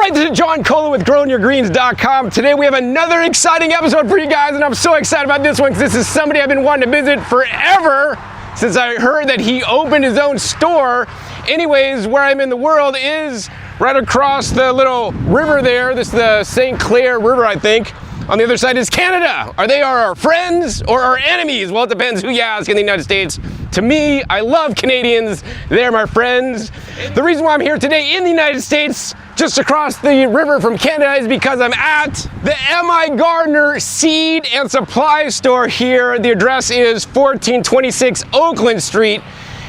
right, this is John Kohler with GrowingYourGreens.com. Today we have another exciting episode for you guys, and I'm so excited about this one because this is somebody I've been wanting to visit forever since I heard that he opened his own store. Anyways, where I'm in the world is right across the little river there. This is the St. Clair River, I think. On the other side is Canada. Are they our friends or our enemies? Well, it depends who you ask in the United States. To me, I love Canadians. They're my friends. The reason why I'm here today in the United States, just across the river from Canada, is because I'm at the M.I. Gardner Seed and Supply Store here. The address is 1426 Oakland Street.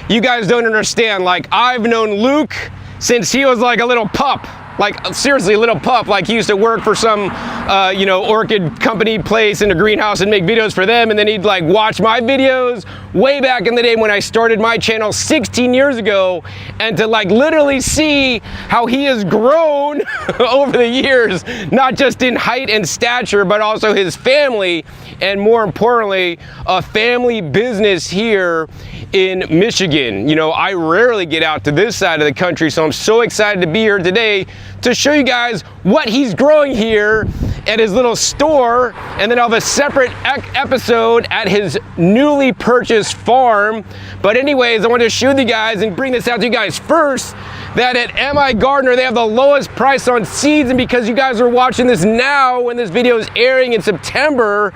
You guys don't understand. Like, I've known Luke since he was like a little pup. Like, seriously, a little pup. Like, he used to work for some, orchid company place in a greenhouse and make videos for them. And then he'd like watch my videos way back in the day when I started my channel 16 years ago. And to like literally see how he has grown over the years, not just in height and stature, but also his family. And more importantly, a family business here in Michigan. You know, I rarely get out to this side of the country, so I'm so excited to be here today to show you guys what he's growing here at his little store, and then I'll have a separate episode at his newly purchased farm. But anyways, I wanted to show you guys and bring this out to you guys first, that at M.I. Gardner, they have the lowest price on seeds, and because you guys are watching this now when this video is airing in September,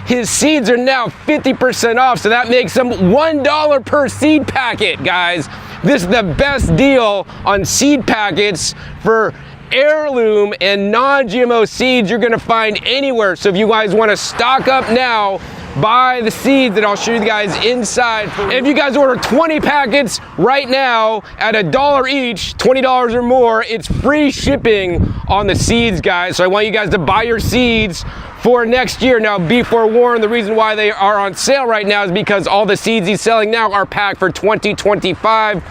his seeds are now 50% off, so that makes them $1 per seed packet, guys. This is the best deal on seed packets for heirloom and non-GMO seeds you're gonna find anywhere. So if you guys wanna stock up now, buy the seeds that I'll show you guys inside. And if you guys order 20 packets right now at $1 each, $20 or more, it's free shipping on the seeds, guys. So I want you guys to buy your seeds for next year. Now, be forewarned, the reason why they are on sale right now is because all the seeds he's selling now are packed for 2025.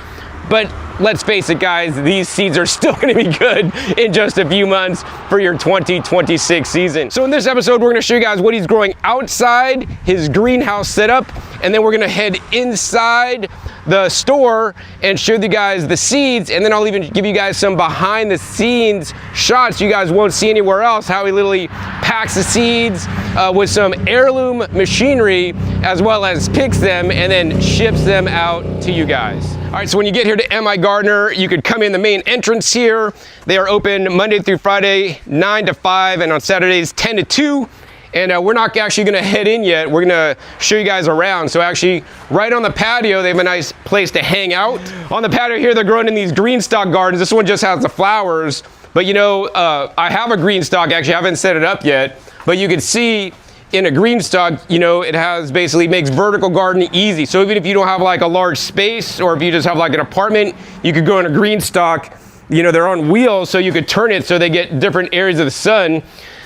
But let's face it, guys, these seeds are still gonna be good in just a few months for your 2026 season. So in this episode, we're gonna show you guys what he's growing outside his greenhouse setup, and then we're gonna head inside the store and show you guys the seeds, and then I'll even give you guys some behind the scenes shots you guys won't see anywhere else, how he literally packs the seeds with some heirloom machinery, as well as picks them and then ships them out to you guys. All right, so when you get here to M.I. Gardner, you could come in the main entrance here. They are open Monday through Friday, 9 to 5, and on Saturdays, 10 to 2. And we're not actually gonna head in yet. We're gonna show you guys around. So actually, right on the patio, they have a nice place to hang out. On the patio here, they're growing in these green stock gardens. This one just has the flowers. But you know, I have a green stock, actually, I haven't set it up yet. But you can see in a green stock, you know, it has basically makes vertical gardening easy. So even if you don't have like a large space, or if you just have like an apartment, you could go in a green stock. You know, they're on wheels, so you could turn it so they get different areas of the sun.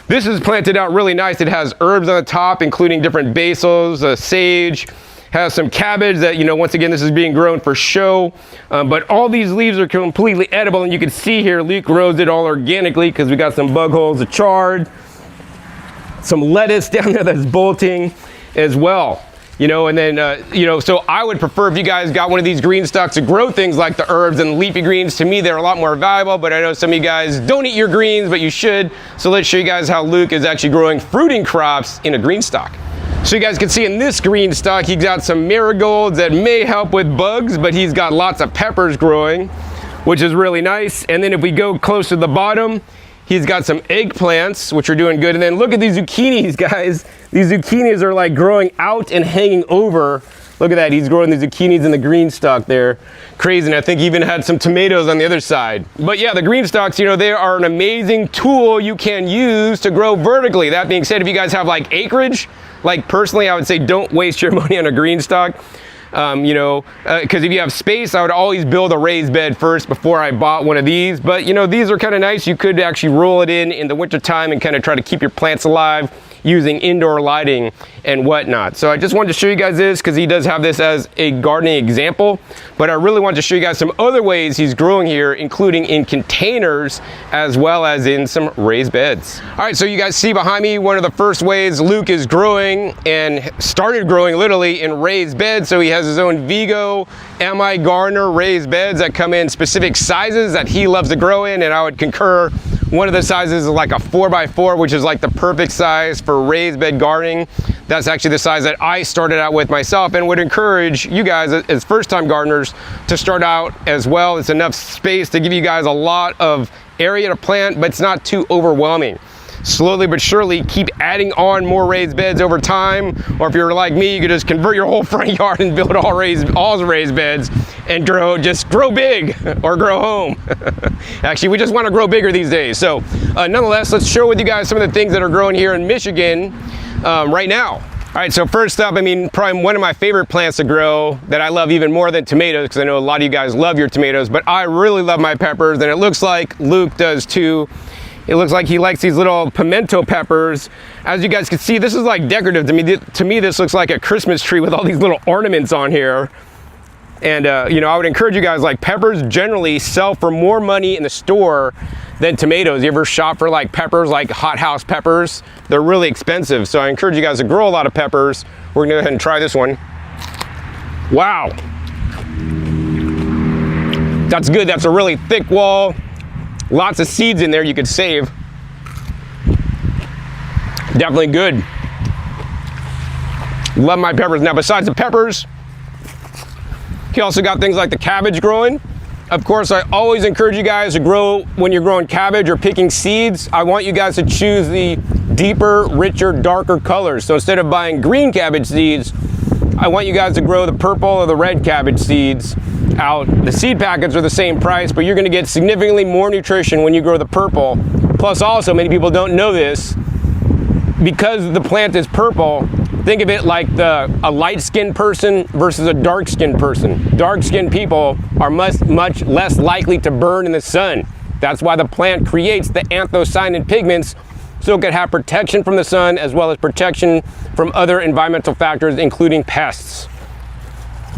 This is planted out really nice. It has herbs on the top, including different basils, sage, has some cabbage that, you know, once again, this is being grown for show. But all these leaves are completely edible, and you can see here, Luke grows it all organically because we got some bug holes of chard, some lettuce down there that's bolting as well. You know, and then, you know, so I would prefer if you guys got one of these green stocks to grow things like the herbs and leafy greens. To me, they're a lot more valuable, but I know some of you guys don't eat your greens, but you should. So let's show you guys how Luke is actually growing fruiting crops in a green stock. So you guys can see in this green stock, he's got some marigolds that may help with bugs, but he's got lots of peppers growing, which is really nice. And then if we go close to the bottom, he's got some eggplants, which are doing good. And then look at these zucchinis, guys. These zucchinis are like growing out and hanging over. Look at that, he's growing the zucchinis in the green stock there. Crazy, and I think he even had some tomatoes on the other side. But yeah, the green stocks, you know, they are an amazing tool you can use to grow vertically. That being said, if you guys have like acreage, like personally, I would say don't waste your money on a green stock. You know, because if you have space, I would always build a raised bed first before I bought one of these. But you know, these are kind of nice. You could actually roll it in the winter time and kind of try to keep your plants alive using indoor lighting and whatnot. So I just wanted to show you guys this because he does have this as a gardening example, but I really wanted to show you guys some other ways he's growing here, including in containers as well as in some raised beds. All right, so you guys see behind me one of the first ways Luke is growing and started growing literally in raised beds. So he has his own Vigo M.I. Gardner raised beds that come in specific sizes that he loves to grow in, and I would concur One of the sizes is like a 4x4, which is like the perfect size for raised bed gardening. That's actually the size that I started out with myself, and would encourage you guys as first-time gardeners to start out as well. It's enough space to give you guys a lot of area to plant, but it's not too overwhelming. Slowly but surely keep adding on more raised beds over time, or if you're like me, you could just convert your whole front yard and build all raised beds and just grow big or grow home. Actually, we just want to grow bigger these days. So nonetheless, let's share with you guys some of the things that are growing here in Michigan right now. All right, so first up, I mean, probably one of my favorite plants to grow that I love even more than tomatoes, because I know a lot of you guys love your tomatoes, but I really love my peppers, and it looks like Luke does too. It looks like he likes these little pimento peppers. As you guys can see, this is like decorative to me. To me, this looks like a Christmas tree with all these little ornaments on here. And you know, I would encourage you guys, like, peppers generally sell for more money in the store than tomatoes. You ever shop for like peppers, like hothouse peppers? They're really expensive. So I encourage you guys to grow a lot of peppers. We're gonna go ahead and try this one. Wow. That's good. That's a really thick wall. Lots of seeds in there you could save. Definitely good. Love my peppers. Now, besides the peppers, he also got things like the cabbage growing. Of course, I always encourage you guys to grow, when you're growing cabbage or picking seeds, I want you guys to choose the deeper, richer, darker colors. So instead of buying green cabbage seeds, I want you guys to grow the purple or the red cabbage seeds out. The seed packets are the same price, but you're going to get significantly more nutrition when you grow the purple. Plus, also, many people don't know this, because the plant is purple, think of it like a light-skinned person versus a dark-skinned person. Dark-skinned people are much less likely to burn in the sun. That's why the plant creates the anthocyanin pigments, so it can have protection from the sun as well as protection from other environmental factors, including pests.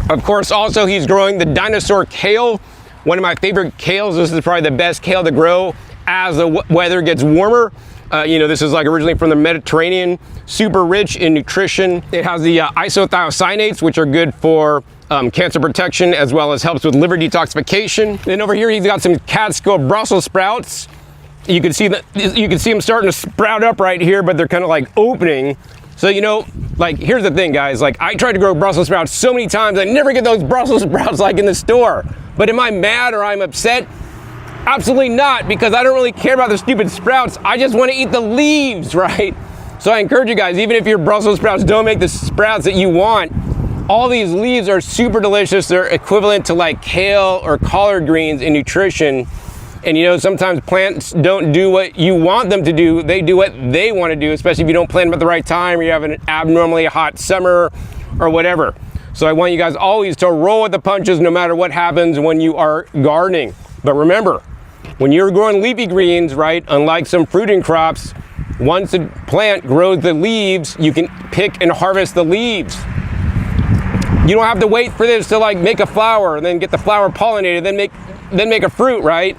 Of course, also he's growing the dinosaur kale, one of my favorite kales. This is probably the best kale to grow as the weather gets warmer. You know, this is like originally from the Mediterranean, super rich in nutrition. It has the isothiocyanates, which are good for cancer protection, as well as helps with liver detoxification. Then over here, he's got some Catskill Brussels sprouts. You can see them starting to sprout up right here, but they're kind of like opening. So, you know, like, here's the thing, guys. Like, I tried to grow Brussels sprouts so many times, I never get those Brussels sprouts like in the store. But am I mad or I'm upset? Absolutely not, because I don't really care about the stupid sprouts. I just want to eat the leaves, right? So I encourage you guys, even if your Brussels sprouts don't make the sprouts that you want, all these leaves are super delicious. They're equivalent to like kale or collard greens in nutrition. And you know, sometimes plants don't do what you want them to do. They do what they want to do, especially if you don't plant them at the right time, or you have an abnormally hot summer or whatever. So I want you guys always to roll with the punches no matter what happens when you are gardening. But remember, when you're growing leafy greens, right, unlike some fruiting crops, once a plant grows the leaves, you can pick and harvest the leaves. You don't have to wait for this to like make a flower and then get the flower pollinated, then make a fruit, right?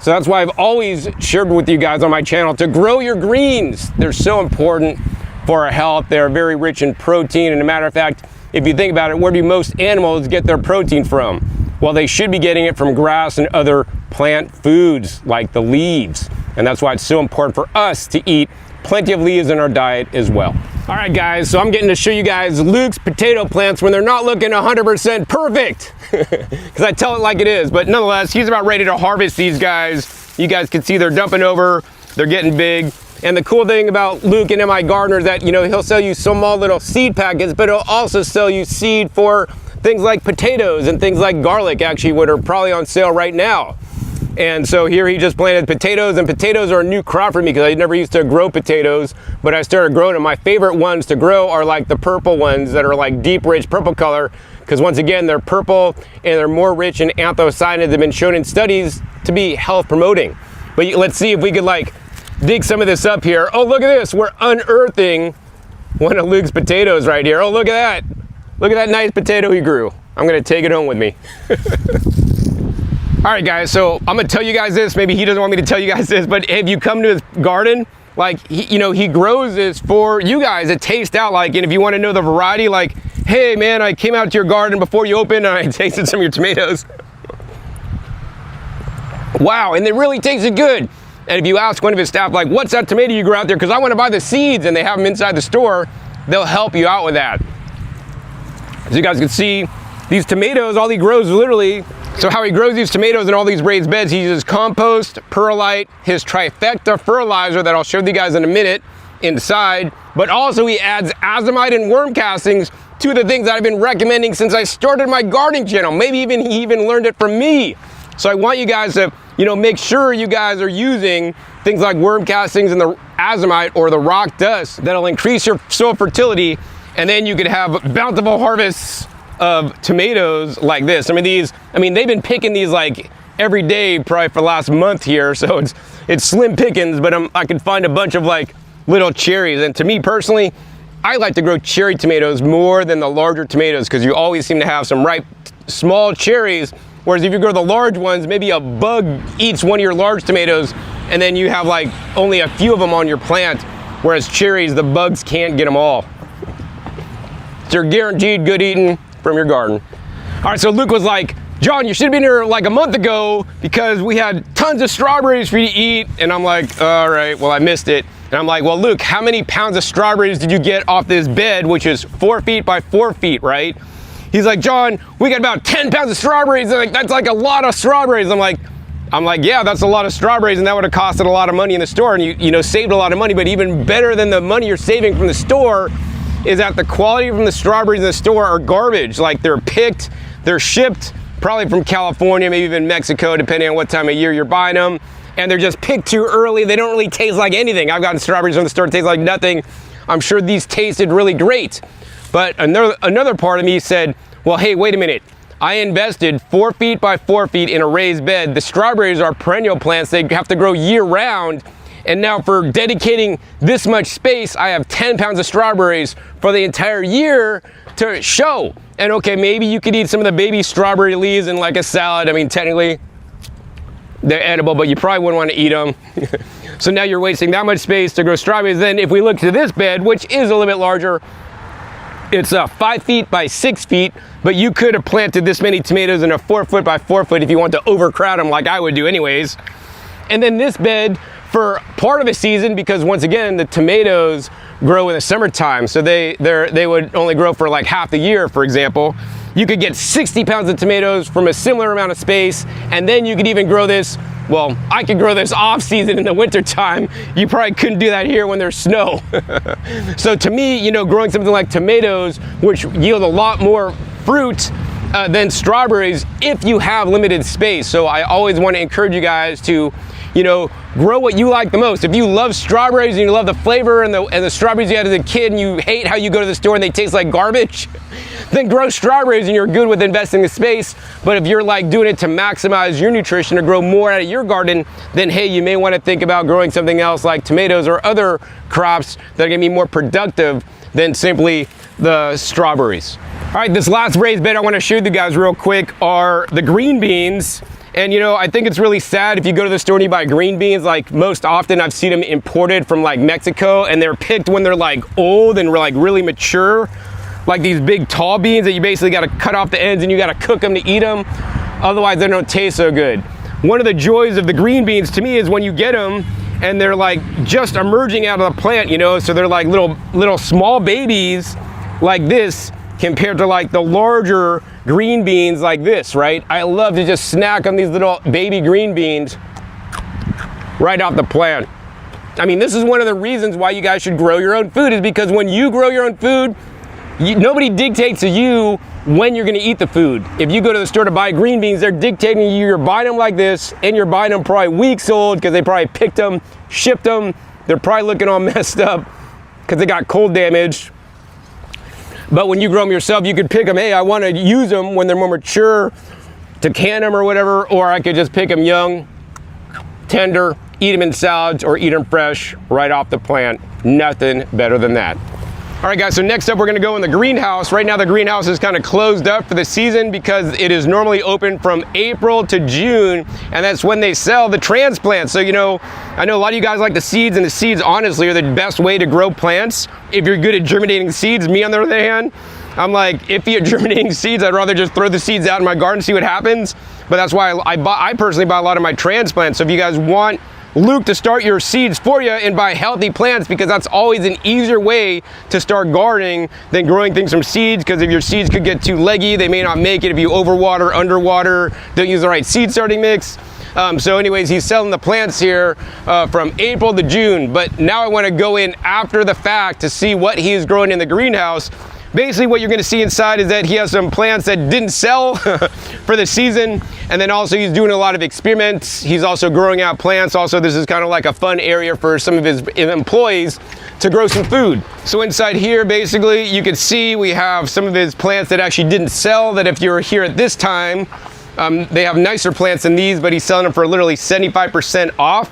So that's why I've always shared with you guys on my channel to grow your greens. They're so important for our health. They're very rich in protein. And a matter of fact, if you think about it, where do most animals get their protein from? Well, they should be getting it from grass and other plant foods like the leaves. And that's why it's so important for us to eat plenty of leaves in our diet as well. All right, guys, so I'm getting to show you guys Luke's potato plants when they're not looking 100% perfect, because I tell it like it is. But nonetheless, he's about ready to harvest these guys. You guys can see they're dumping over, they're getting big. And the cool thing about Luke and MI Gardener is that, you know, he'll sell you small little seed packets, but he'll also sell you seed for things like potatoes and things like garlic, actually, what are probably on sale right now. And so here he just planted potatoes, and potatoes are a new crop for me because I never used to grow potatoes, but I started growing them. My favorite ones to grow are like the purple ones that are like deep, rich purple color, because once again, they're purple and they're more rich in anthocyanins. They've been shown in studies to be health promoting. But let's see if we could like dig some of this up here. Oh, look at this. We're unearthing one of Luke's potatoes right here. Oh, look at that. Look at that nice potato he grew. I'm gonna take it home with me. All right, guys, so I'm gonna tell you guys this. Maybe he doesn't want me to tell you guys this, but if you come to his garden, like, he grows this for you guys to taste out, like, and if you wanna know the variety, like, hey man, I came out to your garden before you opened and I tasted some of your tomatoes. Wow, and they really tasted good. And if you ask one of his staff, like, what's that tomato you grow out there? Because I want to buy the seeds, and they have them inside the store, they'll help you out with that. As you guys can see, these tomatoes, all he grows literally, so how he grows these tomatoes in all these raised beds, he uses compost, perlite, his trifecta fertilizer that I'll show you guys in a minute inside, but also he adds azomite and worm castings, two of the things that I've been recommending since I started my gardening channel. Maybe he even learned it from me. So I want you guys to, make sure you guys are using things like worm castings and the azomite or the rock dust that'll increase your soil fertility, and then you could have bountiful harvests of tomatoes like this. They've been picking these like every day probably for the last month here, so it's slim pickings, but I could find a bunch of like little cherries. And to me personally, I like to grow cherry tomatoes more than the larger tomatoes because you always seem to have some ripe small cherries, whereas if you grow the large ones, maybe a bug eats one of your large tomatoes and then you have like only a few of them on your plant, whereas cherries, the bugs can't get them all. So you're guaranteed good eating from your garden. All right, so Luke was like, John, you should have been here like a month ago because we had tons of strawberries for you to eat. And I'm like, all right, well, I missed it. And I'm like, well, Luke, how many pounds of strawberries did you get off this bed, which is 4 feet by 4 feet, right? He's like, John, we got about 10 pounds of strawberries. Like, that's like a lot of strawberries. I'm like, yeah, that's a lot of strawberries, and that would have costed a lot of money in the store, and you saved a lot of money. But even better than the money you're saving from the store is that the quality from the strawberries in the store are garbage. Like, they're picked, they're shipped, probably from California, maybe even Mexico, depending on what time of year you're buying them. And they're just picked too early. They don't really taste like anything. I've gotten strawberries from the store that taste like nothing. I'm sure these tasted really great. But another part of me said, well, hey, wait a minute. I invested 4 feet by 4 feet in a raised bed. The strawberries are perennial plants. They have to grow year round. And now for dedicating this much space, I have 10 pounds of strawberries for the entire year to show. And okay, maybe you could eat some of the baby strawberry leaves in like a salad. I mean, technically they're edible, but you probably wouldn't want to eat them. So now you're wasting that much space to grow strawberries. Then if we look to this bed, which is a little bit larger, it's 5 feet by 6 feet, but you could have planted this many tomatoes in a 4 foot by 4 foot if you want to overcrowd them like I would do anyways. And then this bed for part of a season, because once again, the tomatoes grow in the summertime, so they would only grow for like half the year, for example. You could get 60 pounds of tomatoes from a similar amount of space, and then you could even grow this, well, I could grow this off season in the winter time. You probably couldn't do that here when there's snow. So to me, growing something like tomatoes, which yield a lot more fruit than strawberries if you have limited space. So I always want to encourage you guys to grow what you like the most. If you love strawberries and you love the flavor and the strawberries you had as a kid and you hate how you go to the store and they taste like garbage, then grow strawberries and you're good with investing the space. But if you're like doing it to maximize your nutrition or grow more out of your garden, then hey, you may want to think about growing something else like tomatoes or other crops that are going to be more productive than simply the strawberries. All right, this last raised bed I want to show you guys real quick are the green beans. And I think it's really sad if you go to the store and you buy green beans. Like, most often I've seen them imported from like Mexico, and they're picked when they're like old and like really mature, like these big tall beans that you basically got to cut off the ends and you got to cook them to eat them. Otherwise they don't taste so good. One of the joys of the green beans to me is when you get them and they're like just emerging out of the plant, so they're like little small babies like this, compared to like the larger green beans like this, right? I love to just snack on these little baby green beans right off the plant. I mean, this is one of the reasons why you guys should grow your own food, is because when you grow your own food, nobody dictates to you when you're gonna eat the food. If you go to the store to buy green beans, they're dictating to you, you're buying them like this, and you're buying them probably weeks old because they probably picked them, shipped them, they're probably looking all messed up because they got cold damage. But when you grow them yourself, you could pick them, hey, I want to use them when they're more mature to can them or whatever, or I could just pick them young, tender, eat them in salads, or eat them fresh right off the plant. Nothing better than that. All right, guys, so next up we're gonna go in the greenhouse. Right now the greenhouse is kind of closed up for the season because it is normally open from April to June, and that's when they sell the transplants. So, I know a lot of you guys like the seeds, and the seeds honestly are the best way to grow plants. If you're good at germinating seeds, me on the other hand, I'm like iffy at germinating seeds. I'd rather just throw the seeds out in my garden and see what happens. But that's why I personally buy a lot of my transplants. So if you guys want Luke to start your seeds for you and buy healthy plants, because that's always an easier way to start gardening than growing things from seeds, because if your seeds could get too leggy, they may not make it if you overwater, underwater, don't use the right seed starting mix. So anyways, he's selling the plants here from April to June, but now I want to go in after the fact to see what he's growing in the greenhouse. Basically what you're going to see inside is that he has some plants that didn't sell for the season, and then also he's doing a lot of experiments. He's also growing out plants. Also, this is kind of like a fun area for some of his employees to grow some food. So inside here, basically, you can see we have some of his plants that actually didn't sell, that if you were here at this time, they have nicer plants than these, but he's selling them for literally 75% off.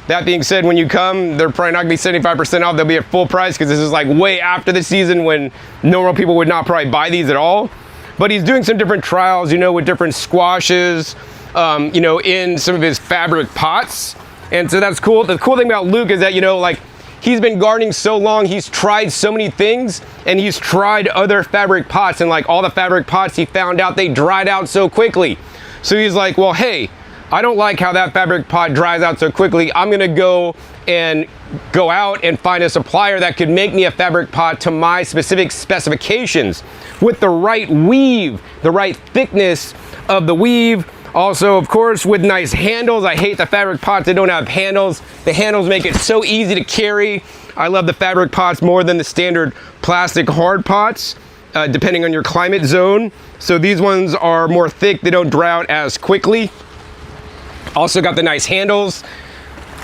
That being said, when you come, they're probably not gonna be 75% off. They'll be at full price, because this is like way after the season when normal people would not probably buy these at all. But he's doing some different trials, you know, with different squashes, you know, in some of his fabric pots. And so that's cool. The cool thing about Luke is that, you know, like, he's been gardening so long, he's tried so many things, and he's tried other fabric pots, and like all the fabric pots he found out they dried out so quickly. So he's like, well, hey, I don't like how that fabric pot dries out so quickly. I'm gonna go out and find a supplier that could make me a fabric pot to my specific specifications with the right weave, the right thickness of the weave. Also, of course, with nice handles. I hate the fabric pots that don't have handles. The handles make it so easy to carry. I love the fabric pots more than the standard plastic hard pots, depending on your climate zone. So these ones are more thick. They don't dry out as quickly. Also got the nice handles.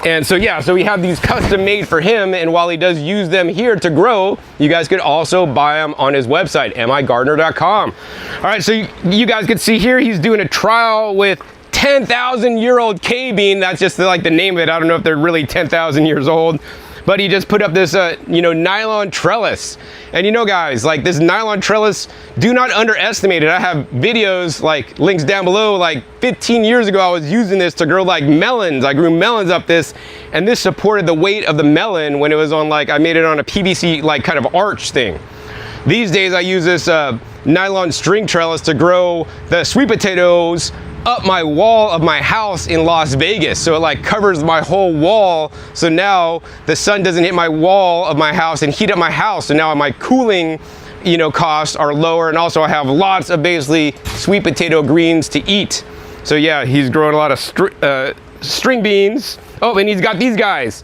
And so yeah, so we have these custom made for him, and while he does use them here to grow, you guys could also buy them on his website, migardener.com. All right, so you guys can see here, he's doing a trial with 10,000-year-old K-bean. That's just like the name of it. I don't know if they're really 10,000 years old, but he just put up this, you know, nylon trellis. And you know, guys, like this nylon trellis, do not underestimate it. I have videos, like links down below, like 15 years ago, I was using this to grow like melons. I grew melons up this, and this supported the weight of the melon when it was on, like, I made it on a PVC, like kind of arch thing. These days I use this nylon string trellis to grow the sweet potatoes up my wall of my house in Las Vegas. So it like covers my whole wall. So now the sun doesn't hit my wall of my house and heat up my house. So now my cooling, you know, costs are lower. And also I have lots of basically sweet potato greens to eat. So yeah, he's growing a lot of string beans. Oh, and he's got these guys.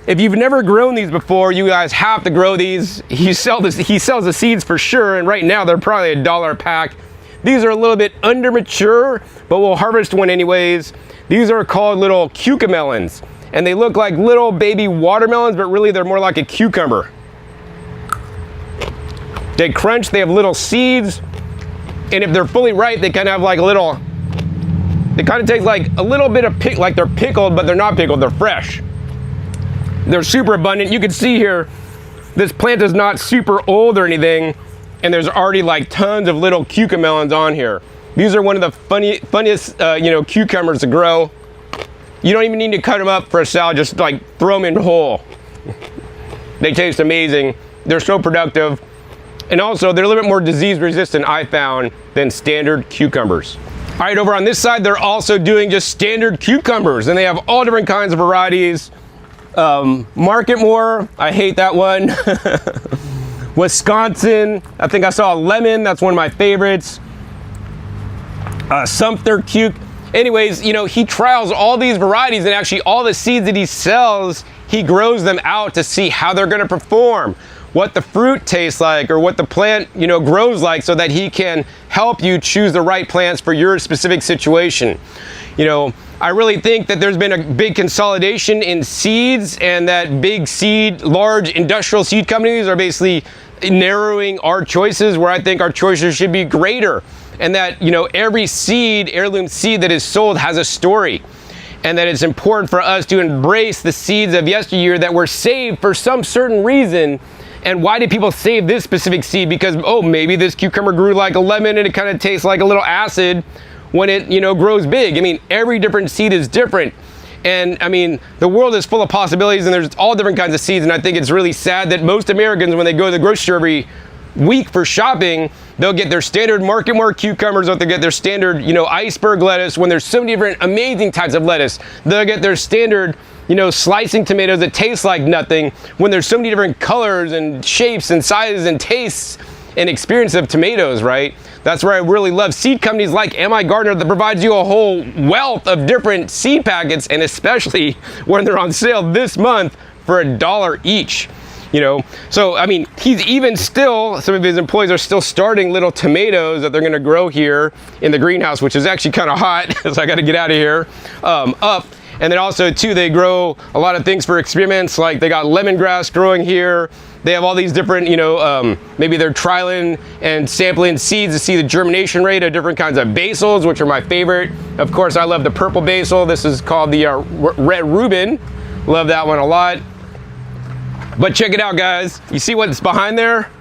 If you've never grown these before, you guys have to grow these. He sells the seeds for sure. And right now they're probably $1 a pack. These are a little bit under mature, but we'll harvest one anyways. These are called little cucamelons, and they look like little baby watermelons, but really they're more like a cucumber. They crunch, they have little seeds, and if they're fully ripe, they kind of have like a little, they kind of taste like a little bit of like they're pickled, but they're not pickled, they're fresh. They're super abundant. You can see here, this plant is not super old or anything, and there's already like tons of little cucamelons on here. These are one of the funniest, you know, cucumbers to grow. You don't even need to cut them up for a salad, just like throw them in whole. They taste amazing. They're so productive. And also they're a little bit more disease resistant, I found, than standard cucumbers. All right, over on this side, they're also doing just standard cucumbers, and they have all different kinds of varieties. Marketmore, I hate that one. Wisconsin, I think I saw a lemon, that's one of my favorites. Sumter Cuke. Anyways, you know, he trials all these varieties, and actually all the seeds that he sells, he grows them out to see how they're gonna perform, what the fruit tastes like, or what the plant, you know, grows like, so that he can help you choose the right plants for your specific situation. You know, I really think that there's been a big consolidation in seeds, and that big seed, large industrial seed companies are basically narrowing our choices, where I think our choices should be greater. And that, you know, every seed, heirloom seed that is sold has a story. And that it's important for us to embrace the seeds of yesteryear that were saved for some certain reason. And why did people save this specific seed? Because, oh, maybe this cucumber grew like a lemon and it kind of tastes like a little acid when it, you know, grows big. I mean, every different seed is different. And I mean, the world is full of possibilities, and there's all different kinds of seeds. And I think it's really sad that most Americans, when they go to the grocery store week for shopping, they'll get their standard Market Mart cucumbers, or they'll get their standard, iceberg lettuce. When there's so many different amazing types of lettuce, they'll get their standard, slicing tomatoes that taste like nothing. When there's so many different colors and shapes and sizes and tastes and experience of tomatoes, right? That's where I really love seed companies like Am I Gardener that provides you a whole wealth of different seed packets, and especially when they're on sale this month for $1 each. So I mean, he's even still, some of his employees are still starting little tomatoes that they're going to grow here in the greenhouse, which is actually kind of hot, so I got to get out of here, up. And then also too, they grow a lot of things for experiments, like they got lemongrass growing here. They have all these different, maybe they're trialing and sampling seeds to see the germination rate of different kinds of basils, which are my favorite. Of course, I love the purple basil. This is called the red Reuben. Love that one a lot. But check it out, guys. You see what's behind there?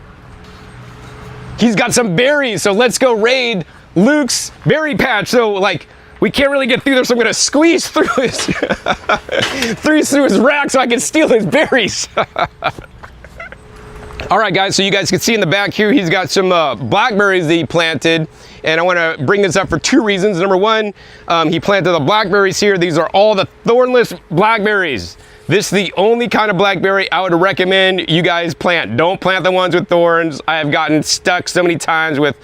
He's got some berries, so let's go raid Luke's berry patch. So like, we can't really get through there, so I'm gonna squeeze through his, through his rack so I can steal his berries. All right, guys, so you guys can see in the back here, he's got some blackberries that he planted. And I wanna bring this up for two reasons. Number one, he planted the blackberries here. These are all the thornless blackberries. This is the only kind of blackberry I would recommend you guys plant. Don't plant the ones with thorns. I have gotten stuck so many times with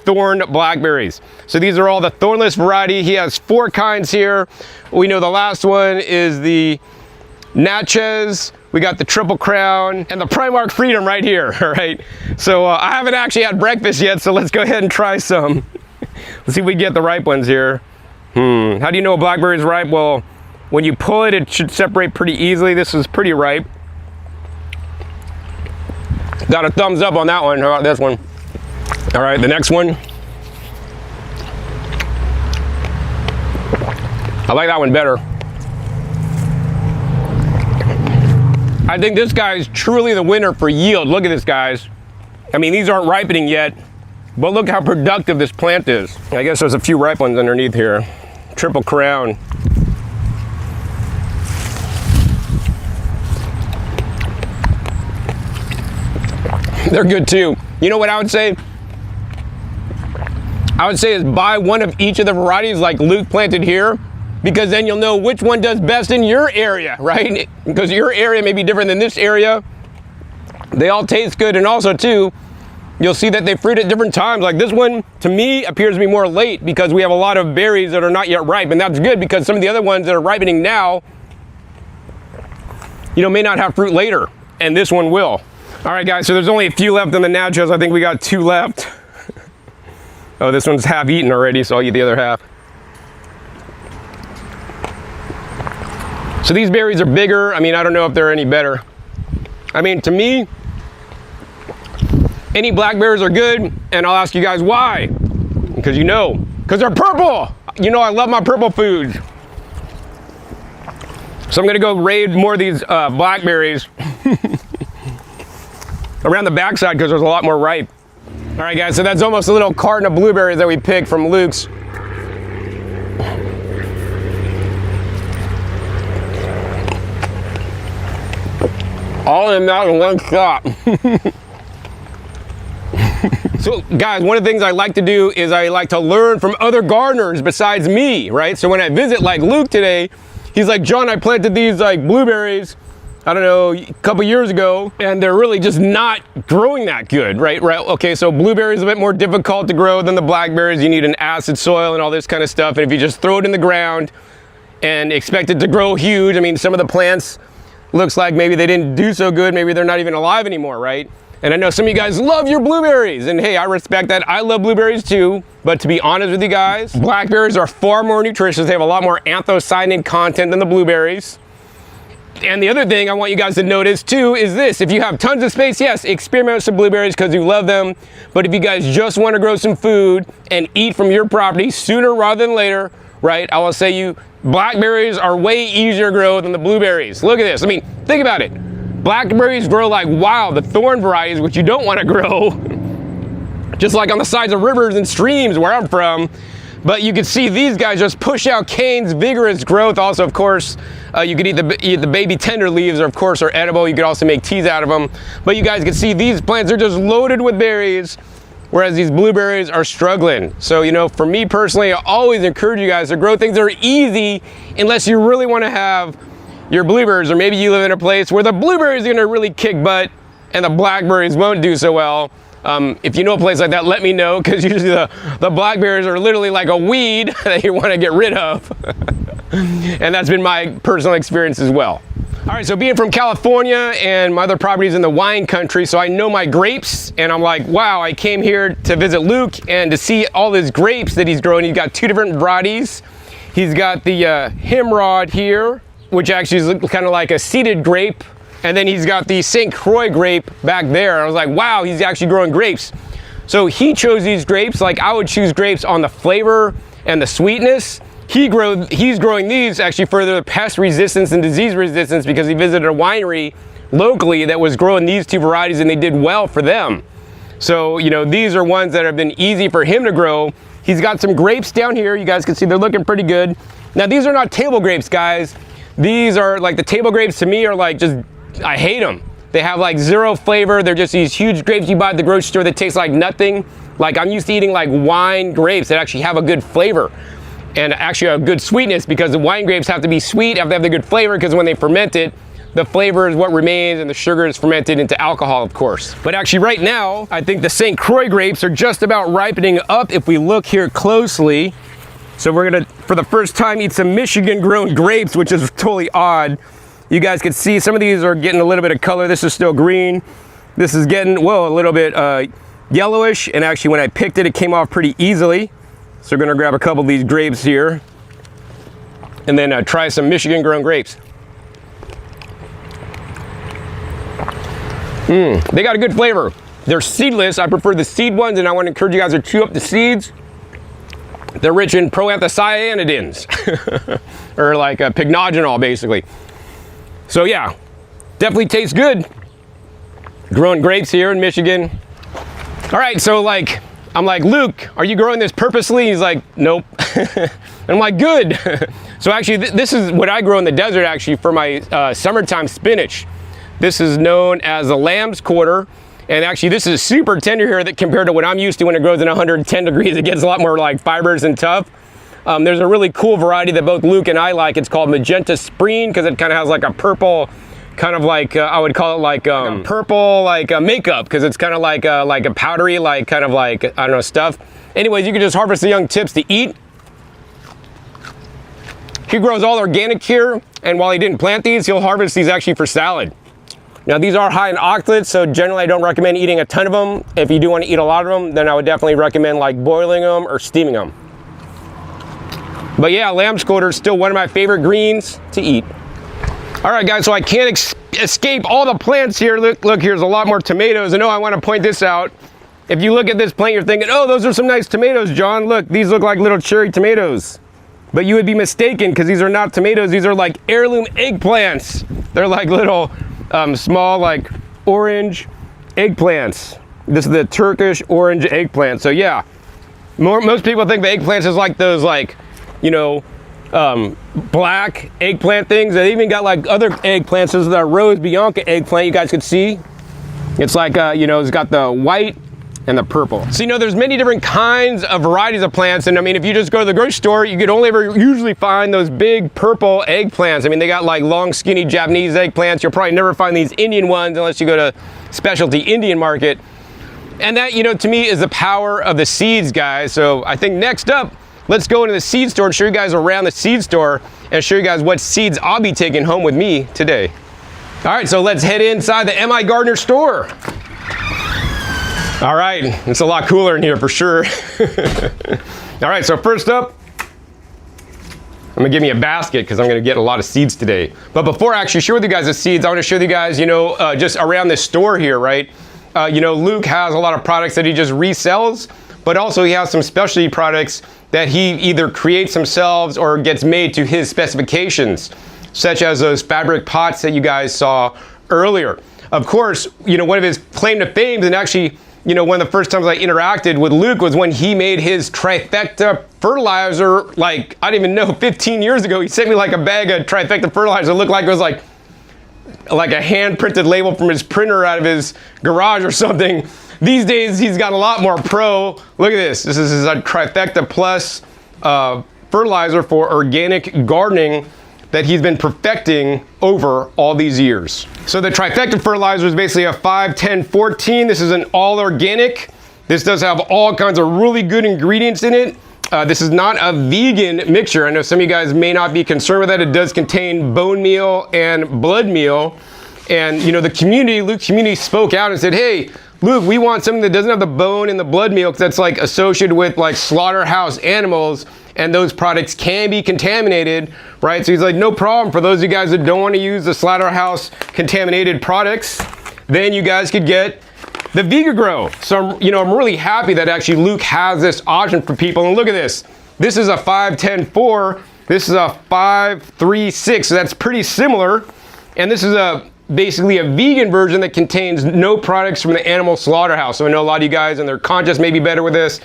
thorn blackberries. So these are all the thornless variety. He has 4 kinds here. We know the last one is the Natchez. We got the Triple Crown and the Primark Freedom right here, all right? So I haven't actually had breakfast yet, so let's go ahead and try some. Let's see if we get the ripe ones here. How do you know a blackberry is ripe? Well, when you pull it, it should separate pretty easily. This is pretty ripe. Got a thumbs up on that one. How about this one? All right, the next one. I like that one better. I think this guy is truly the winner for yield. Look at this, guys. I mean, these aren't ripening yet, but look how productive this plant is. I guess there's a few ripe ones underneath here. Triple Crown. They're good too. You know what I would say? I would say is buy one of each of the varieties like Luke planted here, because then you'll know which one does best in your area, right? Because your area may be different than this area. They all taste good, and also too, you'll see that they fruit at different times. Like this one, to me, appears to be more late because we have a lot of berries that are not yet ripe, and that's good because some of the other ones that are ripening now, may not have fruit later, and this one will. All right, guys, so there's only a few left in the Natchez. I think we got 2 left. Oh, this one's half eaten already, so I'll eat the other half. So these berries are bigger. I mean, I don't know if they're any better. I mean, to me, any blackberries are good, and I'll ask you guys why. Because because they're purple. I love my purple foods. So I'm gonna go raid more of these blackberries around the backside because there's a lot more ripe. All right, guys, so that's almost a little carton of blueberries that we picked from Luke's. All of them out in one shot. So guys, one of the things I like to do is I like to learn from other gardeners besides me, right? So when I visit like Luke today, he's like, John, I planted these like blueberries, I don't know, a couple years ago, and they're really just not growing that good, right? Okay, so blueberries are a bit more difficult to grow than the blackberries. You need an acid soil and all this kind of stuff. And if you just throw it in the ground and expect it to grow huge, I mean, some of the plants looks like maybe they didn't do so good. Maybe they're not even alive anymore, right? And I know some of you guys love your blueberries, and hey, I respect that. I love blueberries too, but to be honest with you guys, blackberries are far more nutritious. They have a lot more anthocyanin content than the blueberries. And the other thing I want you guys to notice too is this: if you have tons of space, yes, experiment with some blueberries because you love them. But if you guys just want to grow some food and eat from your property sooner rather than later, right? I will say blackberries are way easier to grow than the blueberries. Look at this. I mean, think about it. Blackberries grow like wild, the thorn varieties, which you don't want to grow, just like on the sides of rivers and streams where I'm from. But you can see these guys just push out canes, vigorous growth. Also, of course, you could eat the baby tender leaves, or of course are edible. You could also make teas out of them. But you guys can see these plants are just loaded with berries, whereas these blueberries are struggling. So, you know, for me personally, I always encourage you guys to grow things that are easy, unless you really want to have your blueberries, or maybe you live in a place where the blueberries are going to really kick butt and the blackberries won't do so well. If you know a place like that, let me know, because usually the blackberries are literally like a weed that you want to get rid of. And that's been my personal experience as well. All right, so being from California and my other properties in the wine country, so I know my grapes, and I'm like, wow, I came here to visit Luke and to see all his grapes that he's growing. He's got 2 different varieties. He's got the Himrod here, which actually is kind of like a seeded grape. And then he's got the St. Croix grape back there. I was like, wow, he's actually growing grapes. So he chose these grapes like I would choose grapes on the flavor and the sweetness. He's growing these actually for the pest resistance and disease resistance, because he visited a winery locally that was growing these 2 varieties and they did well for them. So, you know, these are ones that have been easy for him to grow. He's got some grapes down here. You guys can see they're looking pretty good. Now, these are not table grapes, guys. These are like, the table grapes to me are like just, I hate them. They have like 0 flavor. They're just these huge grapes you buy at the grocery store that taste like nothing. Like, I'm used to eating like wine grapes that actually have a good flavor and actually a good sweetness, because the wine grapes have to be sweet, have to have the good flavor, because when they ferment it, the flavor is what remains and the sugar is fermented into alcohol, of course. But actually right now, I think the St. Croix grapes are just about ripening up if we look here closely. So we're gonna, for the first time, eat some Michigan grown grapes, which is totally odd. You guys can see some of these are getting a little bit of color. This is still green. This is getting, whoa, a little bit yellowish. And actually when I picked it, it came off pretty easily. So we're gonna grab a couple of these grapes here and then try some Michigan grown grapes. They got a good flavor. They're seedless. I prefer the seed ones, and I want to encourage you guys to chew up the seeds. They're rich in proanthocyanidins, or like pycnogenol, basically. So yeah, definitely tastes good. Growing grapes here in Michigan. All right, so like, I'm like, Luke, are you growing this purposely? He's like, nope. And I'm like, good. So actually, this is what I grow in the desert actually for my summertime spinach. This is known as the lamb's quarter. And actually, this is super tender here that compared to what I'm used to when it grows in 110 degrees. It gets a lot more like fibers and tough. There's a really cool variety that both Luke and I like. It's called Magenta Spreen, because it kind of has like a purple, kind of like, I would call it like purple, like makeup, because it's kind of like a powdery, like kind of like, I don't know, stuff. Anyways, you can just harvest the young tips to eat. He grows all organic here, and while he didn't plant these, he'll harvest these actually for salad. Now, these are high in oxalates, so generally I don't recommend eating a ton of them. If you do want to eat a lot of them, then I would definitely recommend like boiling them or steaming them. But yeah, lamb's quarter is still one of my favorite greens to eat. All right, guys, so I can't escape all the plants here. Look, here's a lot more tomatoes. I know I want to point this out. If you look at this plant, you're thinking, oh, those are some nice tomatoes, John. Look, these look like little cherry tomatoes. But you would be mistaken, because these are not tomatoes. These are like heirloom eggplants. They're like little small, like orange eggplants. This is the Turkish orange eggplant. So yeah, most people think the eggplants is like those, like, you know, black eggplant things. They even got like other eggplants. This is the Rose Bianca eggplant. You guys can see it's like you know, it's got the white and the purple. So, you know, there's many different kinds of varieties of plants, and I mean, if you just go to the grocery store, you could only ever usually find those big purple eggplants. I mean, they got like long, skinny Japanese eggplants. You'll probably never find these Indian ones unless you go to specialty Indian market. And that, you know, to me is the power of the seeds, guys. So I think next up, let's go into the seed store and show you guys around the seed store and show you guys what seeds I'll be taking home with me today. All right, so let's head inside the M.I. Gardener store. All right, it's a lot cooler in here for sure. All right, so first up, I'm gonna give me a basket because I'm gonna get a lot of seeds today. But before I actually share with you guys the seeds, I wanna show you guys, you know, just around this store here, right? You know, Luke has a lot of products that he just resells, but also he has some specialty products that he either creates himself or gets made to his specifications, such as those fabric pots that you guys saw earlier. Of course, you know, one of his claim to fame, and actually you know, one of the first times I interacted with Luke was when he made his Trifecta fertilizer, like, I don't even know, 15 years ago. He sent me like a bag of Trifecta fertilizer. It looked like it was like a hand-printed label from his printer out of his garage or something. These days, he's got a lot more pro. Look at this. This is a Trifecta Plus fertilizer for organic gardening that he's been perfecting over all these years. So the Trifecta fertilizer is basically a 5, 10, 14. This is an all organic. This does have all kinds of really good ingredients in it. This is not a vegan mixture. I know some of you guys may not be concerned with that. It does contain bone meal and blood meal. And you know, the community, Luke's community spoke out and said, hey, Luke, we want something that doesn't have the bone and the blood meal because that's like associated with like slaughterhouse animals, and those products can be contaminated, right? So he's like, no problem. For those of you guys that don't want to use the slaughterhouse contaminated products, then you guys could get the Vigagrow. So I'm really happy that actually Luke has this option for people. And look at this. This is a 5, 10, 4. This is a 5, 3, 6. So that's pretty similar. And this is basically a vegan version that contains no products from the animal slaughterhouse. So I know a lot of you guys and their conscience may be better with this.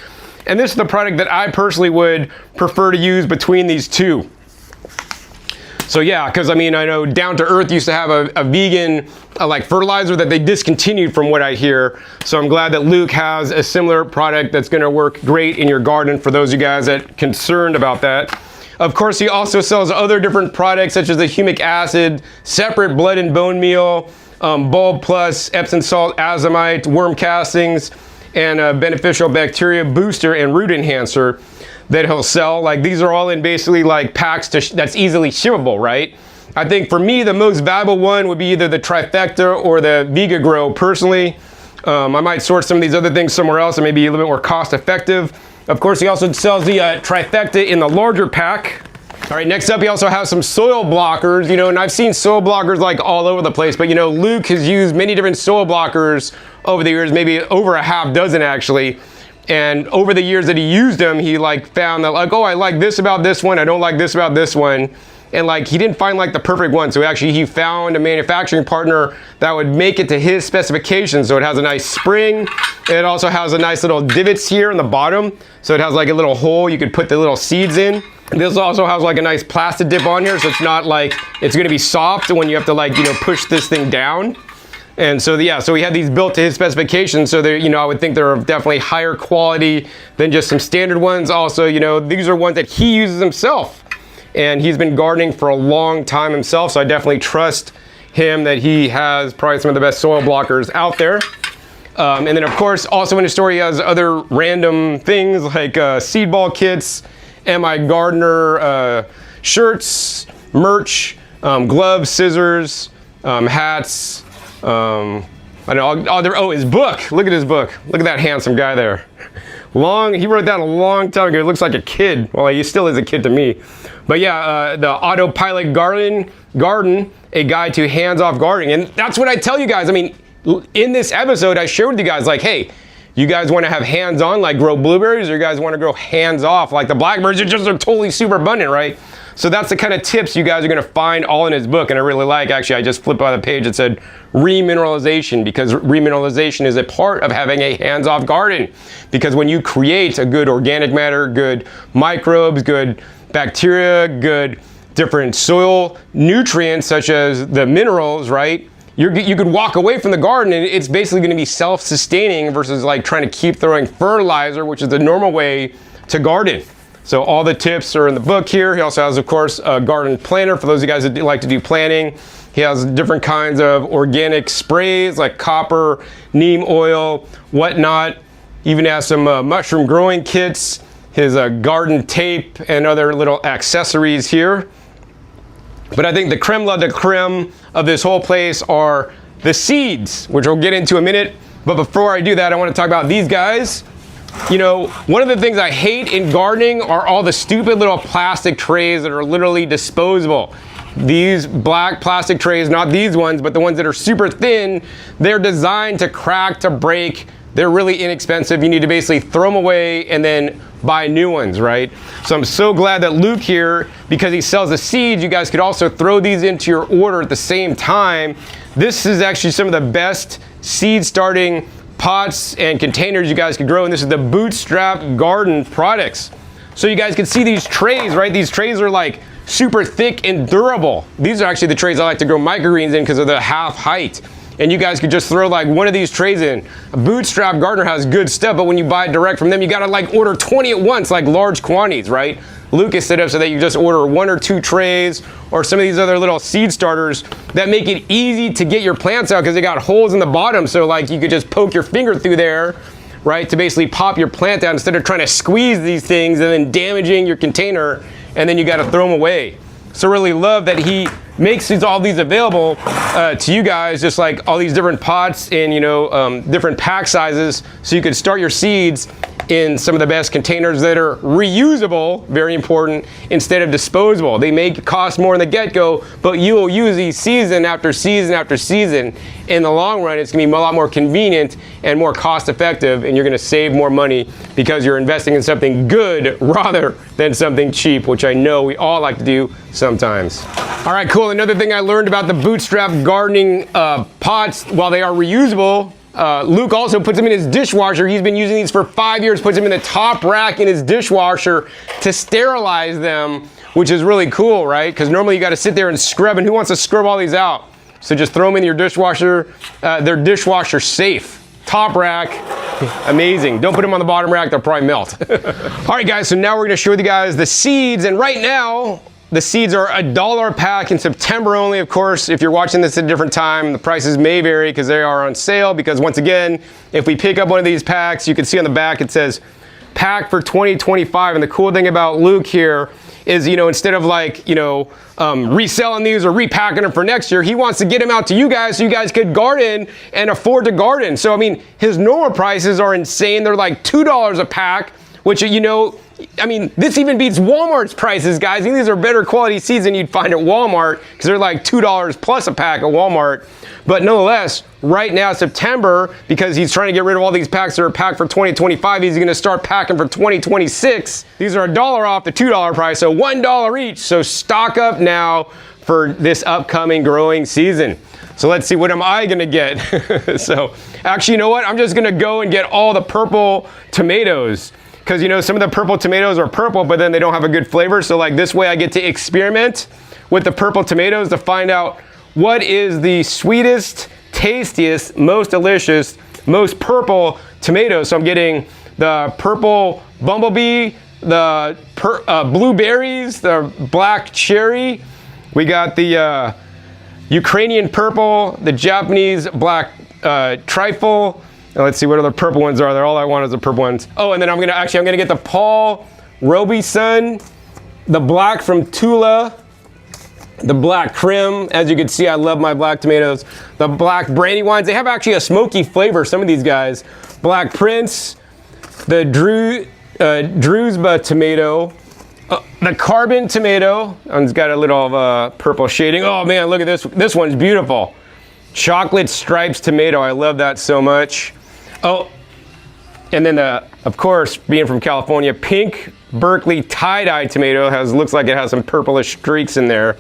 And this is the product that I personally would prefer to use between these two. So yeah, because I mean, I know Down to Earth used to have a vegan like fertilizer that they discontinued from what I hear. So I'm glad that Luke has a similar product that's gonna work great in your garden for those of you guys that are concerned about that. Of course, he also sells other different products such as the humic acid, separate blood and bone meal, Bulb Plus, Epsom salt, azomite, worm castings, and a beneficial bacteria booster and root enhancer that he'll sell. Like these are all in basically like packs that's easily shippable, right? I think for me, the most valuable one would be either the Trifecta or the Vigagrow personally. I might source some of these other things somewhere else and maybe a little bit more cost effective. Of course, he also sells the Trifecta in the larger pack. All right, next up, he also has some soil blockers, you know, and I've seen soil blockers like all over the place, but you know, Luke has used many different soil blockers over the years, maybe over a half dozen actually. And over the years that he used them, he like found that like, oh, I like this about this one, I don't like this about this one. And like, he didn't find like the perfect one. So actually he found a manufacturing partner that would make it to his specifications. So it has a nice spring. It also has a nice little divots here in the bottom. So it has like a little hole you could put the little seeds in. This also has like a nice plastic dip on here. So it's not like, it's gonna be soft when you have to like, you know, push this thing down. And so yeah, so he had these built to his specifications. So they're, you know, I would think they're of definitely higher quality than just some standard ones. Also, you know, these are ones that he uses himself. And he's been gardening for a long time himself, so I definitely trust him that he has probably some of the best soil blockers out there. And then of course, also in his store, he has other random things like seed ball kits, MI Gardener shirts, merch, gloves, scissors, hats. I know, oh, his book. Look at his book. Look at that handsome guy there. He wrote that a long time ago. It looks like a kid. Well, he still is a kid to me. But yeah, the Autopilot Garden, a guide to hands-off gardening. And that's what I tell you guys. I mean, in this episode, I shared with you guys like, hey, you guys want to have hands-on, like grow blueberries, or you guys want to grow hands-off, like the blackberries are totally super abundant, right? So that's the kind of tips you guys are going to find all in his book. And I really like, actually, I just flipped by the page that said remineralization, because remineralization is a part of having a hands-off garden. Because when you create a good organic matter, good microbes, good bacteria, good different soil nutrients, such as the minerals, right? You could walk away from the garden and it's basically going to be self-sustaining versus like trying to keep throwing fertilizer, which is the normal way to garden. So all the tips are in the book here. He also has, of course, a garden planner for those of you guys that like to do planning. He has different kinds of organic sprays like copper, neem oil, whatnot. Even has some mushroom growing kits, his garden tape, and other little accessories here. But I think the creme de la creme of this whole place are the seeds, which we'll get into in a minute. But before I do that, I want to talk about these guys. You know, one of the things I hate in gardening are all the stupid little plastic trays that are literally disposable. These black plastic trays, not these ones, but the ones that are super thin, they're designed to crack, to break. They're really inexpensive. You need to basically throw them away and then buy new ones, right? So I'm so glad that Luke here, because he sells the seeds, you guys could also throw these into your order at the same time. This is actually some of the best seed starting pots and containers you guys could grow, and this is the Bootstrap Garden products. So you guys can see these trays, right? These trays are like super thick and durable. These are actually the trays I like to grow microgreens in because of the half height. And you guys could just throw like one of these trays in. A Bootstrap Gardener has good stuff, but when you buy it direct from them, you gotta like order 20 at once, like large quantities, right? Lucas set up so that you just order 1 or 2 trays, or some of these other little seed starters that make it easy to get your plants out because they got holes in the bottom, so like you could just poke your finger through there, right, to basically pop your plant out instead of trying to squeeze these things and then damaging your container, and then you got to throw them away. So really love that he makes all these available to you guys, just like all these different pots and different pack sizes, so you could start your seeds in some of the best containers that are reusable, very important, instead of disposable. They may cost more in the get-go, but you will use these season after season after season. In the long run, it's gonna be a lot more convenient and more cost-effective, and you're gonna save more money because you're investing in something good rather than something cheap, which I know we all like to do sometimes. All right, cool. Another thing I learned about the Bootstrap gardening pots, while they are reusable, Luke also puts them in his dishwasher. He's been using these for 5 years, puts them in the top rack in his dishwasher to sterilize them, which is really cool, right? Because normally you got to sit there and scrub, and who wants to scrub all these out? So just throw them in your dishwasher. They're dishwasher safe. Top rack, amazing. Don't put them on the bottom rack, they'll probably melt. All right, guys, so now we're gonna show you guys the seeds, and right now, the seeds are $1 a pack in September only. Of course, if you're watching this at a different time, the prices may vary because they are on sale. Because once again, if we pick up one of these packs, you can see on the back it says pack for 2025. And the cool thing about Luke here is, instead of reselling these or repacking them for next year, he wants to get them out to you guys so you guys could garden and afford to garden. So, I mean, his normal prices are insane. They're like $2 a pack, which, this even beats Walmart's prices, guys. I think these are better quality seeds than you'd find at Walmart because they're like $2 plus a pack at Walmart. But nonetheless, right now, September, because he's trying to get rid of all these packs that are packed for 2025, he's going to start packing for 2026. These are $1 off the $2 price, so $1 each. So stock up now for this upcoming growing season. So let's see, what am I going to get? So actually, you know what? I'm just going to go and get all the purple tomatoes. Because some of the purple tomatoes are purple, but then they don't have a good flavor. So like this way I get to experiment with the purple tomatoes to find out what is the sweetest, tastiest, most delicious, most purple tomatoes. So I'm getting the purple bumblebee, the blueberries, the black cherry. We got the Ukrainian purple, the Japanese black trifle. Let's see what other purple ones are there. All I want is the purple ones. Oh, and then I'm gonna get the Paul Robeson, the black from Tula, the black Krim. As you can see, I love my black tomatoes. The black Brandywines. They have actually a smoky flavor, some of these guys. Black Prince, the Druzhba tomato, the Carbon tomato. It's got a little purple shading. Oh man, look at this. This one's beautiful. Chocolate Stripes tomato. I love that so much. Oh, and then of course, being from California, pink Berkeley tie-dye tomato looks like it has some purplish streaks in there.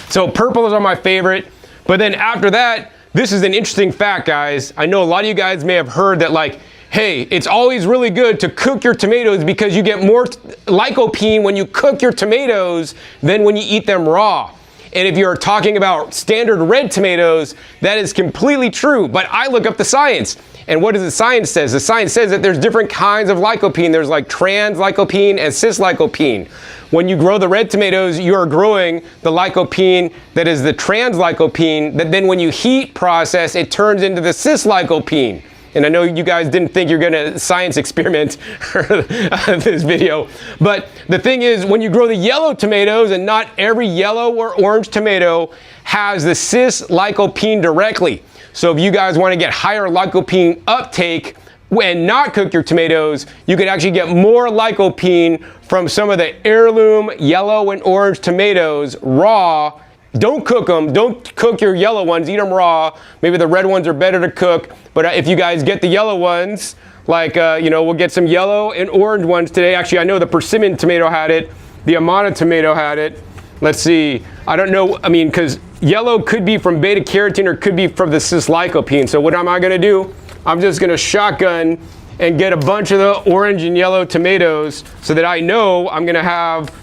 So purple is my favorite. But then after that, this is an interesting fact, guys. I know a lot of you guys may have heard that, like, hey, it's always really good to cook your tomatoes because you get more lycopene when you cook your tomatoes than when you eat them raw. And if you're talking about standard red tomatoes, that is completely true. But I look up the science. And what does the science says? The science says that there's different kinds of lycopene. There's like trans lycopene and cis lycopene. When you grow the red tomatoes, you are growing the lycopene that is the trans lycopene, that then when you heat process, it turns into the cis lycopene. And I know you guys didn't think you're gonna science experiment this video, but the thing is, when you grow the yellow tomatoes, and not every yellow or orange tomato has the cis lycopene directly. So if you guys wanna get higher lycopene uptake and not cook your tomatoes, you could actually get more lycopene from some of the heirloom yellow and orange tomatoes raw. Don't cook them. Don't cook your yellow ones. Eat them raw. Maybe the red ones are better to cook. But if you guys get the yellow ones, like, we'll get some yellow and orange ones today. Actually, I know the persimmon tomato had it. The Amana tomato had it. Let's see. I don't know. I mean, because yellow could be from beta carotene or could be from the cis lycopene. So what am I going to do? I'm just gonna shotgun and get a bunch of the orange and yellow tomatoes so that I know I'm gonna have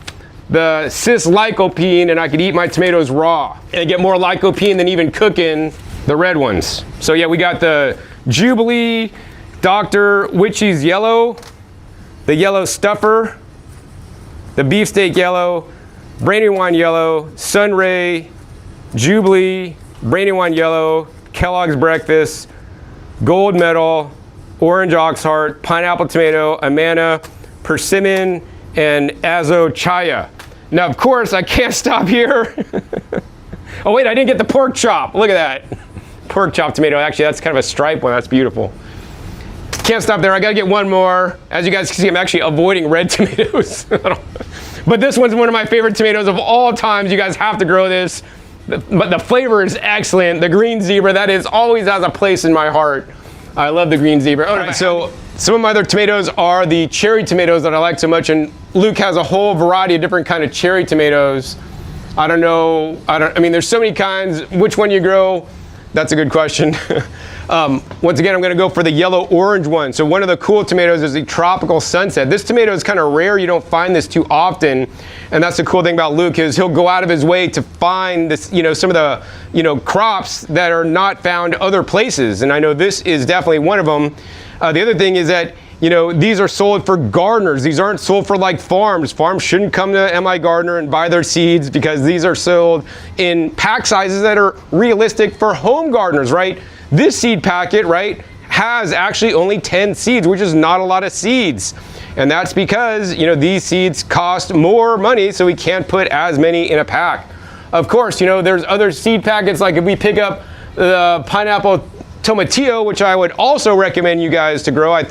the cis lycopene and I could eat my tomatoes raw and get more lycopene than even cooking the red ones. So yeah, we got the Jubilee, Dr. Witchy's yellow, the yellow stuffer, the beefsteak yellow, Brandywine yellow, Sunray, Jubilee, Brandywine yellow, Kellogg's breakfast, gold medal, orange oxheart, pineapple tomato, Amana, persimmon, and azochaya. Now, of course, I can't stop here. Oh wait, I didn't get the pork chop. Look at that. Pork chop tomato. Actually, that's kind of a striped one. That's beautiful. Can't stop there. I gotta get one more. As you guys can see, I'm actually avoiding red tomatoes. But this one's one of my favorite tomatoes of all times. You guys have to grow this. But the flavor is excellent. The green zebra, that is always has a place in my heart. I love the green zebra. All right, so some of my other tomatoes are the cherry tomatoes that I like so much, and Luke has a whole variety of different kind of cherry tomatoes. I don't know, I mean, there's so many kinds. Which one you grow? That's a good question. Once again, I'm gonna go for the yellow orange one. So one of the cool tomatoes is the Tropical Sunset. This tomato is kind of rare. You don't find this too often. And that's the cool thing about Luke is he'll go out of his way to find this, some of the, crops that are not found other places. And I know this is definitely one of them. The other thing is that, these are sold for gardeners. These aren't sold for like farms. Farms shouldn't come to MI Gardener and buy their seeds because these are sold in pack sizes that are realistic for home gardeners, right? This seed packet, right, has actually only 10 seeds, which is not a lot of seeds. And that's because, these seeds cost more money, so we can't put as many in a pack. Of course, there's other seed packets, like if we pick up the pineapple tomatillo, which I would also recommend you guys to grow. I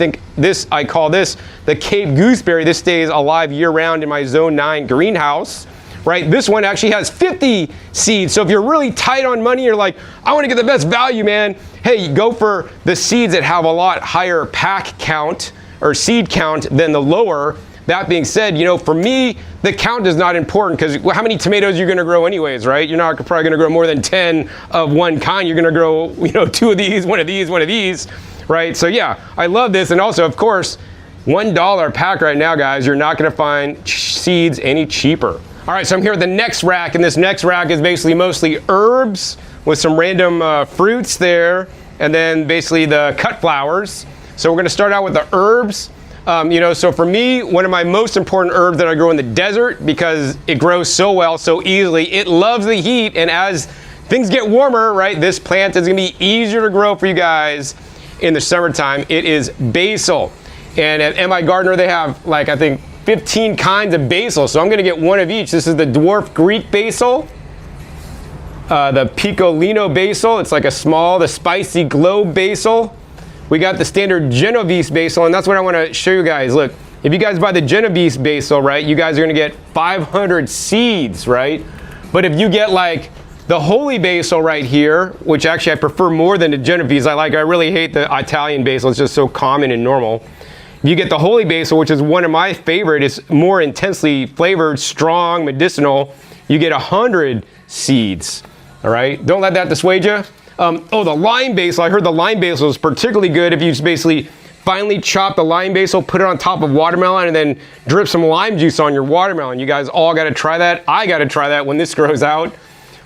call this the Cape Gooseberry. This stays alive year round in my Zone 9 greenhouse, right? This one actually has 50 seeds. So if you're really tight on money, you're like, I want to get the best value, man. Hey, go for the seeds that have a lot higher pack count or seed count than the lower. That being said, for me, the count is not important because how many tomatoes you're going to grow anyways, right? You're not probably going to grow more than 10 of one kind. You're going to grow, 2 of these, one of these, right? So yeah, I love this. And also, of course, $1 a pack right now, guys, you're not going to find seeds any cheaper. All right, so I'm here at the next rack, and this next rack is basically mostly herbs with some random fruits there, and then basically the cut flowers. So we're going to start out with the herbs. So for me, one of my most important herbs that I grow in the desert because it grows so well, so easily. It loves the heat, and as things get warmer, right, this plant is gonna be easier to grow for you guys in the summertime. It is basil. And at MI Gardener, they have like, I think 15 kinds of basil. So I'm gonna get one of each. This is the dwarf Greek basil, the Piccolino basil. It's like the spicy globe basil. We got the standard Genovese basil, and that's what I want to show you guys. Look, if you guys buy the Genovese basil, right, you guys are going to get 500 seeds, right? But if you get like the holy basil right here, which actually I prefer more than the Genovese, I really hate the Italian basil. It's just so common and normal. If you get the holy basil, which is one of my favorite, it's more intensely flavored, strong, medicinal, you get 100 seeds, all right? Don't let that dissuade you. The lime basil, I heard the lime basil is particularly good if you just basically finely chop the lime basil, put it on top of watermelon, and then drip some lime juice on your watermelon. You guys all got to try that. I got to try that when this grows out.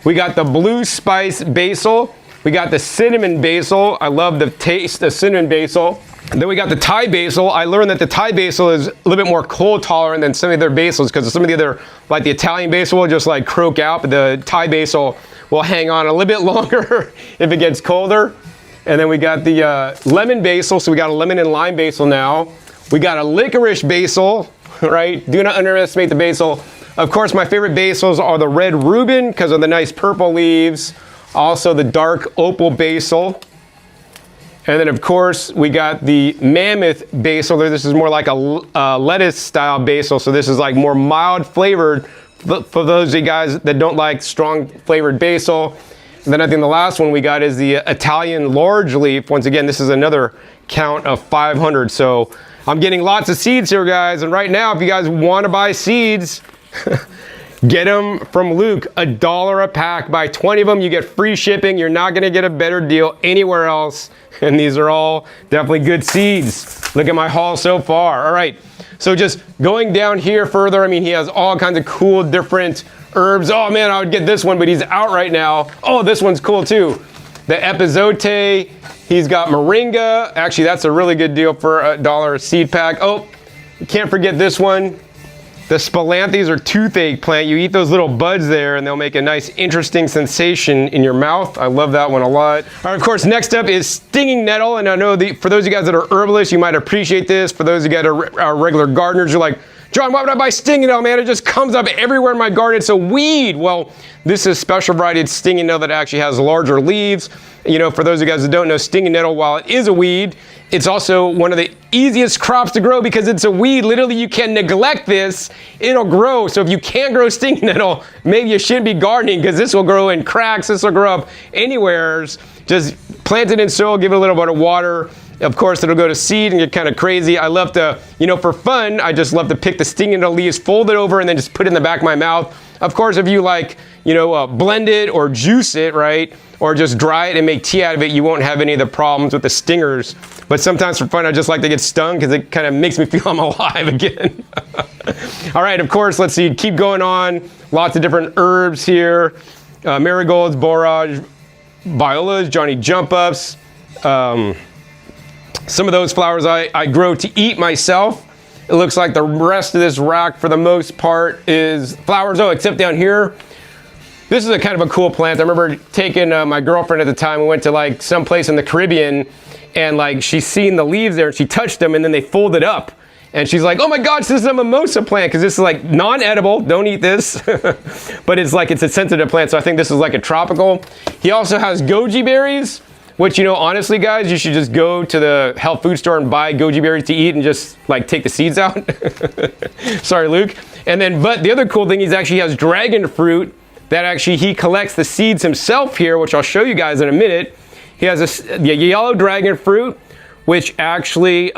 We got the blue spice basil. We got the cinnamon basil. I love the taste of cinnamon basil. And then we got the Thai basil. I learned that the Thai basil is a little bit more cold tolerant than some of the other basils because some of the other, like the Italian basil will just like croak out, but the Thai basil will hang on a little bit longer if it gets colder. And then we got the lemon basil. So we got a lemon and lime basil now. We got a licorice basil, right? Do not underestimate the basil. Of course, my favorite basils are the red Reuben because of the nice purple leaves. Also the dark opal basil. And then of course, we got the mammoth basil. This is more like a lettuce style basil. So this is like more mild flavored for those of you guys that don't like strong flavored basil. And then I think the last one we got is the Italian large leaf. Once again, this is another count of 500. So I'm getting lots of seeds here, guys. And right now, if you guys want to buy seeds, Get them from Luke, $1 a pack. Buy 20 of them, you get free shipping. You're not gonna get a better deal anywhere else. And these are all definitely good seeds. Look at my haul so far. All right, so just going down here further, I mean, he has all kinds of cool different herbs. Oh man, I would get this one, but he's out right now. Oh, this one's cool too. The epazote, he's got moringa. Actually, that's a really good deal for $1 a seed pack. Oh, you can't forget this one. The spilanthes or toothache plant. You eat those little buds there and they'll make a nice interesting sensation in your mouth. I love that one a lot. All right, of course, next up is stinging nettle. And I know for those of you guys that are herbalists, you might appreciate this. For those of you guys that are regular gardeners, you're like, John, why would I buy stinging nettle, man? It just comes up everywhere in my garden. It's a weed. Well, this is a special variety of stinging nettle that actually has larger leaves. You know, for those of you guys that don't know, stinging nettle, while it is a weed, it's also one of the easiest crops to grow because it's a weed. Literally, you can neglect this, it'll grow. So if you can't grow stinging nettle, maybe you shouldn't be gardening because this will grow in cracks, this will grow up anywhere. Just plant it in soil, give it a little bit of water. Of course, it'll go to seed and get kind of crazy. I love to, you know, for fun, I just love to pick the stinging nettle leaves, fold it over, and then just put it in the back of my mouth. Of course, if you like, you know, blend it or juice it, right? Or just dry it and make tea out of it, you won't have any of the problems with the stingers. But sometimes for fun, I just like to get stung because it kind of makes me feel I'm alive again. All right, of course, let's see, keep going on. Lots of different herbs here. Marigolds, borage, violas, Johnny jump ups. Some of those flowers I grow to eat myself. It looks like the rest of this rack for the most part is flowers. Oh, except down here. This is a kind of a cool plant. I remember taking my girlfriend at the time. We went to like someplace in the Caribbean and like she's seen the leaves there and she touched them and then they folded up. And she's like, oh my gosh, this is a mimosa plant because this is like non-edible. Don't eat this. But it's like, it's a sensitive plant. So I think this is like a tropical. He also has goji berries, which, you know, honestly, guys, you should just go to the health food store and buy goji berries to eat and just like take the seeds out. Sorry, Luke. And then, but the other cool thing is actually he has dragon fruit that actually he collects the seeds himself here, which I'll show you guys in a minute. He has the yellow dragon fruit, which actually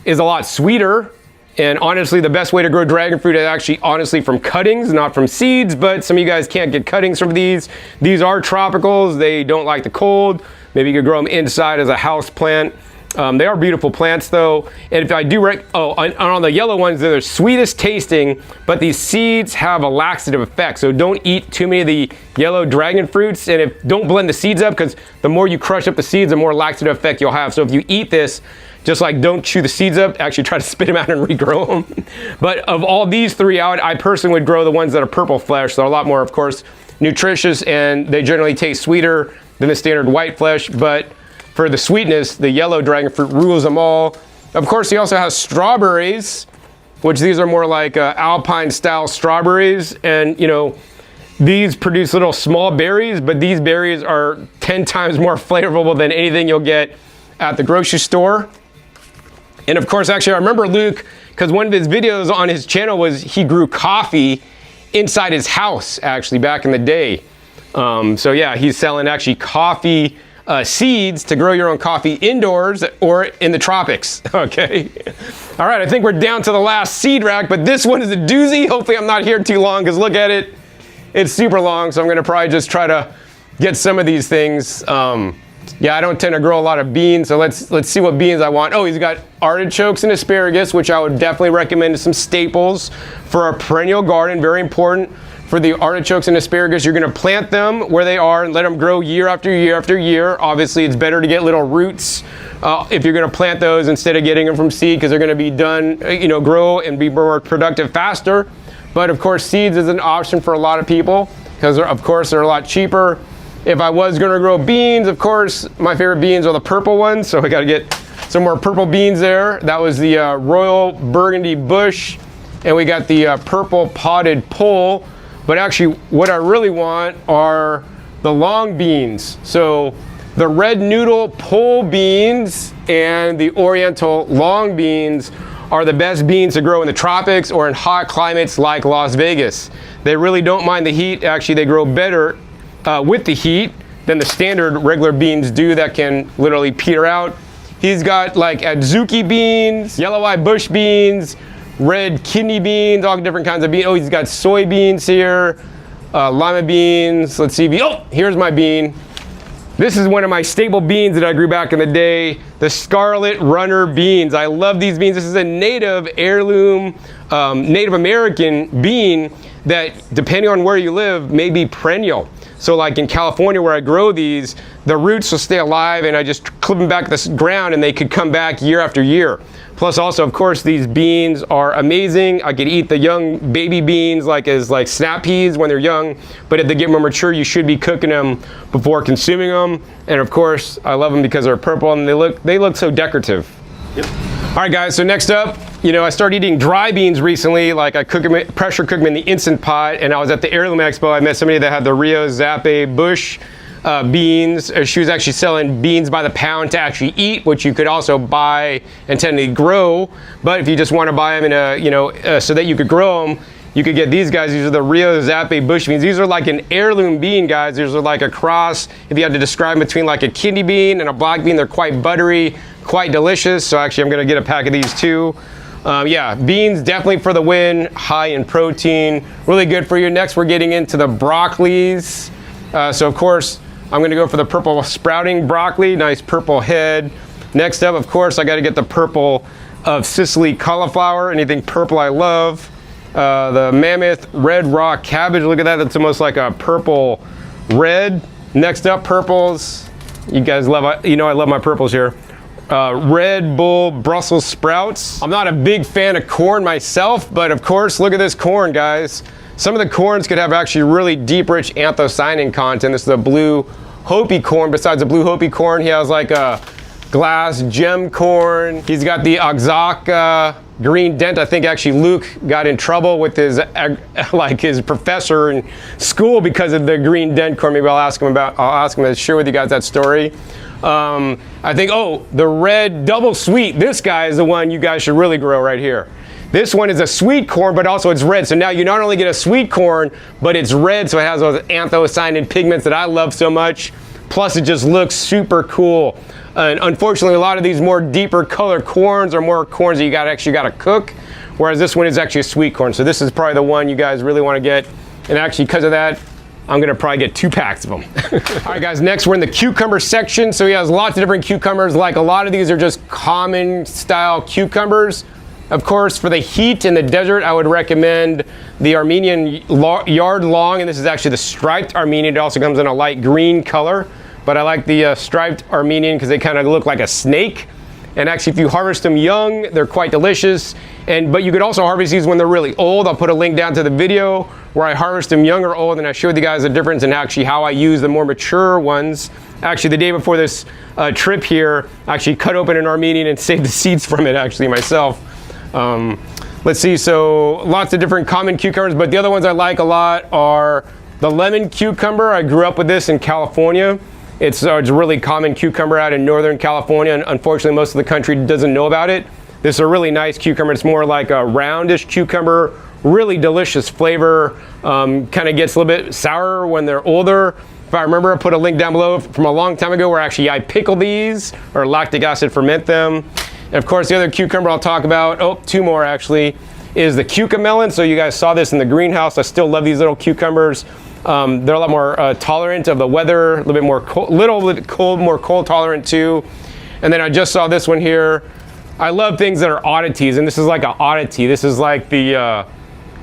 is a lot sweeter. And honestly, the best way to grow dragon fruit is actually honestly from cuttings, not from seeds, but some of you guys can't get cuttings from these. These are tropicals. They don't like the cold. Maybe you could grow them inside as a house plant. They are beautiful plants though. And if I do, on the yellow ones, they're the sweetest tasting, but these seeds have a laxative effect. So don't eat too many of the yellow dragon fruits and don't blend the seeds up because the more you crush up the seeds, the more laxative effect you'll have. So if you eat this, just like don't chew the seeds up, actually try to spit them out and regrow them. But of all these three out, I personally would grow the ones that are purple flesh. They're a lot more, of course, nutritious and they generally taste sweeter than the standard white flesh. But for the sweetness, the yellow dragon fruit rules them all. Of course, he also has strawberries, which these are more like alpine style strawberries. And you know, these produce little small berries, but these berries are 10 times more flavorful than anything you'll get at the grocery store. And of course, actually, I remember Luke, because one of his videos on his channel was he grew coffee inside his house, actually, back in the day. So yeah, he's selling actually coffee seeds to grow your own coffee indoors or in the tropics, okay? All right, I think we're down to the last seed rack, but this one is a doozy. Hopefully I'm not here too long because look at it. It's super long, so I'm gonna probably just try to get some of these things. Yeah, I don't tend to grow a lot of beans, so let's see what beans I want. Oh, he's got artichokes and asparagus, which I would definitely recommend as some staples for a perennial garden, very important. For the artichokes and asparagus, you're gonna plant them where they are and let them grow year after year after year. Obviously, it's better to get little roots if you're gonna plant those instead of getting them from seed because they're gonna be done, you know, grow and be more productive faster. But of course, seeds is an option for a lot of people because of course they're a lot cheaper. If I was gonna grow beans, of course, my favorite beans are the purple ones. So I gotta get some more purple beans there. That was the Royal Burgundy Bush. And we got the purple potted pole. But actually, what I really want are the long beans. So the red noodle pole beans and the oriental long beans are the best beans to grow in the tropics or in hot climates like Las Vegas. They really don't mind the heat. Actually, they grow better with the heat than the standard regular beans do that can literally peter out. He's got like adzuki beans, yellow eye bush beans, red kidney beans, all different kinds of beans. Oh, he's got soybeans here, lima beans. Let's see. Oh, here's my bean. This is one of my staple beans that I grew back in the day, the Scarlet Runner beans. I love these beans. This is a native heirloom, Native American bean that, depending on where you live, may be perennial. So like in California where I grow these, the roots will stay alive and I just clip them back to the ground and they could come back year after year. Plus also, of course, these beans are amazing. I could eat the young baby beans like snap peas when they're young, but if they get more mature, you should be cooking them before consuming them. And of course, I love them because they're purple and they look so decorative. Yep. All right, guys, so next up, I started eating dry beans recently. Like I pressure cook them in the Instant Pot, and I was at the Heirloom Expo. I met somebody that had the Rio Zappe Bush beans. She was actually selling beans by the pound to actually eat, which you could also buy and tend to grow. But if you just want to buy them in so that you could grow them, you could get these guys. These are the Rio Zappe Bush beans. These are like an heirloom bean, guys. These are like a cross. If you had to describe between like a kidney bean and a black bean, they're quite buttery, quite delicious. So actually, I'm gonna get a pack of these too. Yeah, beans definitely for the win. High in protein, really good for you. Next, we're getting into the broccolis. So of course, I'm gonna go for the purple sprouting broccoli, nice purple head. Next up, of course, I gotta get the purple of Sicily cauliflower. Anything purple I love. The Mammoth red raw cabbage, look at that, that's almost like a purple red. Next up, purples. You guys love, I love my purples here. Red Bull Brussels sprouts. I'm not a big fan of corn myself, but of course, look at this corn, guys. Some of the corns could have actually really deep, rich anthocyanin content. This is the blue Hopi corn. Besides the blue Hopi corn, he has like a glass gem corn. He's got the Oaxaca green dent. I think actually Luke got in trouble with his professor in school because of the green dent corn. Maybe I'll ask him to share with you guys that story. I think, the red double sweet. This guy is the one you guys should really grow right here. This one is a sweet corn, but also it's red. So now you not only get a sweet corn, but it's red, so it has those anthocyanin pigments that I love so much. Plus, it just looks super cool. And unfortunately, a lot of these more deeper color corns are more corns that you actually got to cook, whereas this one is actually a sweet corn. So this is probably the one you guys really want to get. And actually, because of that, I'm gonna probably get 2 packs of them. All right, guys, next we're in the cucumber section. So he has lots of different cucumbers. Like a lot of these are just common style cucumbers. Of course, for the heat in the desert, I would recommend the Armenian yard long, and this is actually the striped Armenian. It also comes in a light green color, but I like the striped Armenian because they kind of look like a snake. And actually, if you harvest them young, they're quite delicious. But you could also harvest these when they're really old. I'll put a link down to the video where I harvest them young or old, and I showed you guys the difference in actually how I use the more mature ones. Actually, the day before this trip here, I actually cut open an Armenian and saved the seeds from it actually myself. Let's see, so lots of different common cucumbers, but the other ones I like a lot are the lemon cucumber. I grew up with this in California. It's a really common cucumber out in Northern California, and unfortunately most of the country doesn't know about it. This is a really nice cucumber. It's more like a roundish cucumber, really delicious flavor. Kind of gets a little bit sour when they're older. If I remember, I put a link down below from a long time ago where actually I pickle these or lactic acid ferment them. And of course, the other cucumber I'll talk about, 2 more actually, is the cucamelon. So you guys saw this in the greenhouse. I still love these little cucumbers. They're a lot more tolerant of the weather, a little bit more cold, more cold tolerant too. And then I just saw this one here. I love things that are oddities, and this is like an oddity. This is like the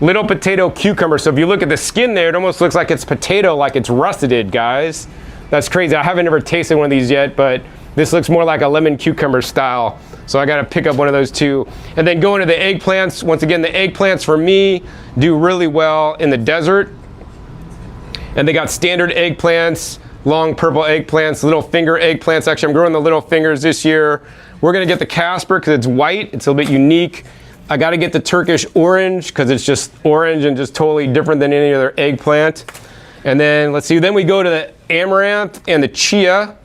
little potato cucumber. So if you look at the skin there, it almost looks like it's potato, like it's rusted, guys. That's crazy. I haven't ever tasted one of these yet, but this looks more like a lemon cucumber style. So I gotta pick up one of those too. And then going to the eggplants. Once again, the eggplants for me do really well in the desert. And they got standard eggplants, long purple eggplants, little finger eggplants. Actually, I'm growing the little fingers this year. We're gonna get the Casper because it's white. It's a little bit unique. I gotta get the Turkish orange because it's just orange and just totally different than any other eggplant. And then let's see, then we go to the amaranth and the chia,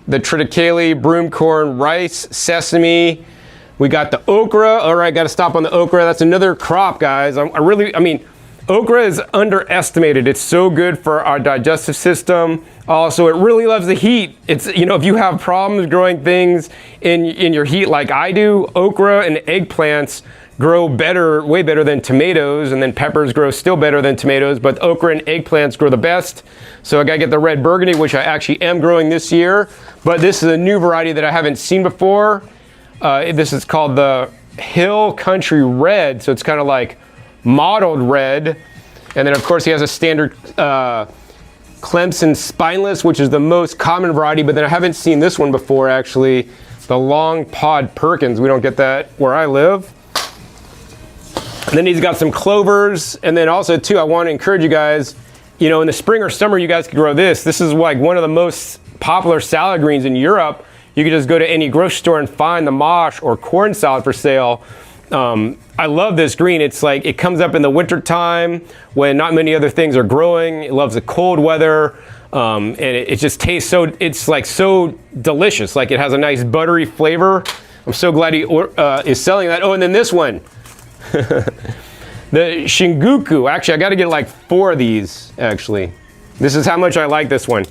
the triticale, broomcorn, rice, sesame. We got the okra. All right, gotta stop on the okra. That's another crop, guys. Okra is underestimated. It's so good for our digestive system. Also, it really loves the heat. It's, if you have problems growing things in your heat like I do, okra and eggplants grow better, way better than tomatoes, and then peppers grow still better than tomatoes, but okra and eggplants grow the best. So I gotta get the red burgundy, which I actually am growing this year, but this is a new variety that I haven't seen before. This is called the Hill Country Red, so it's kind of like mottled red. And then of course he has a standard Clemson Spineless, which is the most common variety, but then I haven't seen this one before actually, the Long Pod Perkins. We don't get that where I live. And then he's got some clovers, and then also too, I want to encourage you guys, you know, in the spring or summer, you guys could grow this. This is like one of the most popular salad greens in Europe. You could just go to any grocery store and find the mosh or corn salad for sale. I love this green. It's like, it comes up in the winter time when not many other things are growing. It loves the cold weather. And it just tastes so, it's like so delicious. Like it has a nice buttery flavor. I'm so glad he is selling that. Oh, and then this one, the Shinguku. Actually, I got to get like 4 of these actually. This is how much I like this one.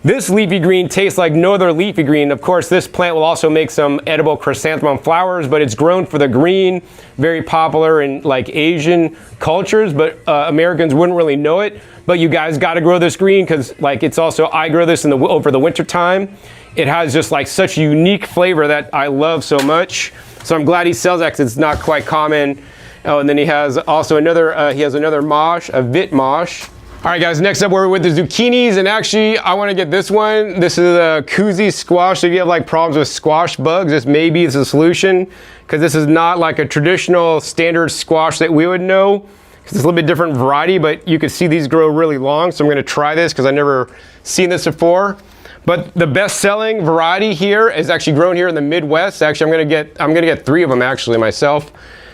This leafy green tastes like no other leafy green. Of course, this plant will also make some edible chrysanthemum flowers, but it's grown for the green, very popular in like Asian cultures, but Americans wouldn't really know it. But you guys got to grow this green because like it's also, I grow this over the winter time. It has just like such a unique flavor that I love so much. So I'm glad he sells that because it's not quite common. Oh, and then he has also another, he has another mosh, a Vit mosh. All right, guys, next up we're with the zucchinis, and actually I want to get this one. This is a koozie squash. So if you have like problems with squash bugs, this maybe is a solution, because this is not like a traditional standard squash that we would know. It's a little bit different variety, but you can see these grow really long. So I'm going to try this because I've never seen this before. But the best-selling variety here is actually grown here in the Midwest. Actually, I'm gonna get 3 of them actually myself.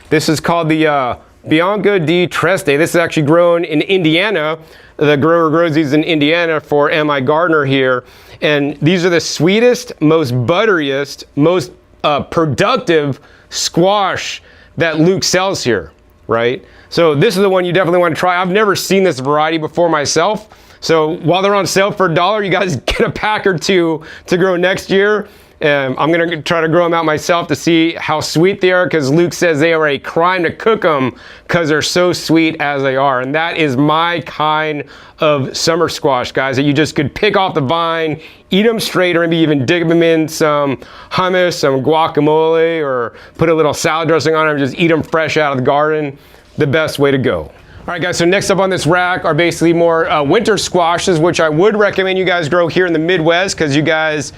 This is called the Bianca di Treste. This is actually grown in Indiana. The grower grows these in Indiana for M.I. Gardner here. And these are the sweetest, most butteriest, most productive squash that Luke sells here, right? So this is the one you definitely want to try. I've never seen this variety before myself. So while they're on sale for $1, you guys get a pack or 2 to grow next year. I'm gonna try to grow them out myself to see how sweet they are, because Luke says they are a crime to cook them because they're so sweet as they are. And that is my kind of summer squash, guys, that you just could pick off the vine, eat them straight, or maybe even dig them in some hummus, some guacamole, or put a little salad dressing on them, just eat them fresh out of the garden. The best way to go. All right, guys, so next up on this rack are basically more winter squashes, which I would recommend you guys grow here in the Midwest, because you guys,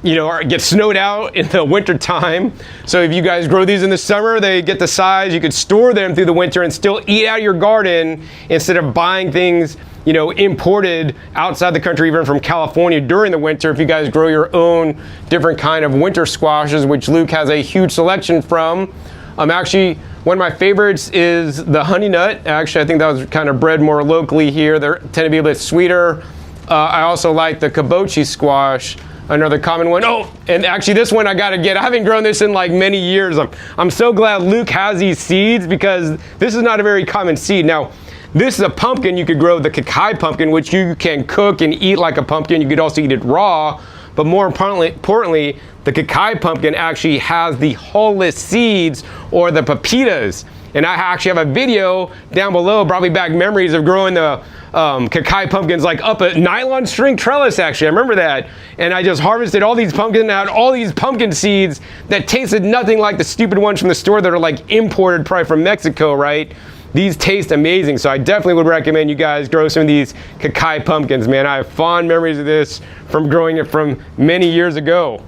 you know, get snowed out in the winter time. So if you guys grow these in the summer, they get the size, you could store them through the winter and still eat out of your garden instead of buying things, you know, imported outside the country, even from California during the winter. If you guys grow your own different kind of winter squashes, which Luke has a huge selection from. Actually, one of my favorites is the honey nut. Actually, I think that was kind of bred more locally here. They tend to be a bit sweeter. I also like the kabochi squash, another common one. Oh, and actually this one I gotta get. I haven't grown this in like many years. I'm so glad Luke has these seeds, because this is not a very common seed. Now, this is a pumpkin. You could grow the Kakai pumpkin, which you can cook and eat like a pumpkin. You could also eat it raw. But more importantly, the Kakai pumpkin actually has the hulless seeds, or the pepitas. And I actually have a video down below, probably back memories of growing the Kakai pumpkins like up a nylon string trellis, actually. I remember that. And I just harvested all these pumpkins out, all these pumpkin seeds that tasted nothing like the stupid ones from the store that are like imported probably from Mexico, right? These taste amazing, so I definitely would recommend you guys grow some of these Kakai pumpkins, man. I have fond memories of this from growing it from many years ago.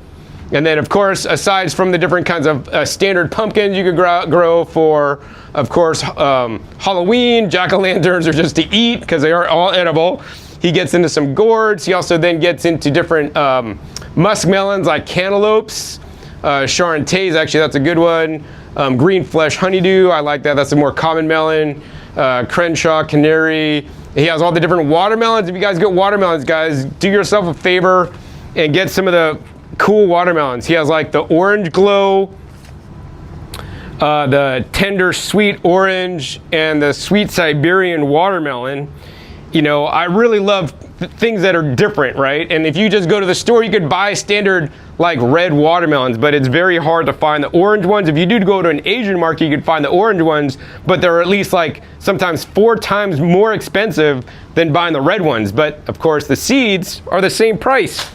And then, of course, aside from the different kinds of standard pumpkins you could grow for, of course, Halloween, jack-o'-lanterns are just to eat because they are all edible. He gets into some gourds. He also then gets into different muskmelons like cantaloupes. Charentais, actually, that's a good one. Green flesh honeydew, I like that. That's a more common melon. Crenshaw, canary. He has all the different watermelons. If you guys get watermelons, guys, do yourself a favor and get some of the cool watermelons. He has like the orange glow, the tender sweet orange, and the sweet Siberian watermelon. You know, I really love things that are different, right? And if you just go to the store, you could buy standard like red watermelons, but it's very hard to find the orange ones. If you do go to an Asian market, you could find the orange ones, but they're at least like sometimes 4 times more expensive than buying the red ones. But of course, the seeds are the same price.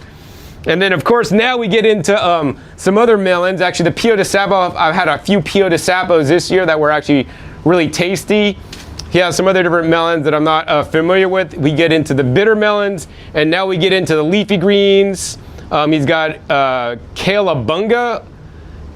And then of course, now we get into some other melons. Actually, the Pio de Sapo, I've had a few Pio de Sapos this year that were actually really tasty. He has some other different melons that I'm not familiar with. We get into the bitter melons, and now we get into the leafy greens. He's got Kale-a-bunga.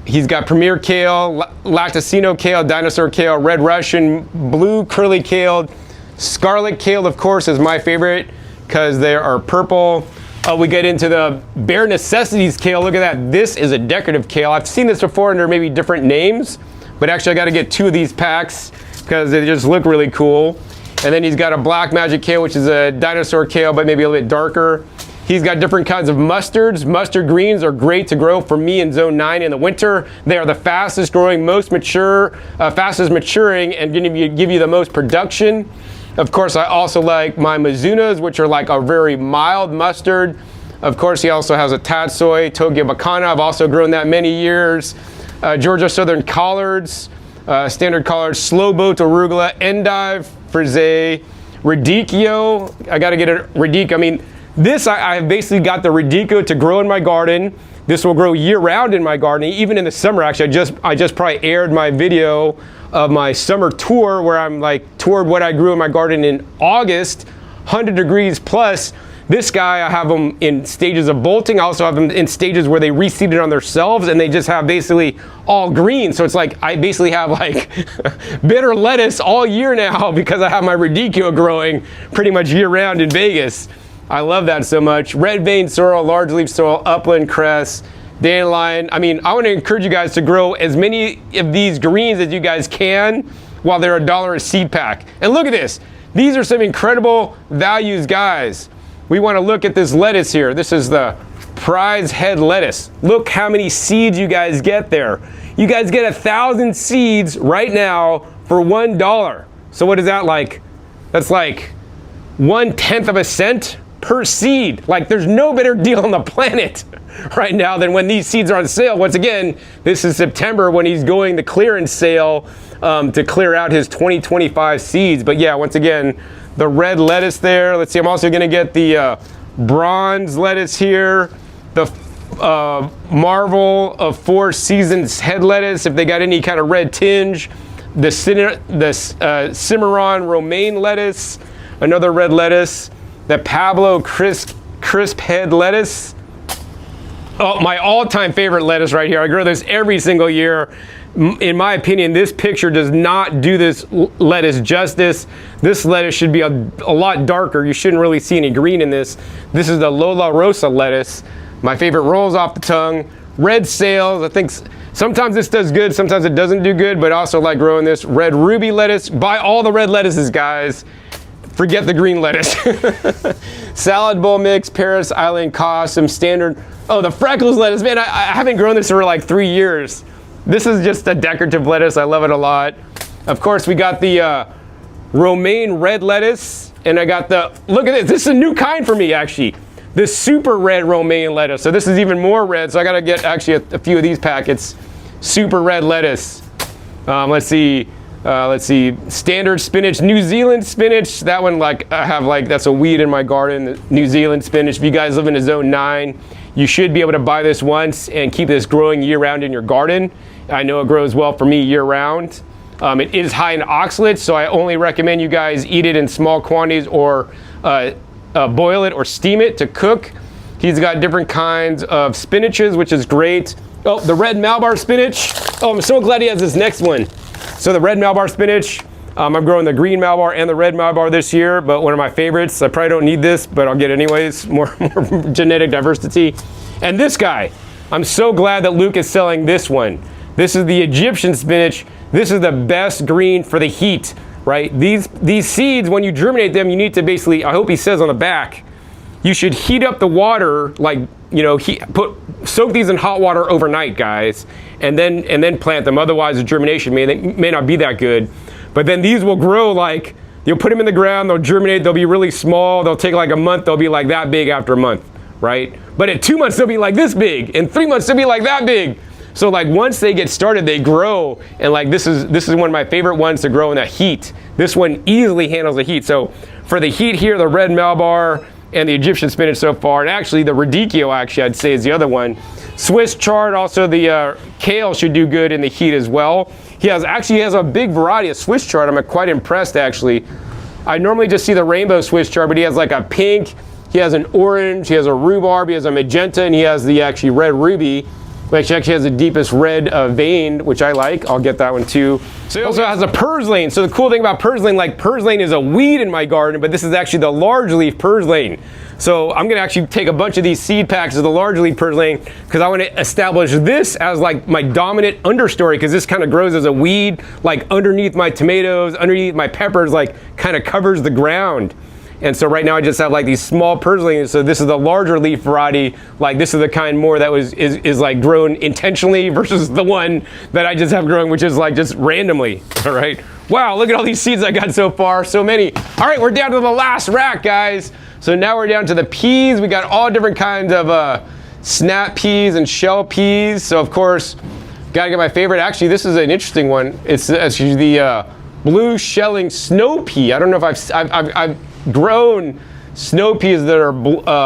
He's got Premier Kale, Lacticino Kale, Dinosaur Kale, Red Russian, Blue Curly Kale, Scarlet Kale, of course, is my favorite because they are purple. We get into the Bare Necessities Kale. Look at that. This is a decorative kale. I've seen this before under maybe different names, but actually I got to get 2 of these packs because they just look really cool. And then he's got a Black Magic Kale, which is a dinosaur kale, but maybe a little bit darker. He's got different kinds of mustards. Mustard greens are great to grow for me in zone 9 in the winter. They are the fastest growing, most mature, fastest maturing, and going to give you the most production. Of course, I also like my Mizunas, which are like a very mild mustard. Of course, he also has a Tatsoi, Tokyo Bacana. I've also grown that many years. Georgia Southern Collards. Standard collards, Slow Boat Arugula, Endive, Frisee, Radicchio. I got to get a Radicchio. I mean, this, I've basically got the Radicchio to grow in my garden. This will grow year round in my garden, even in the summer. Actually, I just probably aired my video of my summer tour where I'm like toured what I grew in my garden in August, 100 degrees plus. This guy, I have them in stages of bolting. I also have them in stages where they reseeded on themselves and they just have basically all green. So it's like, I basically have like bitter lettuce all year now because I have my Radicchio growing pretty much year round in Vegas. I love that so much. Red vein sorrel, large leaf sorrel, upland cress, dandelion. I mean, I want to encourage you guys to grow as many of these greens as you guys can while they're $1 a seed pack. And look at this. These are some incredible values, guys. We want to look at this lettuce here. This is the prize head lettuce. Look how many seeds you guys get there. You guys get 1,000 seeds right now for $1. So what is that like? That's like 1/10 of a cent per seed. Like there's no better deal on the planet right now than when these seeds are on sale. Once again, this is September when he's going the clearance sale to clear out his 2025 seeds. But yeah, once again, the red lettuce there. Let's see, I'm also gonna get the bronze lettuce here, the Marvel of 4 Seasons head lettuce, if they got any kind of red tinge, the Cimarron romaine lettuce, another red lettuce, the Pablo crisp head lettuce. Oh, my all-time favorite lettuce right here. I grow this every single year. In my opinion, this picture does not do this lettuce justice. This lettuce should be a lot darker. You shouldn't really see any green in this. This is the Lola Rosa lettuce. My favorite rolls off the tongue. Red Sails, I think sometimes this does good, sometimes it doesn't do good, but I also like growing this. Red Ruby lettuce. Buy all the red lettuces, guys. Forget the green lettuce. Salad bowl mix, Paris Island Cos, some standard. Oh, the Freckles lettuce, man, I haven't grown this for like 3 years. This is just a decorative lettuce. I love it a lot. Of course, we got the romaine red lettuce, and I got the, look at this. This is a new kind for me, actually. The super red romaine lettuce. So this is even more red. So I got to get actually a few of these packets. Super red lettuce. Let's see, standard spinach, New Zealand spinach. That one, like, I have like, that's a weed in my garden, New Zealand spinach. If you guys live in a zone 9, you should be able to buy this once and keep this growing year round in your garden. I know it grows well for me year round. It is high in oxalates, so I only recommend you guys eat it in small quantities or boil it or steam it to cook. He's got different kinds of spinaches, which is great. Oh, the red Malabar spinach. Oh, I'm so glad he has this next one. So the red Malabar spinach, I'm growing the green Malabar and the red Malabar this year, but one of my favorites. I probably don't need this, but I'll get it anyways. More genetic diversity. And this guy, I'm so glad that Luke is selling this one. This is the Egyptian spinach. This is the best green for the heat, right? These seeds, when you germinate them, you need to basically, I hope he says on the back, you should heat up the water, like, you know, soak these in hot water overnight, guys, and then plant them. Otherwise, the germination may not be that good. But then these will grow like, You'll put them in the ground, they'll germinate, they'll be really small, they'll take like a month, they'll be like that big after a month, right? But at 2 months, they'll be like this big. In 3 months, they'll be like that big. So like once they get started, they grow, and like this is one of my favorite ones to grow in the heat. This one easily handles the heat. So for the heat here, the red Malabar and the Egyptian spinach so far, and actually the radicchio actually I'd say is the other one. Swiss chard, also the kale should do good in the heat as well. He has a big variety of Swiss chard. I'm quite impressed actually. I normally just see the rainbow Swiss chard, but he has like a pink, he has an orange, he has a rhubarb, he has a magenta, and he has the actually red ruby, which actually has the deepest red vein, which I like. I'll get that one too. So he also has a purslane. So the cool thing about purslane, like purslane is a weed in my garden, but this is actually the large leaf purslane. So I'm gonna actually take a bunch of these seed packs of the large leaf purslane because I want to establish this as like my dominant understory, because this kind of grows as a weed, like underneath my tomatoes, underneath my peppers, like kind of covers the ground. And so right now I just have like these small purslanes. So this is the larger leaf variety. Like this is the kind more that is like grown intentionally versus the one that I just have growing, which is like just randomly. All right. Wow, look at all these seeds I got so far. So many. All right, we're down to the last rack, guys. So now we're down to the peas. We got all different kinds of snap peas and shell peas. So of course, gotta get my favorite. Actually, this is an interesting one. It's actually the blue shelling snow pea. I don't know if I've grown snow peas that are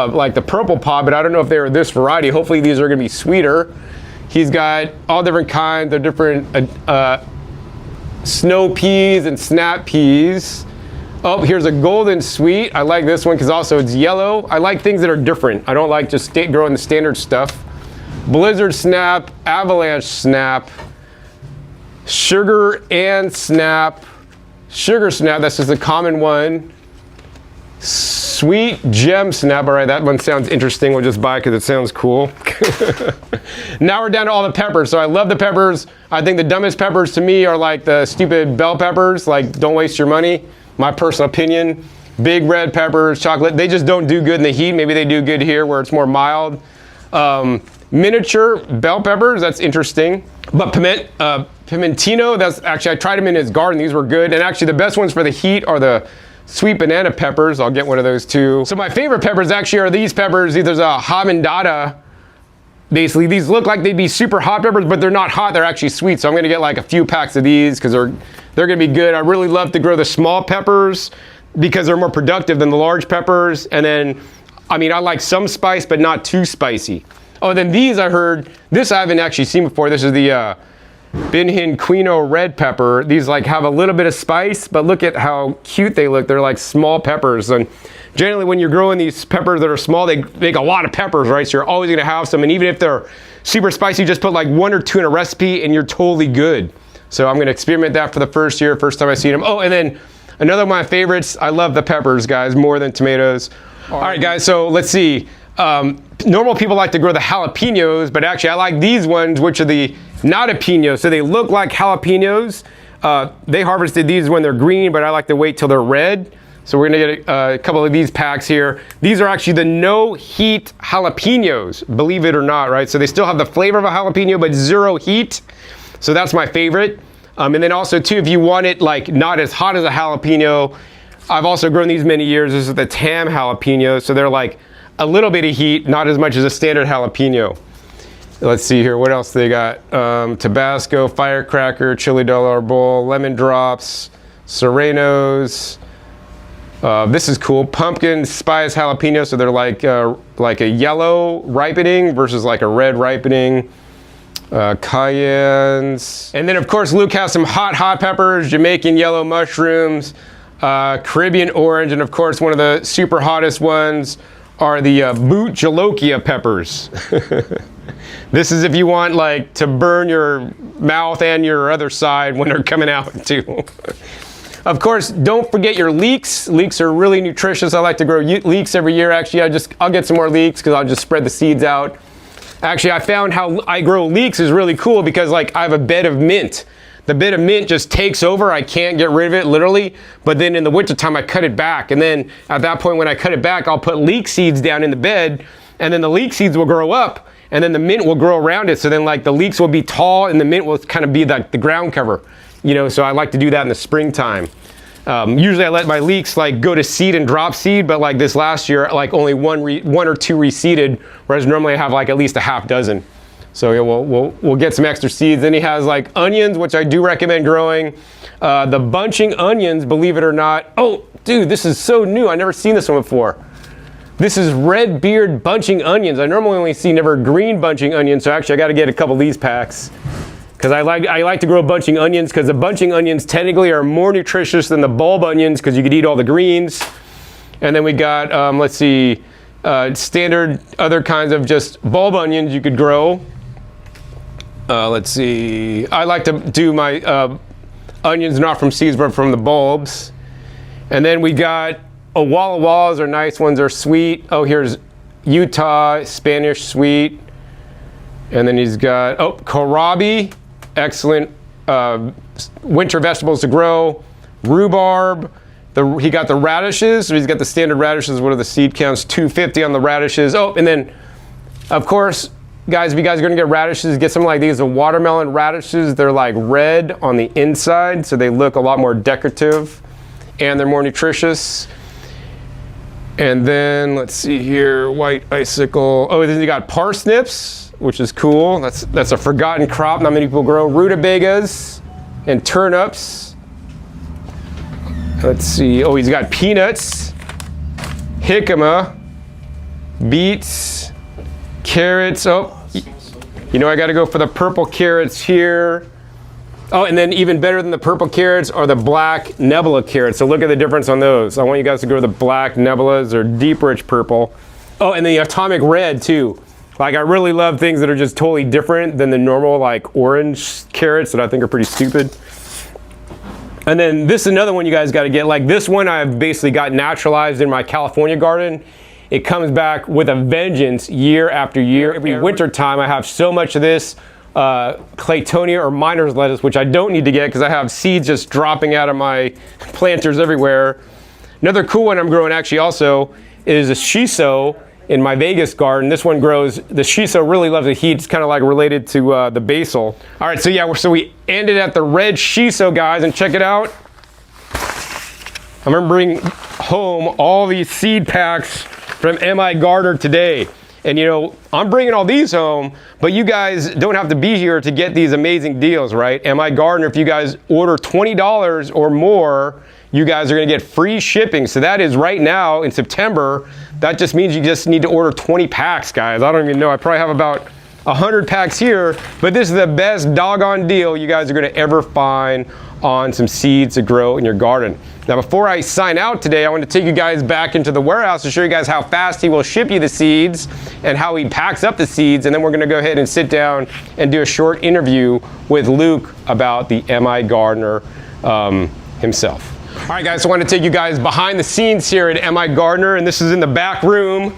like the purple pod, but I don't know if they're this variety. Hopefully these are gonna be sweeter. He's got all different kinds of different snow peas and snap peas. Oh, here's a golden sweet. I like this one because also it's yellow. I like things that are different. I don't like just growing the standard stuff. Blizzard snap, avalanche snap, sugar and snap, sugar snap, that's just a common one. Sweet gem snap. All right, that one sounds interesting. We'll just buy it because it sounds cool. Now we're down to all the peppers. So I love the peppers. I think the dumbest peppers to me are like the stupid bell peppers. Like, don't waste your money. My personal opinion. Big red peppers, chocolate. They just don't do good in the heat. Maybe they do good here where it's more mild. Miniature bell peppers. That's interesting. But pimentino. That's actually, I tried them in his garden. These were good. And actually, the best ones for the heat are the sweet banana peppers. I'll get one of those too. So my favorite peppers actually are these peppers. There's a Hamandatta. Basically, these look like they'd be super hot peppers, but they're not hot. They're actually sweet. So I'm gonna get like a few packs of these because they're gonna be good. I really love to grow the small peppers because they're more productive than the large peppers. And then, I mean, I like some spice, but not too spicy. Oh, and then these I heard, this I haven't actually seen before. This is the Binhin Quino red pepper. These like have a little bit of spice, but look at how cute they look. They're like small peppers. And generally when you're growing these peppers that are small, they make a lot of peppers, right? So you're always gonna have some. And even if they're super spicy, just put like 1 or 2 in a recipe and you're totally good. So I'm gonna experiment that for the first year, first time I see them. Oh, and then another of my favorites, I love the peppers, guys, more than tomatoes. All right, guys, so let's see. Normal people like to grow the jalapenos, but actually I like these ones, which are the nadapinos. So they look like jalapenos. They harvested these when they're green, but I like to wait till they're red. So we're gonna get a couple of these packs here. These are actually the no heat jalapenos, believe it or not, right? So they still have the flavor of a jalapeno, but 0 heat. So that's my favorite. And then also too, if you want it like not as hot as a jalapeno, I've also grown these many years. This is the Tam jalapeno. So they're like a little bit of heat, not as much as a standard jalapeno. Let's see here, what else they got? Tabasco, firecracker, chili dollar bowl, lemon drops, serranos. This is cool, pumpkin spice jalapeno. So they're like a yellow ripening versus like a red ripening. Cayennes. And then of course Luke has some hot peppers, Jamaican yellow mushrooms, Caribbean orange, and of course one of the super hottest ones are the boot jolokia peppers. This is if you want like to burn your mouth and your other side when they're coming out too. Of course, don't forget your leeks. Leeks are really nutritious. I like to grow leeks every year. Actually, I'll get some more leeks because I'll just spread the seeds out. Actually, I found how I grow leeks is really cool because like I have a bed of mint. The bed of mint just takes over. I can't get rid of it literally, but then in the wintertime I cut it back. And then at that point when I cut it back, I'll put leek seeds down in the bed and then the leek seeds will grow up and then the mint will grow around it. So then like the leeks will be tall and the mint will kind of be like the ground cover, you know, so I like to do that in the springtime. Usually I let my leeks like go to seed and drop seed, but like this last year, like only one or two reseeded, whereas normally I have like at least a half dozen. So yeah, we'll get some extra seeds. Then he has like onions, which I do recommend growing. The bunching onions, believe it or not. Oh, dude, this is so new. I never seen this one before. This is red beard bunching onions. I normally only see never green bunching onions, so actually I got to get a couple of these packs. Because I like to grow bunching onions, because the bunching onions technically are more nutritious than the bulb onions, because you could eat all the greens. And then we got, let's see, standard other kinds of just bulb onions you could grow. Let's see, I like to do my onions not from seeds but from the bulbs. And then we got Walla Wallas are nice ones, are sweet. Oh, here's Utah Spanish sweet. And then he's got, oh, kohlrabi. Excellent winter vegetables to grow. Rhubarb. He got the radishes. So he's got the standard radishes. What are the seed counts? 250 on the radishes. Oh, and then, of course, guys, if you guys are going to get radishes, get something like these. The watermelon radishes, they're like red on the inside, so they look a lot more decorative, and they're more nutritious. And then, let's see here, white icicle. Oh, then you got parsnips, which is cool. That's a forgotten crop. Not many people grow rutabagas and turnips. Let's see. Oh, he's got peanuts, jicama, beets, carrots. Oh, you know I got to go for the purple carrots here. Oh, and then even better than the purple carrots are the black nebula carrots. So look at the difference on those. I want you guys to grow the black nebulas. They're deep, rich purple. Oh, and the atomic red too. Like, I really love things that are just totally different than the normal, like, orange carrots that I think are pretty stupid. And then this is another one you guys got to get. Like, this one I've basically got naturalized in my California garden. It comes back with a vengeance year after year. Every winter time I have so much of this Claytonia or miner's lettuce, which I don't need to get because I have seeds just dropping out of my planters everywhere. Another cool one I'm growing actually also is a shiso in my Vegas garden. This one grows, the shiso really loves the heat. It's kind of like related to the basil. All right, so yeah, so we ended at the red shiso, guys, and check it out. I'm gonna bring home all these seed packs from M.I. Gardener today. And you know, I'm bringing all these home, but you guys don't have to be here to get these amazing deals, right? M.I. Gardener, if you guys order $20 or more, you guys are gonna get free shipping. So that is right now in September. That just means you just need to order 20 packs, guys. I don't even know, I probably have about 100 packs here, but this is the best doggone deal you guys are gonna ever find on some seeds to grow in your garden. Now, before I sign out today, I want to take you guys back into the warehouse to show you guys how fast he will ship you the seeds and how he packs up the seeds, and then we're gonna go ahead and sit down and do a short interview with Luke about the M.I. Gardener himself. All right, guys, so I want to take you guys behind the scenes here at M.I. Gardener, and this is in the back room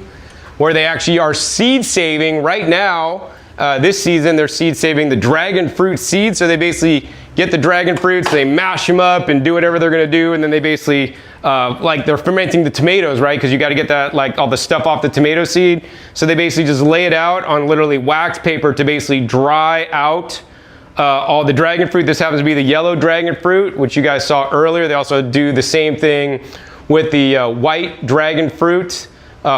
where they actually are seed saving right now. This season, they're seed saving the dragon fruit seeds. So they basically get the dragon fruits, they mash them up and do whatever they're gonna do, and then they basically, like they're fermenting the tomatoes, right? Because you gotta get that, like all the stuff off the tomato seed. So they basically just lay it out on literally wax paper to basically dry out all the dragon fruit. This happens to be the yellow dragon fruit, which you guys saw earlier. They also do the same thing with the white dragon fruit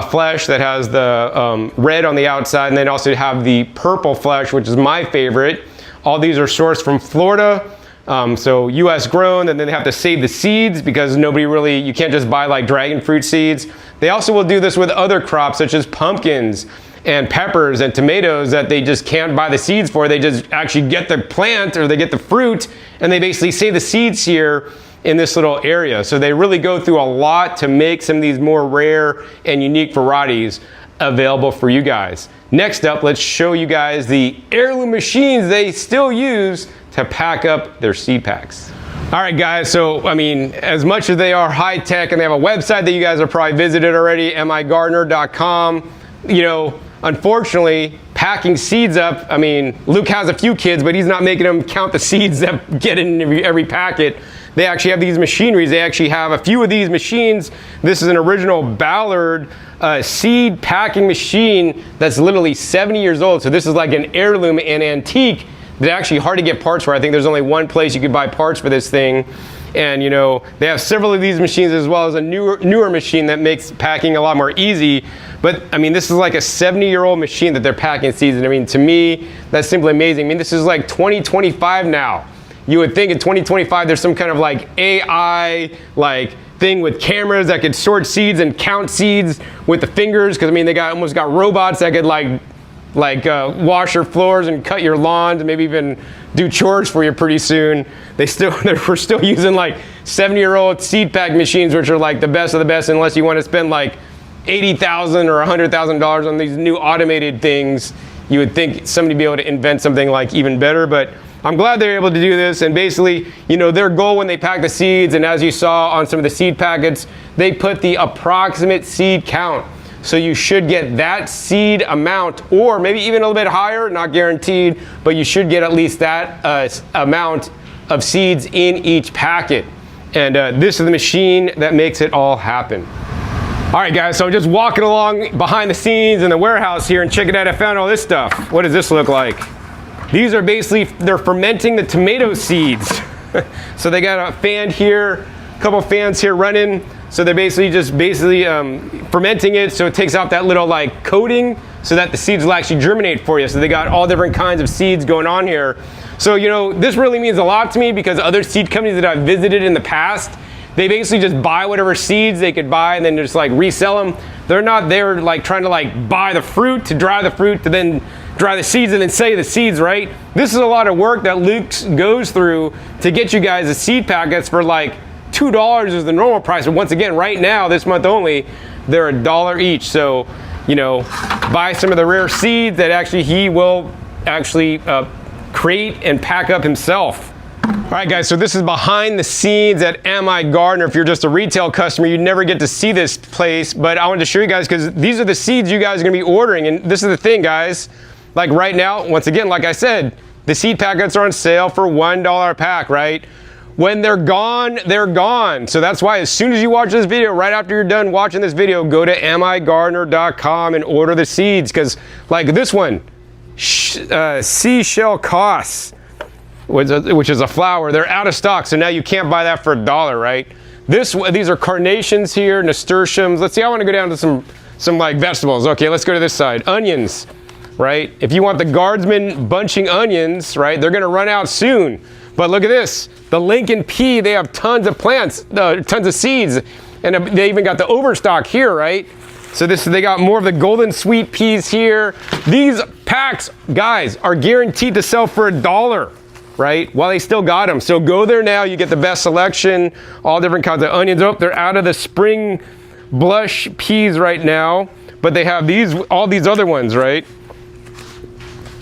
flesh that has the red on the outside, and then also have the purple flesh, which is my favorite. All these are sourced from Florida, so US grown, and then they have to save the seeds because nobody really, you can't just buy like dragon fruit seeds. They also will do this with other crops such as pumpkins and peppers and tomatoes that they just can't buy the seeds for. They just actually get the plant or they get the fruit and they basically save the seeds here in this little area. So they really go through a lot to make some of these more rare and unique varieties available for you guys. Next up, let's show you guys the heirloom machines they still use to pack up their seed packs. All right, guys, so I mean, as much as they are high tech and they have a website that you guys have probably visited already, migardener.com, you know, unfortunately, packing seeds up, I mean, Luke has a few kids, but he's not making them count the seeds that get in every packet. They actually have these machineries. They actually have a few of these machines. This is an original Ballard seed packing machine that's literally 70 years old. So this is like an heirloom and antique. They're actually hard to get parts for. I think there's only one place you could buy parts for this thing. And you know, they have several of these machines as well as a newer machine that makes packing a lot more easy. But I mean, this is like a 70-year-old machine that they're packing seeds. And I mean, to me, that's simply amazing. I mean, this is like 2025 now. You would think in 2025 there's some kind of like AI like thing with cameras that could sort seeds and count seeds with the fingers, because I mean, they almost got robots that could like wash your floors and cut your lawns and maybe even do chores for you pretty soon. We're still using like 70-year-old seed pack machines, which are like the best of the best, unless you want to spend like $80,000 or $100,000 on these new automated things. You would think somebody would be able to invent something like even better, but I'm glad they're able to do this. And basically, you know, their goal when they pack the seeds, and as you saw on some of the seed packets, they put the approximate seed count. So you should get that seed amount, or maybe even a little bit higher, not guaranteed, but you should get at least that amount of seeds in each packet. And this is the machine that makes it all happen. All right, guys, so I'm just walking along behind the scenes in the warehouse here and checking out, I found all this stuff. What does this look like? These are basically, they're fermenting the tomato seeds. So they got a fan here, a couple fans here running. So they're basically fermenting it, so it takes out that little like coating so that the seeds will actually germinate for you. So they got all different kinds of seeds going on here. So, you know, this really means a lot to me, because other seed companies that I've visited in the past, they basically just buy whatever seeds they could buy and then just like resell them. They're not there like trying to like buy the fruit, to dry the fruit, to then dry the seeds and then sell the seeds, right? This is a lot of work that Luke goes through to get you guys the seed packets for like $2 is the normal price. But once again, right now, this month only, they're $1 each. So, you know, buy some of the rare seeds that actually he will actually create and pack up himself. All right, guys, so this is behind the scenes at MI Gardener. If you're just a retail customer, you never get to see this place, but I wanted to show you guys because these are the seeds you guys are gonna be ordering. And this is the thing, guys, like right now, once again, like I said, the seed packets are on sale for $1 a pack, right? When they're gone, they're gone. So that's why as soon as you watch this video, right after you're done watching this video, go to migardener.com and order the seeds. Because like this one, Seashell Koss, which is a flower, they're out of stock. So now you can't buy that for $1, right? These are carnations here, nasturtiums. Let's see, I want to go down to some like vegetables. Okay, let's go to this side. Onions, right? If you want the Guardsman bunching onions, right, they're gonna run out soon. But look at this, the Lincoln pea, they have tons of plants, tons of seeds, and they even got the overstock here, right? So they got more of the golden sweet peas here. These packs, guys, are guaranteed to sell for $1, right? While they still got them. So go there now, you get the best selection, all different kinds of onions. Oh, they're out of the spring blush peas right now, but they have all these other ones, right?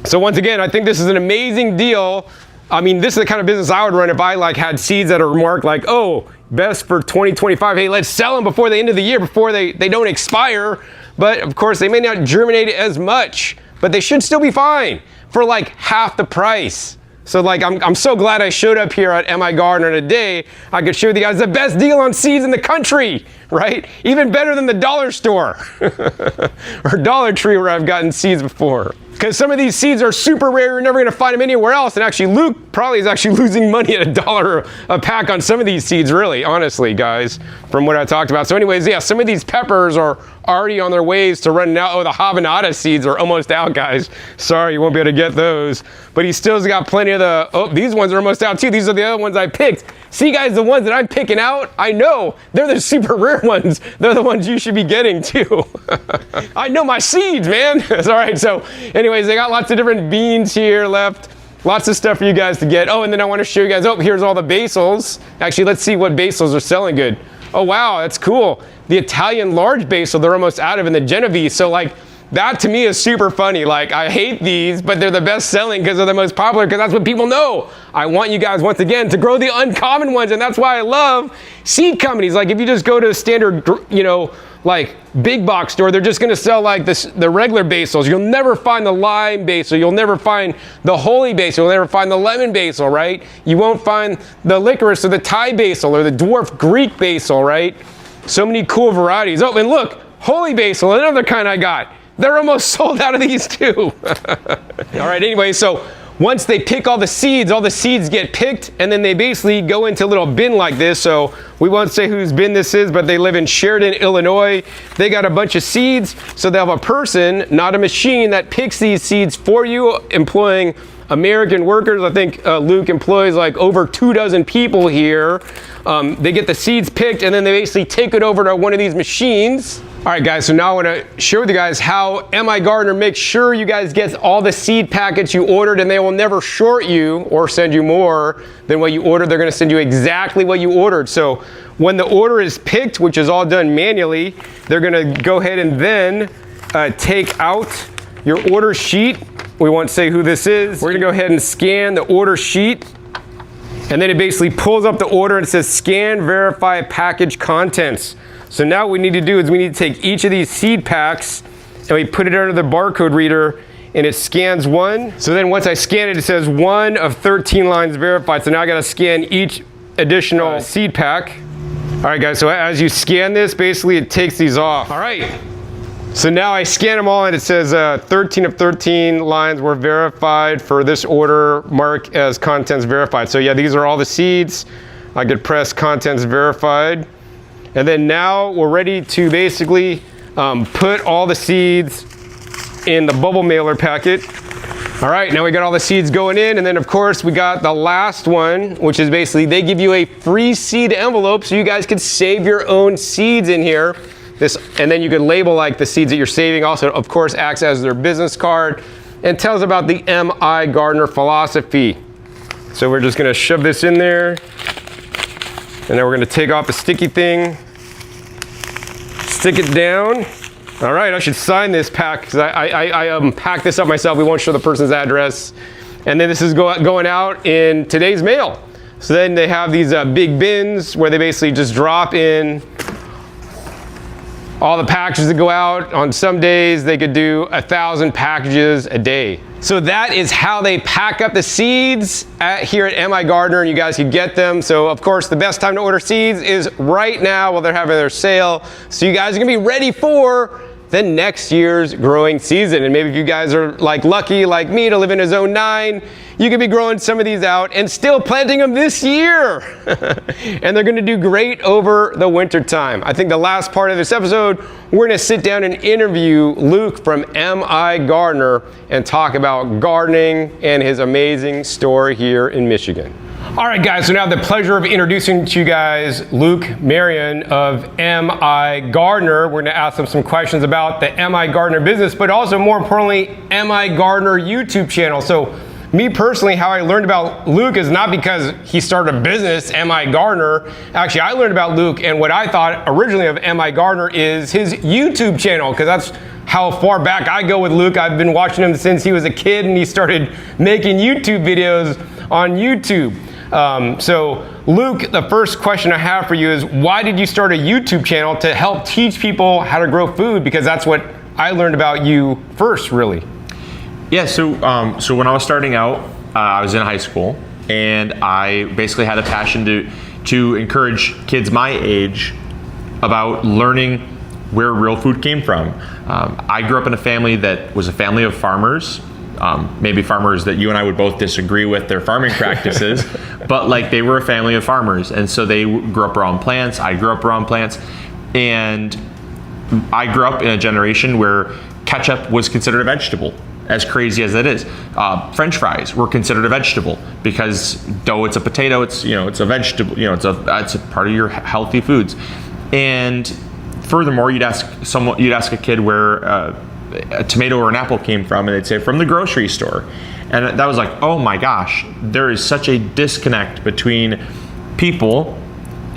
So once again, I think this is an amazing deal. I mean, this is the kind of business I would run if I like had seeds that are marked like, oh, best for 2025. Hey, let's sell them before the end of the year, before they don't expire. But of course, they may not germinate as much, but they should still be fine for like half the price. So like, I'm so glad I showed up here at MI Gardener today. I could show you guys the best deal on seeds in the country, right? Even better than the dollar store or Dollar Tree where I've gotten seeds before. Because some of these seeds are super rare, you're never gonna find them anywhere else. And actually, Luke probably is actually losing money at $1 a pack on some of these seeds, really, honestly, guys, from what I talked about. So anyways, yeah, some of these peppers are already on their ways to running out. Oh, the habanada seeds are almost out, guys. Sorry, you won't be able to get those. But he still's got plenty of oh, these ones are almost out too. These are the other ones I picked. See, guys, the ones that I'm picking out, I know they're the super rare ones. They're the ones you should be getting too. I know my seeds, man. All right, so anyways, they got lots of different beans here left. Lots of stuff for you guys to get. Oh, and then I want to show you guys, oh, here's all the basils. Actually, let's see what basils are selling good. Oh, wow, that's cool. The Italian large basil, they're almost out of, and the Genovese. So like, that to me is super funny. Like, I hate these, but they're the best selling because they're the most popular, because that's what people know. I want you guys, once again, to grow the uncommon ones, and that's why I love seed companies. Like, if you just go to a standard, you know, like big box store, they're just gonna sell like the regular basils. You'll never find the lime basil. You'll never find the holy basil. You'll never find the lemon basil, right? You won't find the licorice or the Thai basil or the dwarf Greek basil, right? So many cool varieties. Oh, and look, holy basil, another kind I got. They're almost sold out of these too. All right, anyway, so once they pick all the seeds get picked, and then they basically go into a little bin like this. So we won't say whose bin this is, but they live in Sheridan, Illinois. They got a bunch of seeds, so they have a person, not a machine, that picks these seeds for you, employing American workers. I think Luke employs like over 24 people here. They get the seeds picked, and then they basically take it over to one of these machines. All right, guys, so now I want to share with you guys how MI Gardener makes sure you guys get all the seed packets you ordered, and they will never short you or send you more than what you ordered. They're going to send you exactly what you ordered. So when the order is picked, which is all done manually, they're going to go ahead and then take out your order sheet. We won't say who this is. We're going to go ahead and scan the order sheet, and then it basically pulls up the order and it says scan, verify package contents. So now what we need to do is we need to take each of these seed packs and we put it under the barcode reader, and it scans one. So then once I scan it, it says 1 of 13 lines verified. So now I got to scan each additional seed pack. All right, guys, so as you scan this, basically it takes these off. All right. So now I scan them all, and it says 13 of 13 lines were verified for this order, mark as contents verified. So yeah, these are all the seeds. I could press contents verified. And then now we're ready to basically put all the seeds in the bubble mailer packet. All right, now we got all the seeds going in, and then of course we got the last one, which is basically they give you a free seed envelope so you guys can save your own seeds in here. And then you can label like the seeds that you're saving. Also, of course, acts as their business card and tells about the MI Gardener philosophy. So we're just gonna shove this in there, and then we're gonna take off the sticky thing, stick it down. All right, I should sign this pack because I packed this up myself. We won't show the person's address. And then this is going out in today's mail. So then they have these big bins where they basically just drop in all the packages that go out. On some days they could do 1,000 packages a day. So that is how they pack up the seeds here at MI Gardener, and you guys can get them. So of course the best time to order seeds is right now while they're having their sale. So you guys are gonna be ready for the next year's growing season. And maybe if you guys are like lucky like me to live in a zone 9, you could be growing some of these out and still planting them this year. And they're gonna do great over the winter time. I think the last part of this episode, we're gonna sit down and interview Luke from MI Gardener and talk about gardening and his amazing store here in Michigan. All right, guys, so now I have the pleasure of introducing to you guys Luke Marion of MI Gardener. We're gonna ask him some questions about the MI Gardener business, but also more importantly, MI Gardener YouTube channel. So me personally, how I learned about Luke is not because he started a business, MI Gardener. Actually, I learned about Luke, and what I thought originally of MI Gardener is his YouTube channel, because that's how far back I go with Luke. I've been watching him since he was a kid and he started making YouTube videos on YouTube. So Luke, the first question I have for you is, why did you start a YouTube channel to help teach people how to grow food? Because that's what I learned about you first, really. Yeah, so when I was starting out, I was in high school, and I basically had a passion to encourage kids my age about learning where real food came from. I grew up in a family that was a family of farmers, maybe farmers that you and I would both disagree with their farming practices, but like they were a family of farmers, and so they grew up around plants. I grew up around plants, and I grew up in a generation where ketchup was considered a vegetable. As crazy as that is, French fries were considered a vegetable because though it's a potato, it's a vegetable. It's a part of your healthy foods. And furthermore, you'd ask a kid where a tomato or an apple came from, and they'd say from the grocery store. And that was like, oh my gosh, there is such a disconnect between people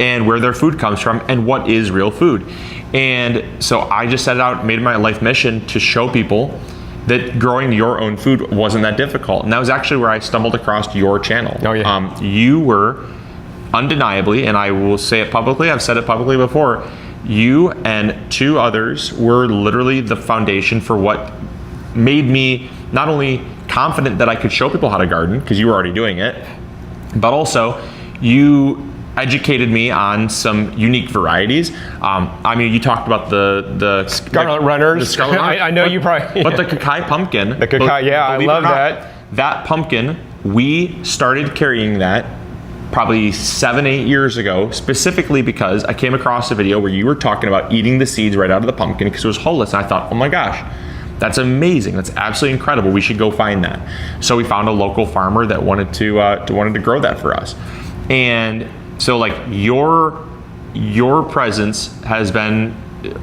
and where their food comes from and what is real food. And so I just set out, made my life mission to show people that growing your own food wasn't that difficult. And that was actually where I stumbled across your channel. Oh, yeah. You were undeniably, and I will say it publicly, I've said it publicly before, you and 2 others were literally the foundation for what made me not only confident that I could show people how to garden, because you were already doing it, but also you educated me on some unique varieties. I mean, you talked about the Scarlet Runners. The Scarlet Runners. I know you probably. But the Kakai pumpkin. The Kakai, yeah, I love that. that pumpkin, we started carrying that probably 7-8 years ago, specifically because I came across a video where you were talking about eating the seeds right out of the pumpkin because it was hulless. And I thought, oh my gosh, that's amazing. That's absolutely incredible. We should go find that. So we found a local farmer that wanted to grow that for us. And so like your presence has been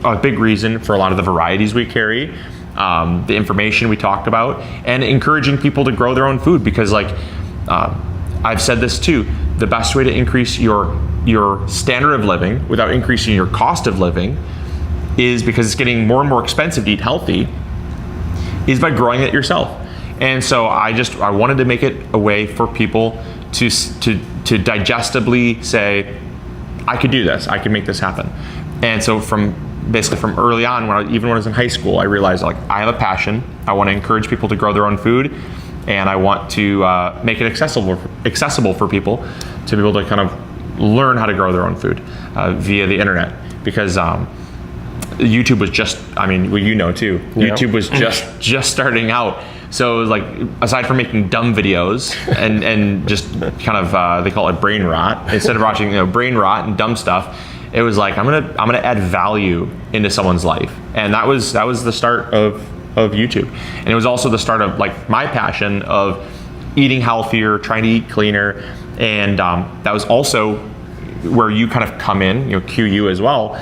a big reason for a lot of the varieties we carry, the information we talked about, and encouraging people to grow their own food because like, I've said this too, the best way to increase your standard of living without increasing your cost of living is, because it's getting more and more expensive to eat healthy, is by growing it yourself. And so I wanted to make it a way for people to digestibly say, I could do this, I could make this happen. And so from early on, even when I was in high school, I realized like I have a passion. I want to encourage people to grow their own food, and I want to make it accessible for people to be able to kind of learn how to grow their own food via the internet. Because YouTube was just, I mean, well, you know too, YouTube was just starting out. So it was like, aside from making dumb videos and just kind of, they call it brain rot, instead of watching brain rot and dumb stuff, it was like, I'm gonna add value into someone's life. And that was the start of YouTube. And it was also the start of like my passion of eating healthier, trying to eat cleaner. And that was also where you kind of come in, QU as well.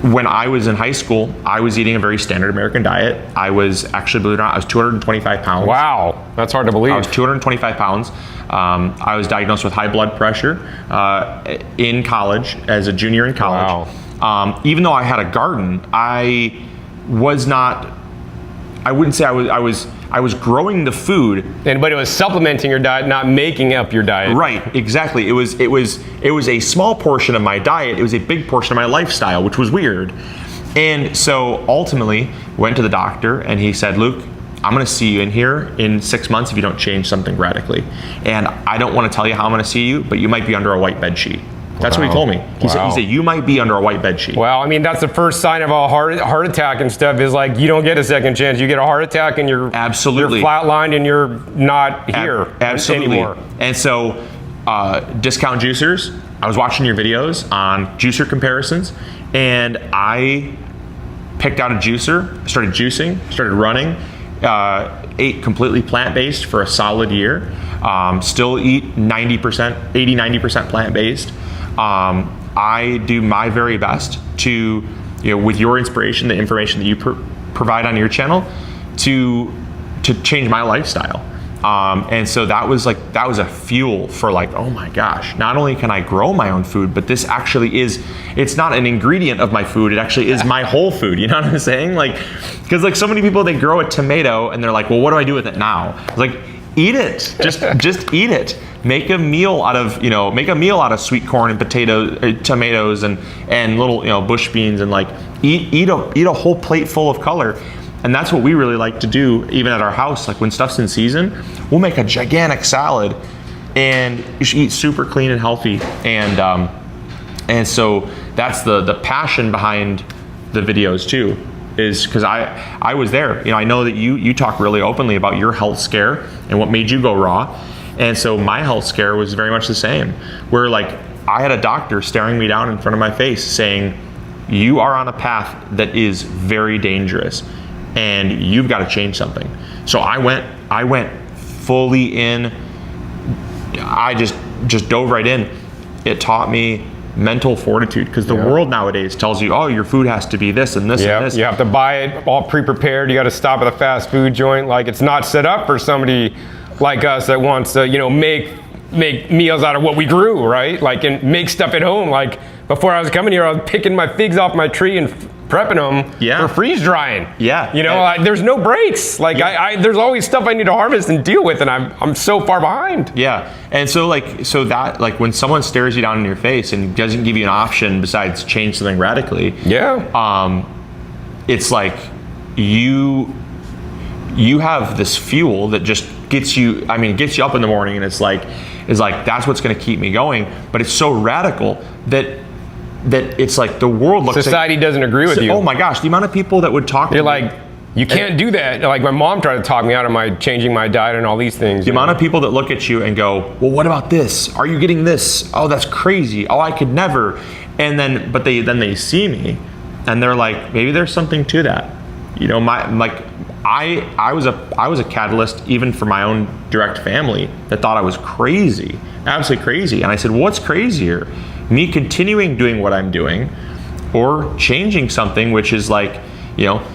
When I was in high school, I was eating a very standard American diet. I was actually, believe it or not, I was 225 pounds. Wow, that's hard to believe. I was 225 pounds. I was diagnosed with high blood pressure in college, as a junior in college. Wow. Even though I had a garden, I was not, I wouldn't say I was growing the food. But it was supplementing your diet, not making up your diet. Right, exactly. It was a small portion of my diet. It was a big portion of my lifestyle, which was weird. And so ultimately went to the doctor and he said, Luke, I'm gonna see you in here in 6 months if you don't change something radically. And I don't wanna tell you how I'm gonna see you, but you might be under a white bed sheet. That's what he told me. He said, you might be under a white bed sheet. Well, I mean, that's the first sign of a heart attack and stuff, is like, you don't get a second chance. You get a heart attack and you're flatlined and you're not here anymore. And so, Discount Juicers, I was watching your videos on juicer comparisons, and I picked out a juicer, started juicing, started running, ate completely plant-based for a solid year, still eat 80-90% plant-based. I do my very best to, with your inspiration, the information that you provide on your channel, to change my lifestyle. And so that was a fuel for like, oh my gosh, not only can I grow my own food, but this actually it's not an ingredient of my food, it actually is my whole food. You know what I'm saying? Like, because like so many people, they grow a tomato and they're like, well, what do I do with it now? It's like, eat it, just eat it. Make a meal out of sweet corn and potatoes, tomatoes and little, bush beans, and like eat a whole plate full of color. And that's what we really like to do, even at our house. Like when stuff's in season, we'll make a gigantic salad, and you should eat super clean and healthy. And so that's the passion behind the videos too, is because I was there. I know that you talk really openly about your health scare and what made you go raw. And so my health scare was very much the same, where like I had a doctor staring me down in front of my face saying, you are on a path that is very dangerous and you've got to change something. So I went fully in. I just dove right in. It taught me mental fortitude, because the world nowadays tells you, oh, your food has to be this and this and this. You have to buy it all pre-prepared. You got to stop at a fast food joint. Like, it's not set up for somebody like us that wants to, make meals out of what we grew, right? Like, and make stuff at home. Like, before I was coming here, I was picking my figs off my tree and prepping them for freeze drying. There's no breaks. Like, there's always stuff I need to harvest and deal with, and I'm so far behind. Yeah, and so when someone stares you down in your face and doesn't give you an option besides change something radically, it's like you have this fuel that just gets you up in the morning, and it's like that's what's going to keep me going. But it's so radical that it's like the world looks. Society doesn't agree with you. Oh my gosh, the amount of people that would talk to me. You're like, You can't do that. Like my mom tried to talk me out of changing my diet and all these things. The amount of people that look at you and go, well, what about this? Are you getting this? Oh, that's crazy. Oh, I could never. And then, but they see me and they're like, maybe there's something to that. You know, I was a catalyst even for my own direct family that thought I was crazy, absolutely crazy. And I said, what's crazier? Me continuing doing what I'm doing or changing something, which is like, you know,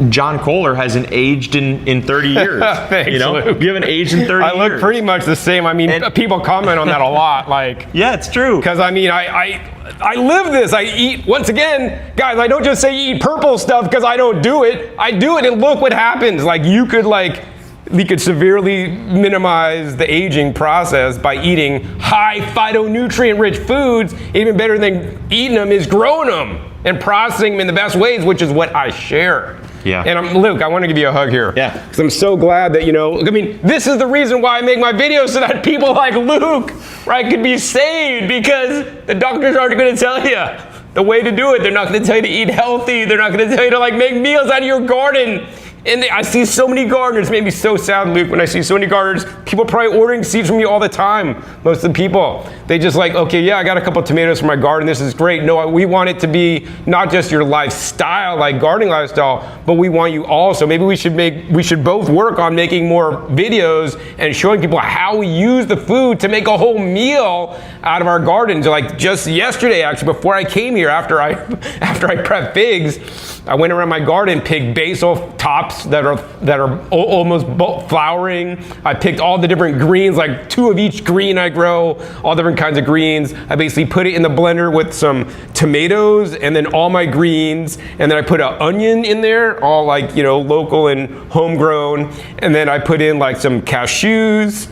John Kohler hasn't aged in 30 years. Thanks, you know, Luke. you haven't aged in 30 years. I look pretty much the same. I mean, people comment on that a lot. Like, yeah, it's true. Because I mean, I live this. I eat, once again, guys, I don't just say eat purple stuff because I don't do it. I do it and look what happens. Like you could severely minimize the aging process by eating high phytonutrient rich foods. Even better than eating them is growing them and processing them in the best ways, which is what I share. Yeah. And Luke, I want to give you a hug here. Yeah. Because I'm so glad that, you know, I mean, this is the reason why I make my videos so that people like Luke, right, could be saved, because the doctors aren't going to tell you the way to do it. They're not going to tell you to eat healthy. They're not going to tell you to like make meals out of your garden. And I see so many gardeners, it made me so sad, Luke, when I see so many gardeners, people probably ordering seeds from you all the time. Most of the people, they just like, okay, yeah, I got a couple of tomatoes from my garden. This is great. No, we want it to be not just your lifestyle, like gardening lifestyle, but we want you also. Maybe we should both work on making more videos and showing people how we use the food to make a whole meal out of our gardens. Like just yesterday, actually, before I came here, after I prepped figs, I went around my garden, picked basil tops that are almost flowering. I picked all the different greens, like 2 of each green I grow, all different kinds of greens. I basically put it in the blender with some tomatoes and then all my greens. And then I put an onion in there, all like, you know, local and homegrown. And then I put in like some cashews.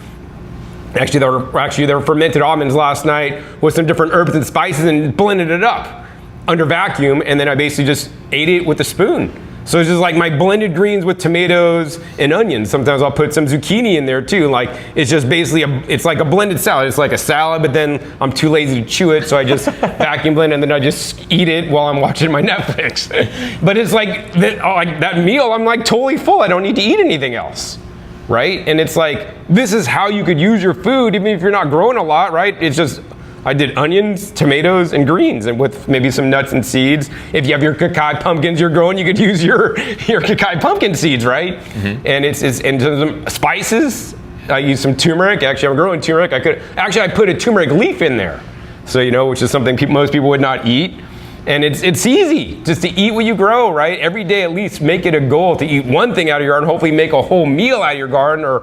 Actually, there were fermented almonds last night with some different herbs and spices and blended it up under vacuum. And then I basically just ate it with a spoon. So it's just like my blended greens with tomatoes and onions. Sometimes I'll put some zucchini in there too. Like it's just basically it's like a blended salad. It's like a salad, but then I'm too lazy to chew it, so I just vacuum blend and then I just eat it while I'm watching my Netflix. But it's like that meal, I'm like totally full. I don't need to eat anything else, right? And it's like this is how you could use your food, even if you're not growing a lot, right? It's just I did onions, tomatoes, and greens, and with maybe some nuts and seeds. If you have your Kakai pumpkins you're growing, you could use your Kakai pumpkin seeds, right? Mm-hmm. And it's some spices. I use some turmeric. Actually, I'm growing turmeric. I put a turmeric leaf in there, so you know, which is something most people would not eat. And it's easy just to eat what you grow, right? Every day at least make it a goal to eat one thing out of your garden, hopefully make a whole meal out of your garden, or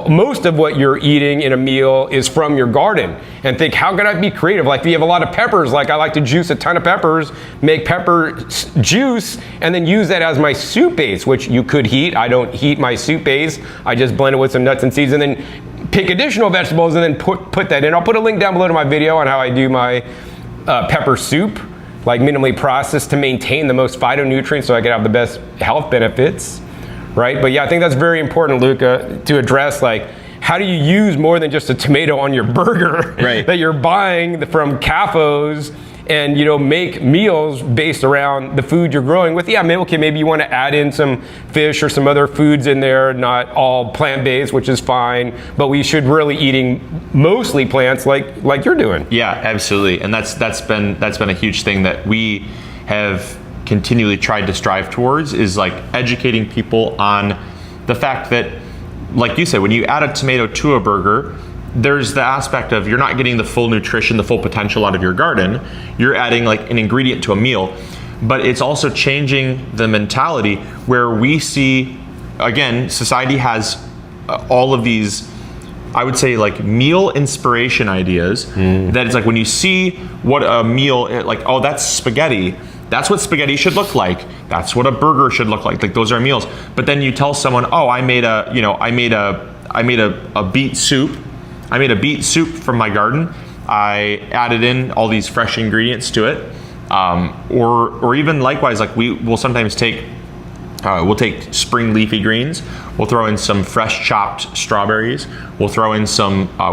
most of what you're eating in a meal is from your garden. And think, how can I be creative? Like if you have a lot of peppers, like I like to juice a ton of peppers, make pepper juice, and then use that as my soup base, which you could heat. I don't heat my soup base. I just blend it with some nuts and seeds and then pick additional vegetables and then put that in. I'll put a link down below to my video on how I do my pepper soup, like minimally processed to maintain the most phytonutrients so I can have the best health benefits, right? But yeah, I think that's very important, Luca, to address, like, how do you use more than just a tomato on your burger right. that you're buying from CAFOs, and, you know, make meals based around the food you're growing with. Yeah, maybe you want to add in some fish or some other foods in there, not all plant-based, which is fine, but we should really eating mostly plants like you're doing. Yeah, absolutely. And that's been a huge thing that we have continually tried to strive towards, is like educating people on the fact that, like you said, when you add a tomato to a burger, there's the aspect of you're not getting the full nutrition, the full potential out of your garden. You're adding like an ingredient to a meal, but it's also changing the mentality where we see, again, society has all of these, I would say, like meal inspiration ideas that it's like when you see what a meal, like, oh, that's spaghetti. That's what spaghetti should look like. That's what a burger should look like. Like those are meals. But then you tell someone, oh, I made a beet soup. I made a beet soup from my garden. I added in all these fresh ingredients to it. Or even likewise, like we'll sometimes take spring leafy greens. We'll throw in some fresh chopped strawberries. We'll throw in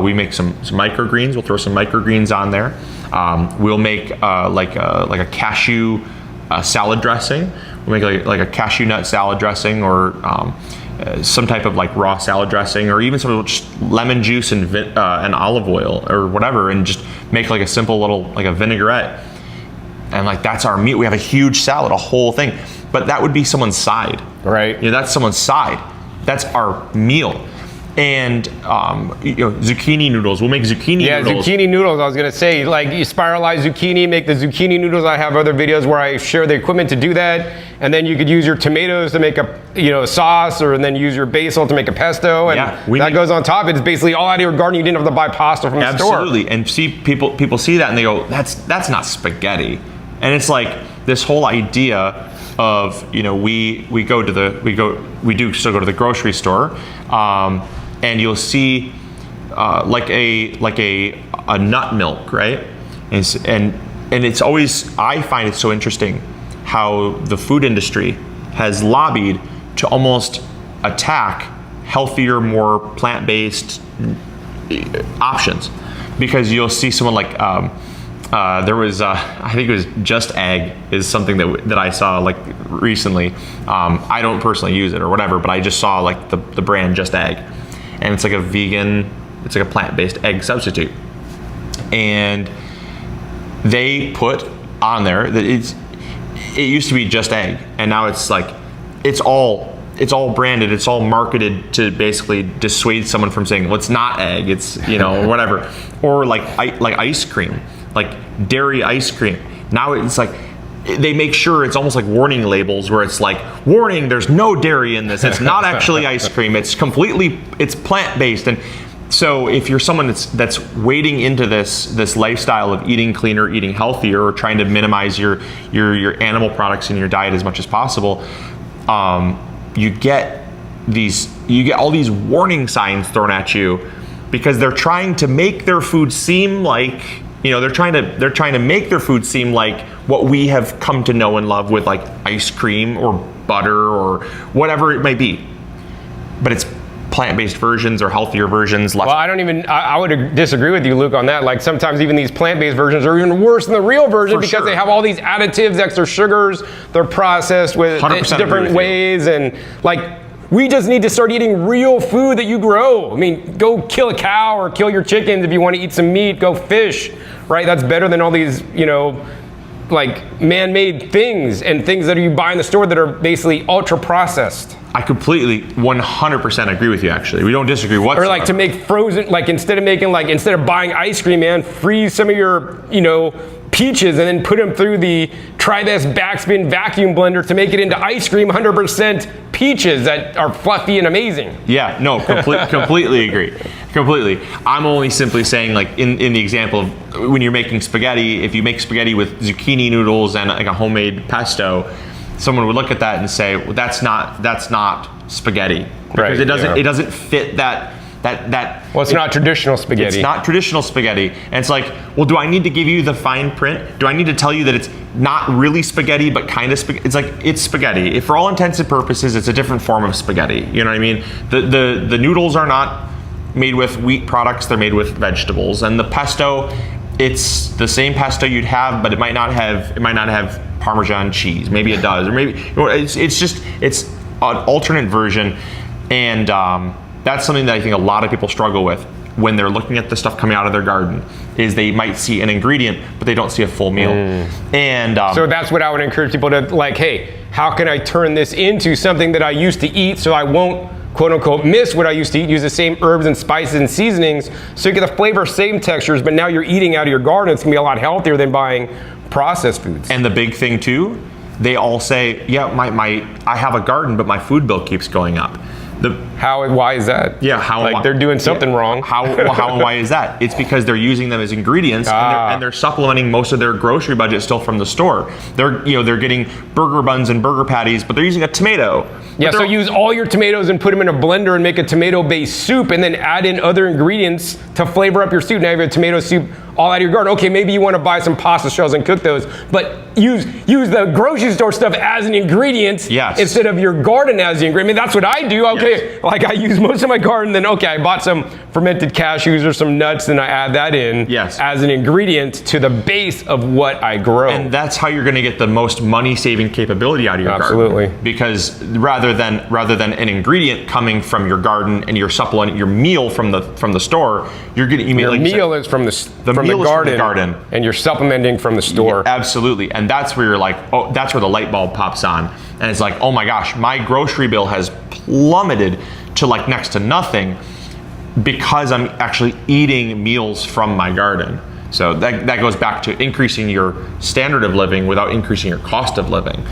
we make some microgreens. We'll throw some microgreens on there. We'll make like a cashew salad dressing, We'll make like a cashew nut salad dressing, or some type of like raw salad dressing, or even some just lemon juice and olive oil or whatever, and just make like a simple little like a vinaigrette. And like that's our meal. We have a huge salad, a whole thing. But that would be someone's side. Right. You know, that's someone's side. That's our meal. And zucchini noodles. We'll make zucchini noodles. Yeah, zucchini noodles. I was gonna say, like, you spiralize zucchini, make the zucchini noodles. I have other videos where I share the equipment to do that, and then you could use your tomatoes to make a sauce, and then use your basil to make a pesto, and that goes on top. It's basically all out of your garden. You didn't have to buy pasta from the store. Absolutely. And see, people see that and they go, that's not spaghetti. And it's like this whole idea of, we still go to the grocery store. And you'll see like a nut milk, right? And it's always, I find it so interesting how the food industry has lobbied to almost attack healthier, more plant-based options, because you'll see someone like there was I think it was Just Egg is something that I saw like recently. I don't personally use it or whatever, but I just saw like the brand Just Egg. And it's like a plant-based egg substitute. And they put on there that it used to be Just Egg, and now it's like, it's all branded, it's all marketed to basically dissuade someone from saying, well, it's not egg, it's, or whatever. Or like ice cream, like dairy ice cream. Now it's like, they make sure it's almost like warning labels where it's like, warning, there's no dairy in this. It's not actually ice cream. It's plant-based. And so if you're someone that's wading into this lifestyle of eating cleaner, eating healthier, or trying to minimize your animal products in your diet as much as possible, you get all these warning signs thrown at you, because they're trying to make their food seem like, they're trying to make their food seem like what we have come to know and love with like ice cream or butter or whatever it may be. But it's plant-based versions or healthier versions. Well, I would disagree with you, Luke, on that. Like, sometimes even these plant-based versions are even worse than the real version, because they have all these additives, extra sugars, they're processed with different ways, and like, we just need to start eating real food that you grow. I mean, go kill a cow or kill your chickens if you want to eat some meat. Go fish, right? That's better than all these, like man-made things and things that you buy in the store that are basically ultra-processed. I completely, 100% agree with you, actually. We don't disagree whatsoever. Or like to make frozen, like instead of buying ice cream, man, freeze some of your, peaches and then put them through the Try This Backspin vacuum blender to make it into ice cream, 100% peaches that are fluffy and amazing. Yeah, no, completely agree. Completely. I'm only simply saying, like, in the example of when you're making spaghetti, if you make spaghetti with zucchini noodles and like a homemade pesto, someone would look at that and say, well, that's not spaghetti, because it doesn't fit that. Well, it's not traditional spaghetti. It's not traditional spaghetti. And it's like, well, do I need to give you the fine print? Do I need to tell you that it's not really spaghetti, but kind of spaghetti? It's like, it's spaghetti. For all intents and purposes, it's a different form of spaghetti. You know what I mean? The noodles are not made with wheat products, they're made with vegetables. And the pesto, it's the same pesto you'd have, but it might not have Parmesan cheese. Maybe it does, or maybe it's an alternate version. And that's something that I think a lot of people struggle with when they're looking at the stuff coming out of their garden, is they might see an ingredient, but they don't see a full meal. And so that's what I would encourage people to, like, hey, how can I turn this into something that I used to eat so I won't, quote unquote, miss what I used to eat, use the same herbs and spices and seasonings, so you get the flavor, same textures, but now you're eating out of your garden. It's gonna be a lot healthier than buying processed foods. And the big thing too, they all say, yeah, I have a garden, but my food bill keeps going up. Why is that? Yeah, they're doing something wrong. How and why is that? It's because they're using them as ingredients, and they're supplementing most of their grocery budget still from the store. They're getting burger buns and burger patties, but they're using a tomato. Yeah, so use all your tomatoes and put them in a blender and make a tomato-based soup, and then add in other ingredients to flavor up your soup. Now you have a tomato soup all out of your garden. Okay, maybe you want to buy some pasta shells and cook those, but use the grocery store stuff as an ingredient instead of your garden as the ingredient. I mean, that's what I do. Okay, like I use most of my garden, then okay, I bought some fermented cashews or some nuts, and I add that in as an ingredient to the base of what I grow. And that's how you're going to get the most money-saving capability out of your garden. Because rather than an ingredient coming from your garden and your supplement, your meal from the store, you're getting your meal is from the garden, and you're supplementing from the store. Yeah, absolutely, and that's where you're like, oh, that's where the light bulb pops on, and it's like, oh my gosh, my grocery bill has plummeted to like next to nothing because I'm actually eating meals from my garden. So that goes back to increasing your standard of living without increasing your cost of living.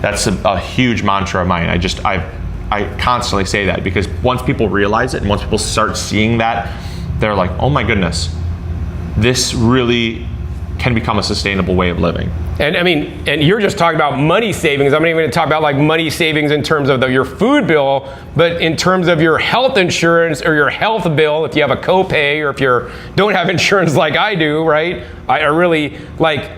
That's a huge mantra of mine. I constantly say that because once people realize it and once people start seeing that, they're like, oh my goodness, this really can become a sustainable way of living. And I mean, and you're just talking about money savings. I'm not even going to talk about like money savings in terms of your food bill, but in terms of your health insurance or your health bill, if you have a copay or if you don't have insurance like I do, right? I really like,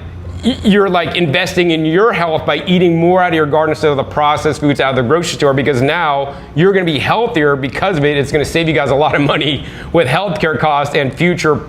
you're like investing in your health by eating more out of your garden instead of the processed foods out of the grocery store, because now you're going to be healthier because of it. It's going to save you guys a lot of money with healthcare costs and future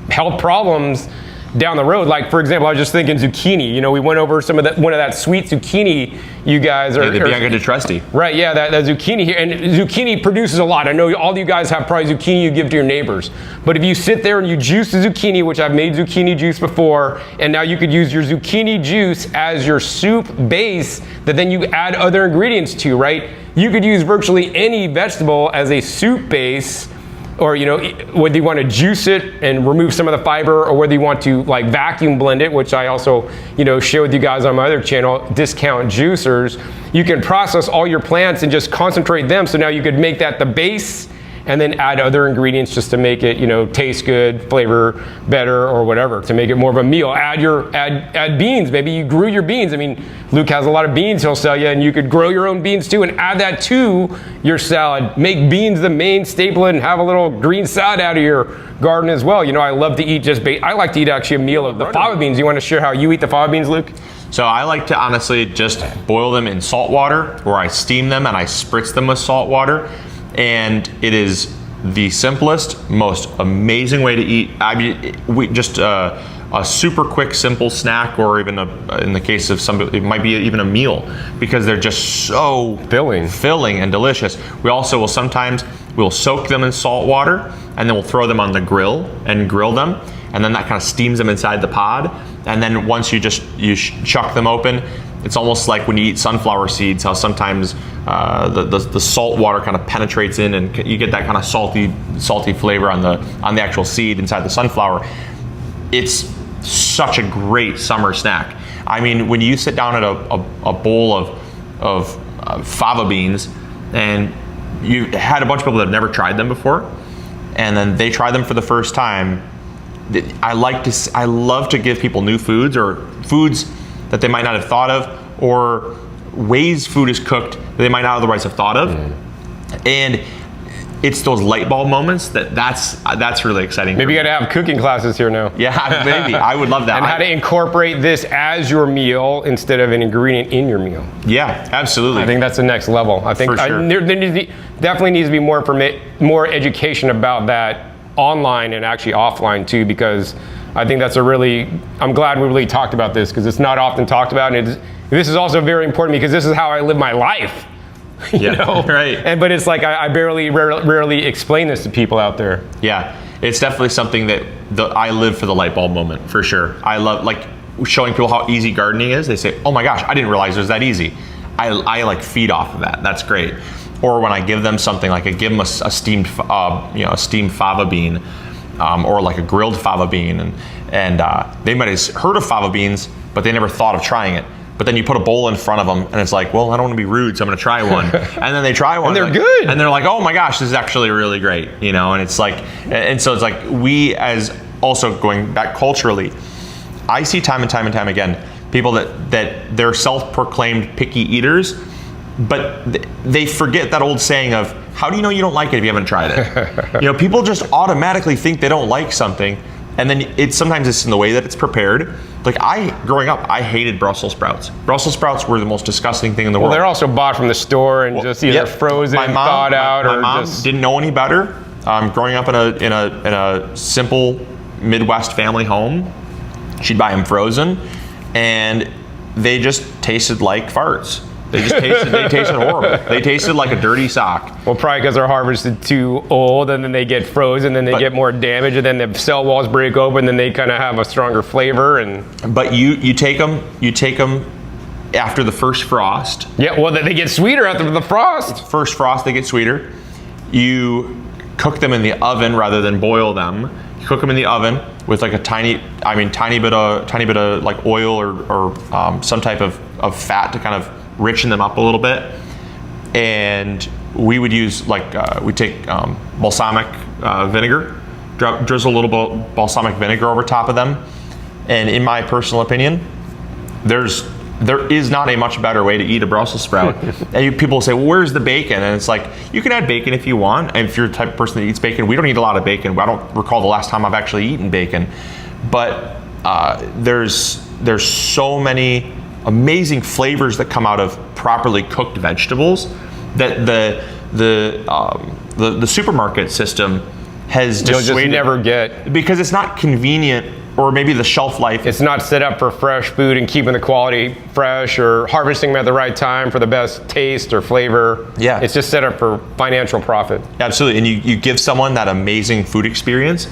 health problems down the road. Like, for example, I was just thinking zucchini. You know, we went over one of that sweet zucchini you guys are. The Bianca di Tresti. Right, yeah, that zucchini here. And zucchini produces a lot. I know all you guys have probably zucchini you give to your neighbors. But if you sit there and you juice the zucchini, which I've made zucchini juice before, and now you could use your zucchini juice as your soup base that then you add other ingredients to, right? You could use virtually any vegetable as a soup base, or, you know, whether you want to juice it and remove some of the fiber, or whether you want to like vacuum blend it, which I also, you know, share with you guys on my other channel, Discount Juicers. You can process all your plants and just concentrate them. So now you could make that the base and then add other ingredients just to make it, you know, taste good, flavor better, or whatever, to make it more of a meal. Add beans. Maybe you grew your beans. I mean, Luke has a lot of beans he'll sell you, and you could grow your own beans too and add that to your salad. Make beans the main staple and have a little green salad out of your garden as well. You know, I love to eat I like to eat actually a meal of the fava beans. You want to share how you eat the fava beans, Luke? So I like to honestly just boil them in salt water, or I steam them and I spritz them with salt water. And it is the simplest, most amazing way to eat. I mean, just a super quick, simple snack, or even in the case of some, it might be even a meal, because they're just so filling and delicious. We also will sometimes we'll soak them in salt water, and then we'll throw them on the grill and grill them, and then that kind of steams them inside the pod. And then once you chuck them open, it's almost like when you eat sunflower seeds, how sometimes the salt water kind of penetrates in, and you get that kind of salty flavor on the actual seed inside the sunflower. It's such a great summer snack. I mean, when you sit down at a bowl of fava beans, and you had a bunch of people that have never tried them before, and then they try them for the first time. I love to give people new foods, or foods that they might not have thought of, or ways food is cooked that they might not otherwise have thought of. And it's those light bulb moments that's really exciting. Maybe you got to have cooking classes here now. Yeah, maybe. I would love that. And how to incorporate this as your meal instead of an ingredient in your meal. Yeah, absolutely. I think that's the next level. I think for sure. There definitely needs to be more education about that online and actually offline too, because I think that's I'm glad we really talked about this, because it's not often talked about, and this is also very important because this is how I live my life. You know? Right. But it's like I rarely explain this to people out there. Yeah, it's definitely something that I live for the light bulb moment, for sure. I love like showing people how easy gardening is. They say, oh my gosh, I didn't realize it was that easy. I like feed off of that. That's great. Or when I give them something, like I give them a steamed fava bean, or like a grilled fava bean, and they might have heard of fava beans, but they never thought of trying it. But then you put a bowl in front of them, and it's like, well, I don't want to be rude, so I'm going to try one. And then they try one, and they're good, and they're like, oh my gosh, this is actually really great, you know. And it's like, and so it's like, we, as also going back culturally, I see time and time again people that they're self-proclaimed picky eaters, but they forget that old saying of, how do you know you don't like it if you haven't tried it? You know, people just automatically think they don't like something, And then sometimes it's in the way that it's prepared. Like growing up, I hated Brussels sprouts. Brussels sprouts were the most disgusting thing in the world. Well, they're also bought from the store and just either frozen, thawed out, my or mom just didn't know any better. Growing up in a simple Midwest family home, she'd buy them frozen, and they just tasted like farts. They tasted horrible. They tasted like a dirty sock. Well, probably because they're harvested too old, and then they get frozen, then they get more damage, and then the cell walls break open, then they kind of have a stronger flavor. But you take them after the first frost. Yeah, well, they get sweeter after the frost. First frost, they get sweeter. You cook them in the oven rather than boil them. You cook them in the oven with like a tiny bit of like oil or some type of fat to kind of richen them up a little bit. And we would use we take balsamic vinegar, drizzle a little balsamic vinegar over top of them. And in my personal opinion, there is not a much better way to eat a Brussels sprout. And people say, well, where's the bacon? And it's like, you can add bacon if you want. And if you're the type of person that eats bacon, we don't eat a lot of bacon. I don't recall the last time I've actually eaten bacon. But there's so many amazing flavors that come out of properly cooked vegetables that the supermarket system has dissuaded. You'll just never get. Because it's not convenient, or maybe the shelf life. It's not set up for fresh food and keeping the quality fresh, or harvesting them at the right time for the best taste or flavor. Yeah. It's just set up for financial profit. Absolutely. And you give someone that amazing food experience,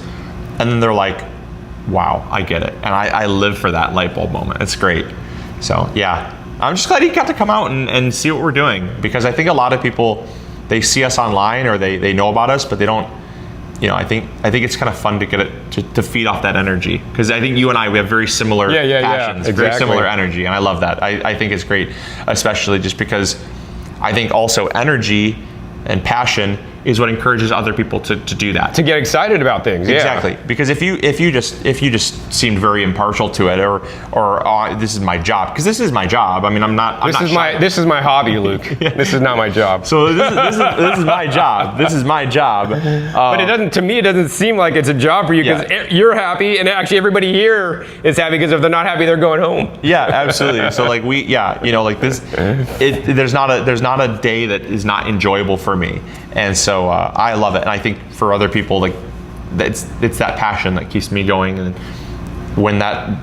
and then they're like, wow, I get it. And I live for that light bulb moment. It's great. So yeah, I'm just glad you got to come out and see what we're doing, because I think a lot of people, they see us online or they know about us, but they don't, I think it's kind of fun to get it to feed off that energy, because I think you and we have very similar passions, exactly. Very similar energy, and I love that. I think it's great, especially just because I think also energy and passion is what encourages other people to do that. To get excited about things. Exactly. Because if you just seemed very impartial to it, or this is my job, because this is my job. I mean, this is my hobby, Luke. This is not my job. So this is my job. This is my job. But to me, it doesn't seem like it's a job for you, because you're happy, and actually everybody here is happy, because if they're not happy, they're going home. Yeah, absolutely. So this, there's not a day that is not enjoyable for me. And so I love it, and I think for other people, like it's that passion that keeps me going. And when that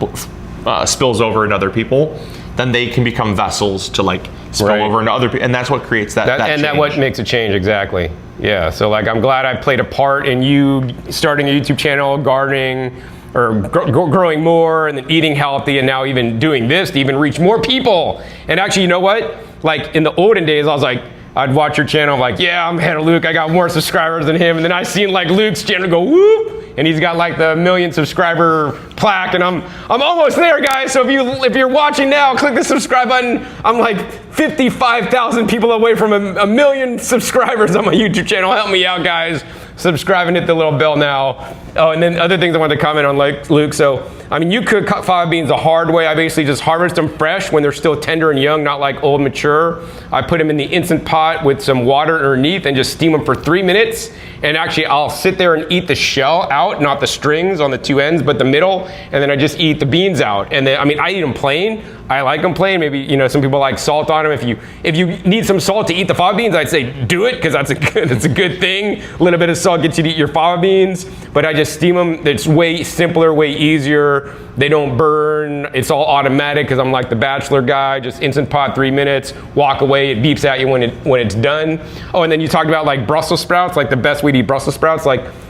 spills over into other people, then they can become vessels to spill over into other people, and that's what creates that change. That's what makes a change, exactly. Yeah. So I'm glad I played a part in you starting a YouTube channel, gardening, or growing more, and then eating healthy, and now even doing this to even reach more people. And actually, you know what? Like in the olden days, I was like, I'd watch your channel, I'm like, yeah, I'm ahead of Luke. I got more subscribers than him. And then I seen Luke's channel go whoop, and he's got the 1 million subscriber plaque, and I'm almost there, guys. So if you're watching now, click the subscribe button. I'm 55,000 people away from a million subscribers on my YouTube channel. Help me out, guys. Subscribe and hit the little bell now. Oh, and then other things I wanted to comment on, Luke. So, you cook fava beans the hard way. I basically just harvest them fresh when they're still tender and young, not old mature. I put them in the instant pot with some water underneath and just steam them for 3 minutes. And actually, I'll sit there and eat the shell out, not the strings on the two ends, but the middle. And then I just eat the beans out. And then, I eat them plain. I like them plain. Maybe, some people like salt on them. If you need some salt to eat the fava beans, I'd say do it, because that's a good thing. A little bit of salt gets you to eat your fava beans. But I just steam them. It's way simpler, way easier. They don't burn. It's all automatic, because I'm like the Bachelor guy. Just instant pot, 3 minutes, walk away. It beeps at you when it's done. Oh, and then you talked about Brussels sprouts, the best way to eat Brussels sprouts.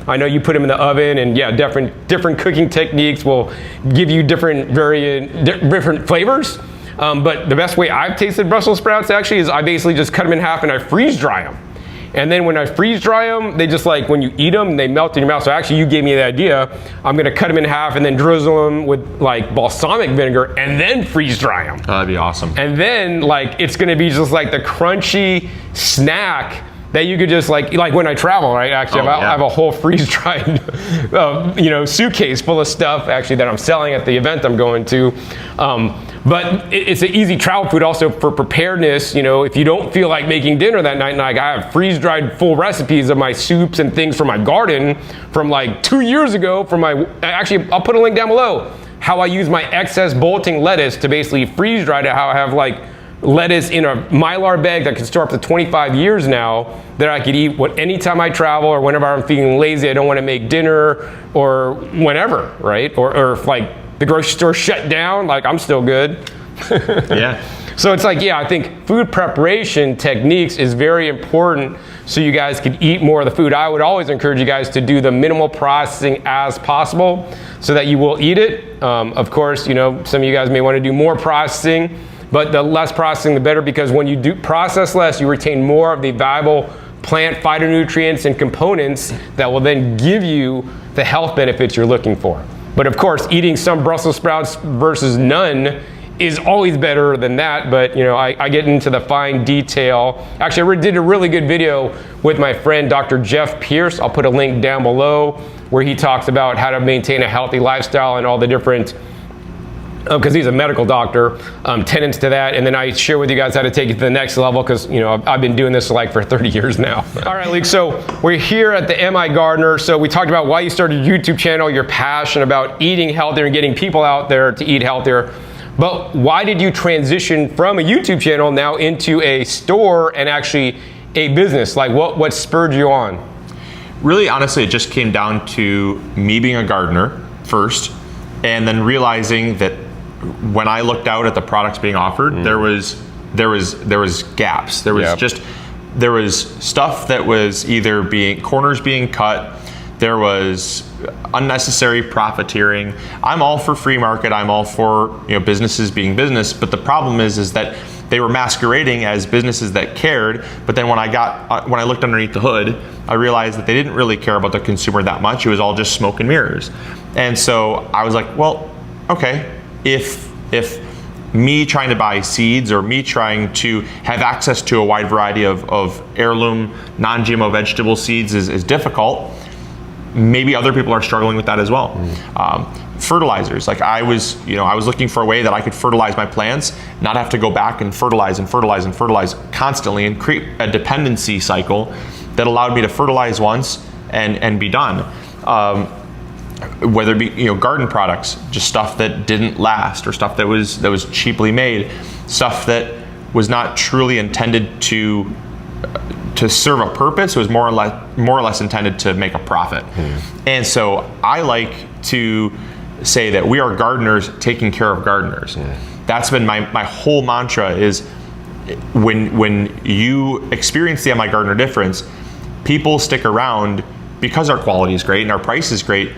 I know you put them in the oven, and different cooking techniques will give you different flavors. But the best way I've tasted Brussels sprouts actually is I basically just cut them in half and I freeze dry them. And then when I freeze dry them, they just when you eat them, they melt in your mouth. So actually, you gave me the idea. I'm gonna cut them in half and then drizzle them with balsamic vinegar and then freeze dry them. Oh, that'd be awesome. And then it's gonna be just the crunchy snack that you could just like when I travel, right? Actually, I have a whole freeze-dried, suitcase full of stuff actually that I'm selling at the event I'm going to. But it's an easy travel food also for preparedness. If you don't feel like making dinner that night, like I have freeze-dried full recipes of my soups and things from my garden from like 2 years ago. Actually, I'll put a link down below. How I use my excess bolting lettuce to basically freeze-dry it. How I have like lettuce in a Mylar bag that can store up to 25 years now that I could eat anytime I travel or whenever I'm feeling lazy, I don't want to make dinner or whenever, right? Or if like the grocery store shut down, like I'm still good. Yeah. So it's like, I think food preparation techniques is very important so you guys can eat more of the food. I would always encourage you guys to do the minimal processing as possible so that you will eat it. Of course, some of you guys may want to do more processing, but the less processing, the better, because when you do process less, you retain more of the valuable plant phytonutrients and components that will then give you the health benefits you're looking for. But of course, eating some Brussels sprouts versus none is always better than that. But I get into the fine detail. Actually, I did a really good video with my friend Dr. Jeff Pierce. I'll put a link down below where he talks about how to maintain a healthy lifestyle and all the different, because he's a medical doctor, tenets to that. And then I share with you guys how to take it to the next level because, I've been doing this for 30 years now. All right, Luke, so we're here at the MI Gardener. So we talked about why you started a YouTube channel, your passion about eating healthier and getting people out there to eat healthier. But why did you transition from a YouTube channel now into a store and actually a business? Like what spurred you on? Really, honestly, it just came down to me being a gardener first, and then realizing that when I looked out at the products being offered, there was gaps. There was stuff that was either corners being cut. There was unnecessary profiteering. I'm all for free market. I'm all for businesses being business. But the problem is that they were masquerading as businesses that cared. But then when I looked underneath the hood, I realized that they didn't really care about the consumer that much. It was all just smoke and mirrors. And so I was like, well, okay, if me trying to buy seeds or me trying to have access to a wide variety of heirloom non-GMO vegetable seeds is difficult, maybe other people are struggling with that as well. Fertilizers, like I was looking for a way that I could fertilize my plants, not have to go back and fertilize constantly and create a dependency cycle that allowed me to fertilize once and be done. Whether it be garden products, just stuff that didn't last, or stuff that was cheaply made, stuff that was not truly intended to serve a purpose. It was more or less intended to make a profit. And so I like to say that we are gardeners taking care of gardeners. That's been my whole mantra is when you experience the MI Gardener difference, people stick around because our quality is great and our price is great,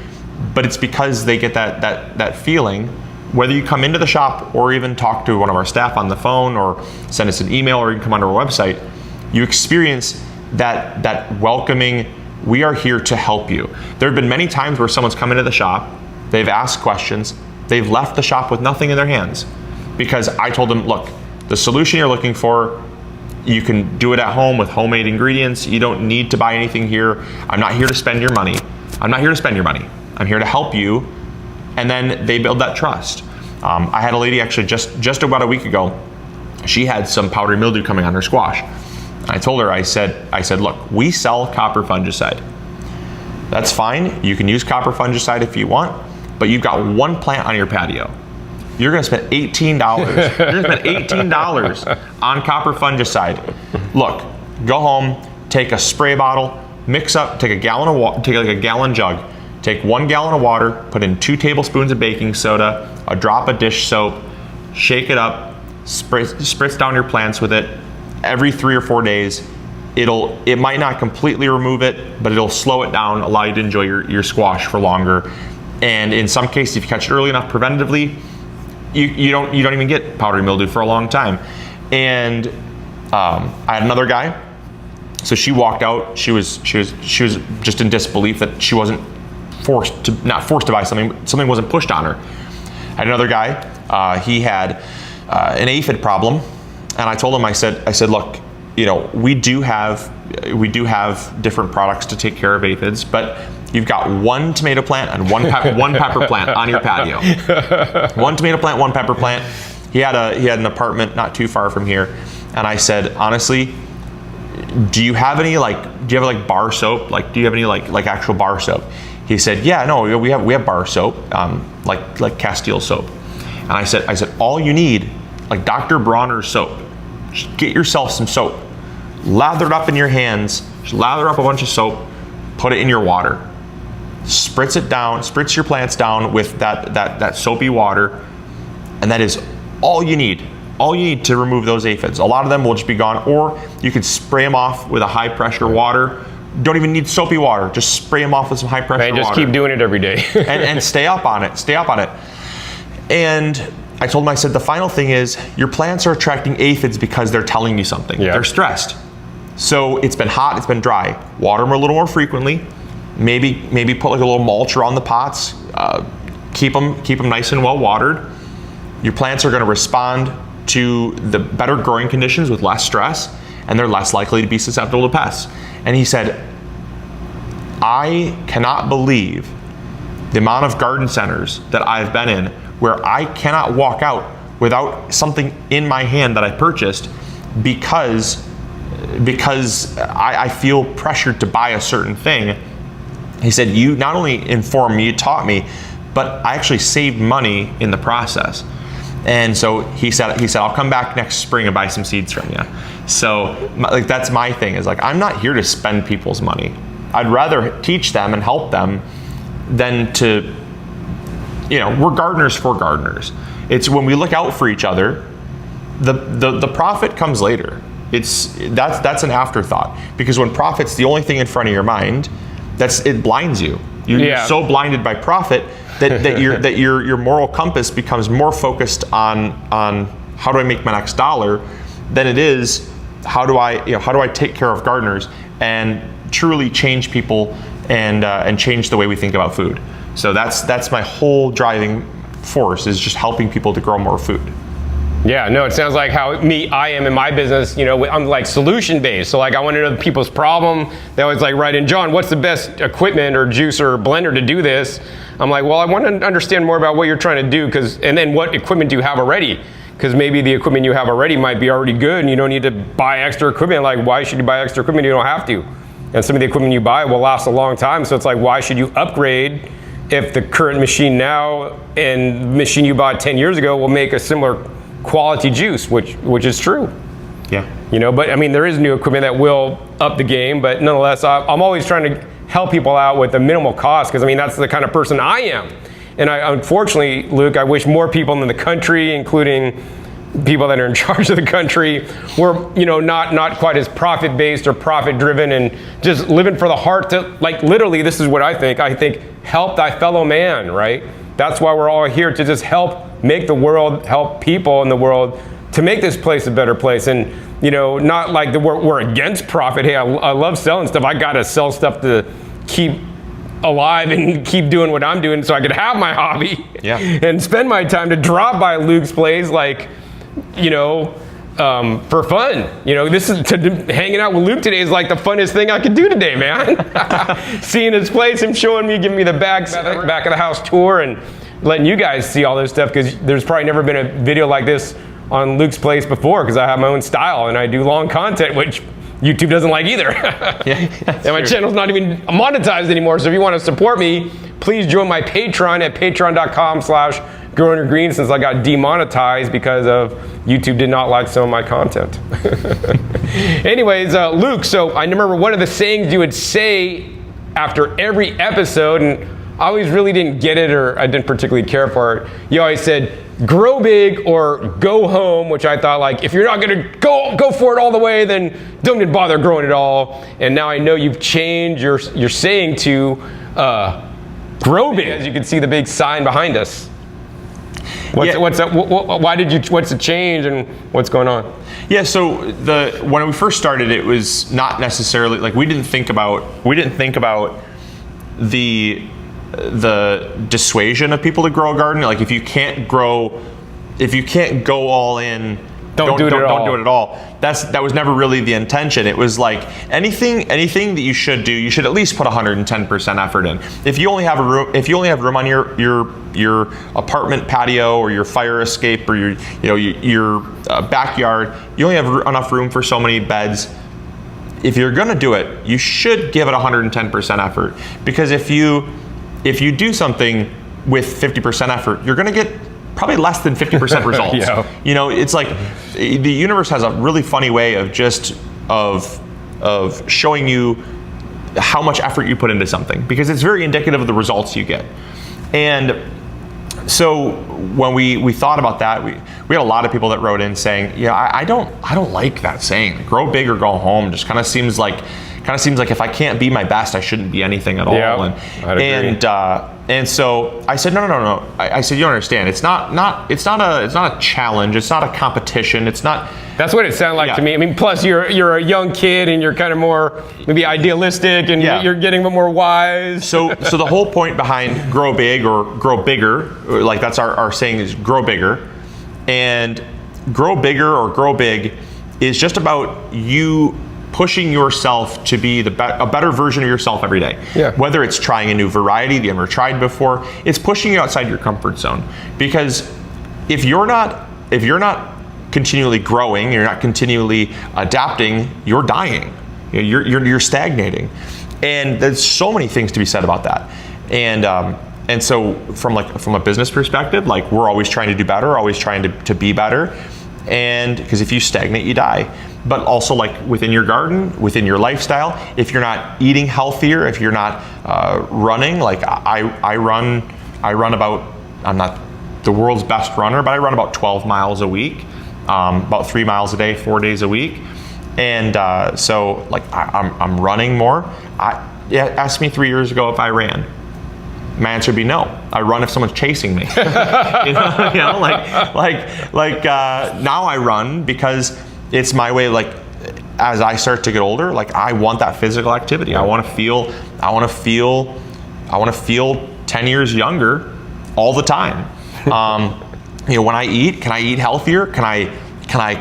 but it's because they get that feeling, whether you come into the shop or even talk to one of our staff on the phone or send us an email or you can come onto our website, you experience that welcoming, we are here to help you. There have been many times where someone's come into the shop, they've asked questions, they've left the shop with nothing in their hands because I told them, look, the solution you're looking for, you can do it at home with homemade ingredients. You don't need to buy anything here. I'm not here to spend your money. I'm here to help you. And then they build that trust. I had a lady actually just about a week ago, she had some powdery mildew coming on her squash. I told her, I said, look, we sell copper fungicide. That's fine. You can use copper fungicide if you want, but you've got one plant on your patio. You're gonna spend $18. You're gonna spend $18 on copper fungicide. Look, go home, take a spray bottle, mix up, take a gallon of water, take like a gallon jug, take 1 gallon of water, put in 2 tablespoons of baking soda, a drop of dish soap, shake it up, spritz down your plants with it. Every 3 or 4 days, it might not completely remove it, but it'll slow it down, allow you to enjoy your squash for longer. And in some cases, if you catch it early enough preventatively, you don't even get powdery mildew for a long time. And I had another guy. So she walked out. She was just in disbelief that she wasn't not forced to buy something. Something wasn't pushed on her. I had another guy. He had an aphid problem. And I told him, I said, look, we do have different products to take care of aphids, but you've got one tomato plant and one pepper plant on your patio. One tomato plant, one pepper plant. He had an apartment not too far from here, and I said, honestly, do you have any like bar soap? Like, do you have any like actual bar soap? He said, yeah, no, we have bar soap, like Castile soap. And I said, all you need, like Dr. Bronner's soap, just get yourself some soap, lather it up in your hands, just lather up a bunch of soap, put it in your water, spritz your plants down with that soapy water, and that is all you need. All you need to remove those aphids. A lot of them will just be gone, or you could spray them off with a high pressure water. Don't even need soapy water. Just spray them off with some high pressure water. Just keep doing it every day. and stay up on it. Stay up on it. And I told him, I said, the final thing is your plants are attracting aphids because they're telling you something. Yeah. They're stressed. So it's been hot, it's been dry. Water them a little more frequently. Maybe put like a little mulch around the pots. Keep them nice and well watered. Your plants are going to respond to the better growing conditions with less stress, and they're less likely to be susceptible to pests. And he said, I cannot believe the amount of garden centers that I've been in where I cannot walk out without something in my hand that I purchased because I feel pressured to buy a certain thing. He said, you not only informed me, you taught me, but I actually saved money in the process. And so he said, I'll come back next spring and buy some seeds from you. So like, that's my thing, is like, I'm not here to spend people's money. I'd rather teach them and help them than to, we're gardeners for gardeners. It's when we look out for each other, the profit comes later. That's an afterthought, because when profit's the only thing in front of your mind, it blinds you. You're so blinded by profit that your moral compass becomes more focused on how do I make my next dollar than it is how do I take care of gardeners and truly change people and change the way we think about food. So that's my whole driving force, is just helping people to grow more food. Yeah, no, it sounds like how I am in my business. I'm like solution based. So like, I want to know people's problem. They always like write in, John, what's the best equipment or juicer or blender to do this? I'm like, well, I want to understand more about what you're trying to do, and then what equipment do you have already? Because maybe the equipment you have already might be already good and you don't need to buy extra equipment. Like, why should you buy extra equipment? You don't have to. And some of the equipment you buy will last a long time. So it's like, why should you upgrade if the current machine now and machine you bought 10 years ago will make a similar quality juice, which is true. Yeah. But I mean, there is new equipment that will up the game, but nonetheless, I'm always trying to help people out with the minimal cost, because I mean, that's the kind of person I am. And unfortunately, Luke, I wish more people in the country, including people that are in charge of the country, were not quite as profit based or profit driven, and just living for the heart. To like, literally, this is what I think help thy fellow man, right? That's why we're all here, to just help make the world, help people in the world to make this place a better place. And not like we're against profit. Hey, I love selling stuff. I gotta sell stuff to keep alive and keep doing what I'm doing so I could have my hobby. Yeah. And spend my time to drop by Luke's place, like, for fun. This is hanging out with Luke today is like the funnest thing I could do today, man. Seeing his place, him showing me, giving me the back of the house tour, and letting you guys see all this stuff, because there's probably never been a video like this on Luke's place before, because I have my own style and I do long content, which YouTube doesn't like either. And my channel's not even monetized anymore. So if you want to support me, please join my Patreon at patreon.com/growingyourgreens, since I got demonetized because of YouTube did not like some of my content. Anyways, Luke, so I remember one of the sayings you would say after every episode, and I always really didn't get it, or I didn't particularly care for it. You always said, grow big or go home, which I thought, like, if you're not gonna go for it all the way, then don't even bother growing at all. And now I know you've changed your saying to grow big, as you can see the big sign behind us. What's the change and what's going on? Yeah, so when we first started, it was not necessarily like we didn't think about the dissuasion of people to grow a garden. Like, if you can't go all in Don't do it at all. That was never really the intention. It was like anything that you should do, you should at least put 110% effort in. If you only have room on your apartment patio or your fire escape or your backyard, you only have enough room for so many beds. If you're gonna do it, you should give it 110% effort, because if you do something with 50% effort, you're gonna get probably less than 50% results. Yeah. It's like the universe has a really funny way of showing you how much effort you put into something, because it's very indicative of the results you get. And so when we thought about that, we had a lot of people that wrote in saying, I don't like that saying, grow big or go home. Just kind of seems like if I can't be my best, I shouldn't be anything at all. Yeah, I'd agree. And so I said, no. I said, you don't understand. It's not a challenge. It's not a competition. It's not. That's what it sounded like to me. I mean, plus you're a young kid and you're kind of more maybe idealistic and you're getting more wise. So the whole point behind grow big or grow bigger, like that's our saying, is grow bigger. And grow bigger or grow big is just about you pushing yourself to be a better version of yourself every day. Yeah. Whether it's trying a new variety that you've never tried before, it's pushing you outside your comfort zone. Because if you're not continually growing, you're not continually adapting, you're dying. You're stagnating. And there's so many things to be said about that. And so from a business perspective, like we're always trying to do better, always trying to be better. And because if you stagnate, you die. But also, like within your garden, within your lifestyle, if you're not eating healthier, if you're not running, like I run about, I'm not the world's best runner, but I run about 12 miles a week, about 3 miles a day, 4 days a week. And so like I'm running more. Asked me 3 years ago if I ran. My answer would be no. I run if someone's chasing me. Now I run because it's my way. Like as I start to get older, like I want that physical activity. I want to feel 10 years younger all the time. When I eat, can I eat healthier? Can I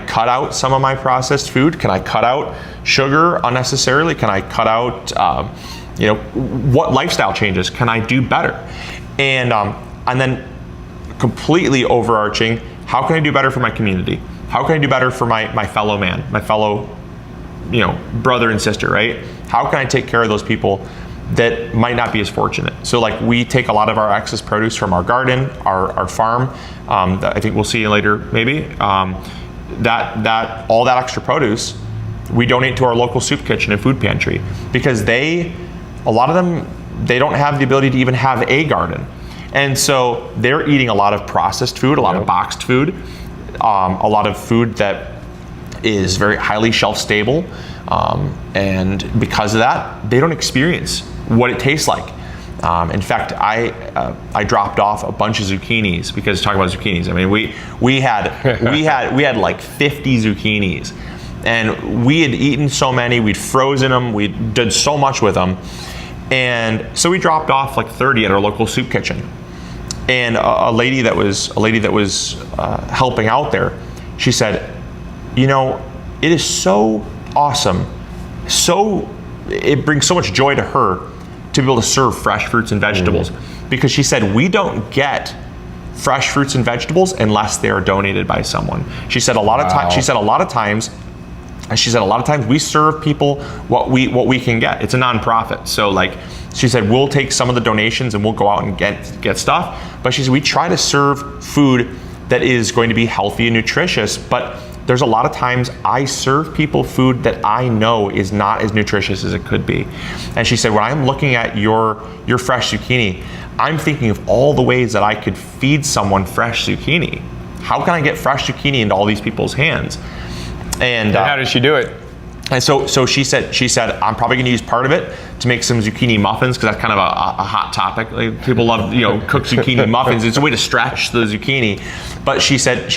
cut out some of my processed food? Can I cut out sugar unnecessarily? Can I cut out what lifestyle changes can I do better? And then completely overarching, how can I do better for my community? How can I do better for my fellow man, my fellow, brother and sister, right? How can I take care of those people that might not be as fortunate? So like we take a lot of our excess produce from our garden, our farm, that I think we'll see later maybe, that all that extra produce, we donate to our local soup kitchen and food pantry, because a lot of them, they don't have the ability to even have a garden. And so they're eating a lot of processed food, a lot of boxed food, a lot of food that is very highly shelf stable. And because of that, they don't experience what it tastes like. In fact, I dropped off a bunch of zucchinis, because talking about zucchinis, I mean, we had like 50 zucchinis, and we had eaten so many, we'd frozen them, we did so much with them. And so we dropped off like 30 at our local soup kitchen. And a lady that was helping out there, she said, it is so awesome. It brings so much joy to her to be able to serve fresh fruits and vegetables, because she said, we don't get fresh fruits and vegetables unless they are donated by someone. She said a lot of times we serve people what we can get. It's a nonprofit. So like she said, we'll take some of the donations and we'll go out and get stuff. But she said, we try to serve food that is going to be healthy and nutritious, but there's a lot of times I serve people food that I know is not as nutritious as it could be. And she said, when I'm looking at your fresh zucchini, I'm thinking of all the ways that I could feed someone fresh zucchini. How can I get fresh zucchini into all these people's hands? And how did she do it? And so she said, I'm probably going to use part of it to make some zucchini muffins, because that's kind of a hot topic. Like, people love cooked zucchini muffins. It's a way to stretch the zucchini. But she said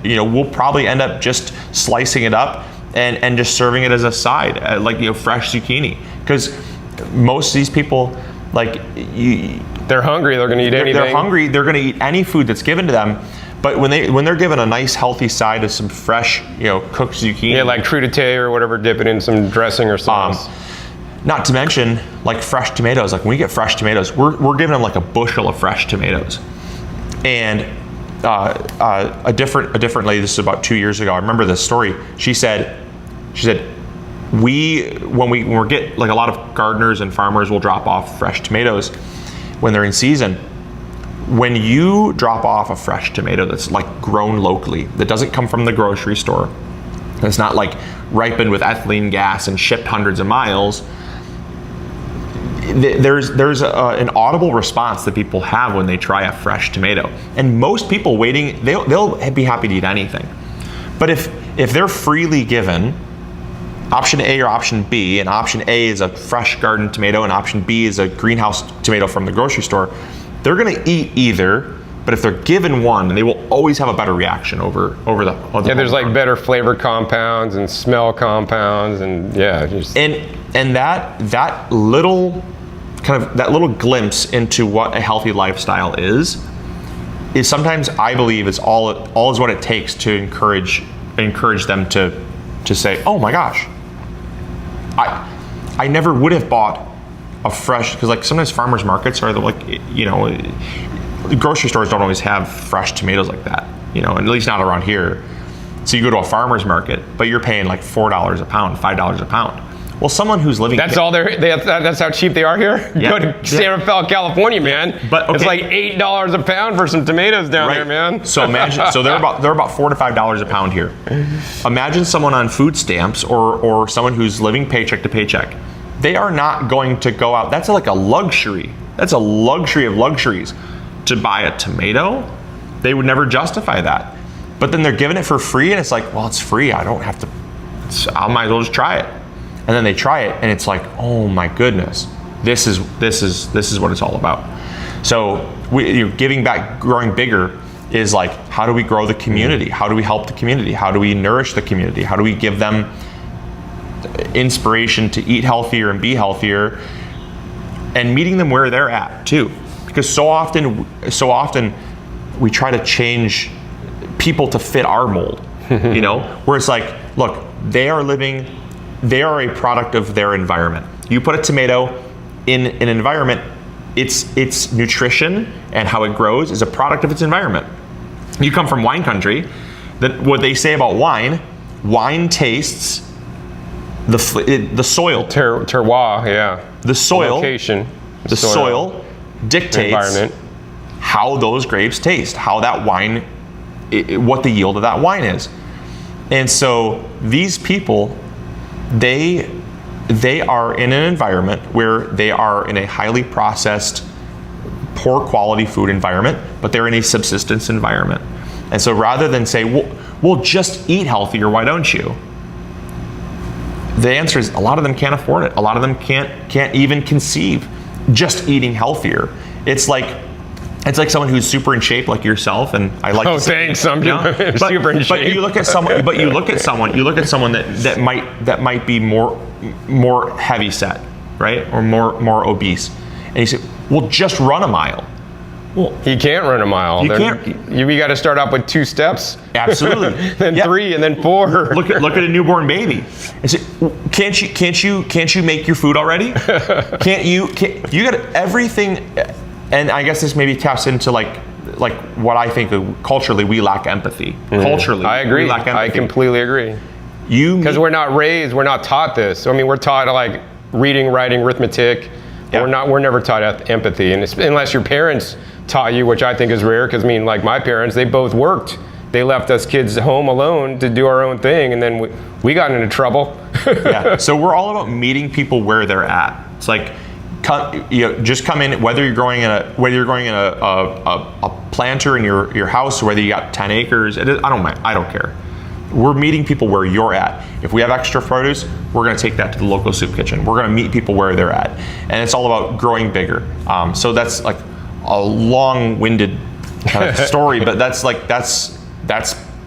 we'll probably end up just slicing it up and just serving it as a side, fresh zucchini, because most of these people, they're hungry. They're going to eat anything. They're hungry. They're going to eat any food that's given to them. But when they're given a nice healthy side of some fresh, cooked zucchini. Yeah, like crudité or whatever, dip it in some dressing or sauce. Not to mention like fresh tomatoes. Like when we get fresh tomatoes, we're giving them like a bushel of fresh tomatoes. And a different lady, this is about 2 years ago, I remember this story. She said, when we get, like, a lot of gardeners and farmers will drop off fresh tomatoes when they're in season. When you drop off a fresh tomato that's like grown locally, that doesn't come from the grocery store, that's not like ripened with ethylene gas and shipped hundreds of miles, there's an audible response that people have when they try a fresh tomato. And most people waiting, they'll be happy to eat anything. But if they're freely given option A or option B, and option A is a fresh garden tomato and option B is a greenhouse tomato from the grocery store, they're gonna eat either. But if they're given one, they will always have a better reaction over the yeah, there's like better flavor compounds and smell compounds, and and that little glimpse into what a healthy lifestyle is sometimes, I believe, is all is what it takes to encourage them to say, oh my gosh, I never would have bought a fresh, because like sometimes farmers markets are grocery stores don't always have fresh tomatoes like that, and at least not around here. So you go to a farmer's market, but you're paying like $4 a pound, $5 a pound. Well, someone who's living... That's that's how cheap they are here? Yeah. Go to San Rafael, California, man. But okay. It's like $8 a pound for some tomatoes down there, man. So imagine, they're about $4 to $5 a pound here. Imagine someone on food stamps or someone who's living paycheck to paycheck. They are not going to go out. That's like a luxury. That's a luxury of luxuries. To buy a tomato, they would never justify that. But then they're giving it for free, and it's like, well, it's free. I don't have to. I might as well just try it. And then they try it, and it's like, oh my goodness, this is what it's all about. So giving back, growing bigger is like, how do we grow the community? How do we help the community? How do we nourish the community? How do we give them inspiration to eat healthier and be healthier, and meeting them where they're at too? Because so often we try to change people to fit our mold, where it's like, look, they are a product of their environment. You put a tomato in an environment, its nutrition and how it grows is a product of its environment. You come from wine country, what they say about wine tastes the soil. Terroir, yeah. The soil. Location. The soil dictates how those grapes taste, how that wine, what the yield of that wine is. And so these people, they are in an environment where they are in a highly processed, poor quality food environment, but they're in a subsistence environment. And so rather than say, well, just eat healthier, why don't you? The answer is, a lot of them can't afford it. A lot of them can't even conceive just eating healthier. It's like someone who's super in shape like yourself, and I like. Oh, thanks. I'm super in shape. But you look at someone. that might be more heavy set, right, or more obese, and you say, well, just run a mile. Well, he can't run a mile. You can't. You got to start off with 2 steps. Absolutely. Then 3, and then 4. Look at a newborn baby. And say, can't you make your food already? You got everything. And I guess this maybe taps into like what I think culturally we lack empathy. Mm-hmm. Culturally, I agree. We lack empathy. I completely agree. Because we're not taught this. I mean, we're taught like reading, writing, arithmetic. Yeah. We're never taught empathy, and unless your parents taught you, which I think is rare. Because like my parents, they both worked. They left us kids home alone to do our own thing, and then we got into trouble. Yeah. So we're all about meeting people where they're at. It's like, just come in, whether you're growing in a planter in your house, or whether you got 10 acres. I don't care. We're meeting people where you're at. If we have extra produce, we're going to take that to the local soup kitchen. We're going to meet people where they're at, and it's all about growing bigger. So that's like a long-winded kind of story, but that's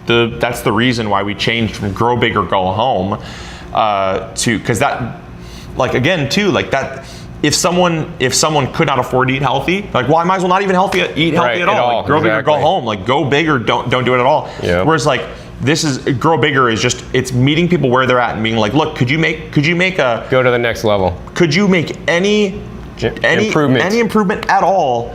the reason why we changed from grow big or go home to, because that, like, again too, like that, if someone could not afford to eat healthy, like, well, I might as well not even eat healthy at all. Like, grow bigger, go home. Like, go big or don't do it at all. Yep. Whereas like grow bigger is just, it's meeting people where they're at and being like, look, could you make a go to the next level? Could you make any improvement at all?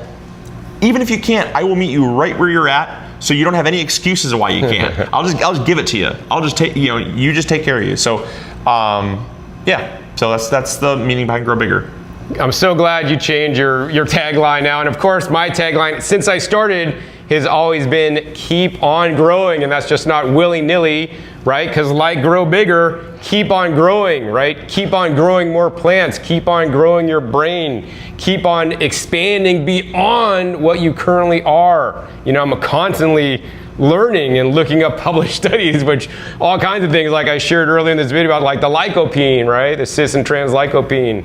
Even if you can't, I will meet you right where you're at, so you don't have any excuses of why you can't. I'll just give it to you. I'll just take, you just take care of you. So, yeah. So that's the meaning behind Grow Bigger. I'm so glad you changed your tagline now. And of course, my tagline since I started has always been keep on growing, and that's just not willy-nilly, right? Because like Grow Bigger, keep on growing, right? Keep on growing more plants, keep on growing your brain, keep on expanding beyond what you currently are. I'm constantly learning and looking up published studies, which all kinds of things, like I shared earlier in this video about like the lycopene, right? The cis and trans lycopene.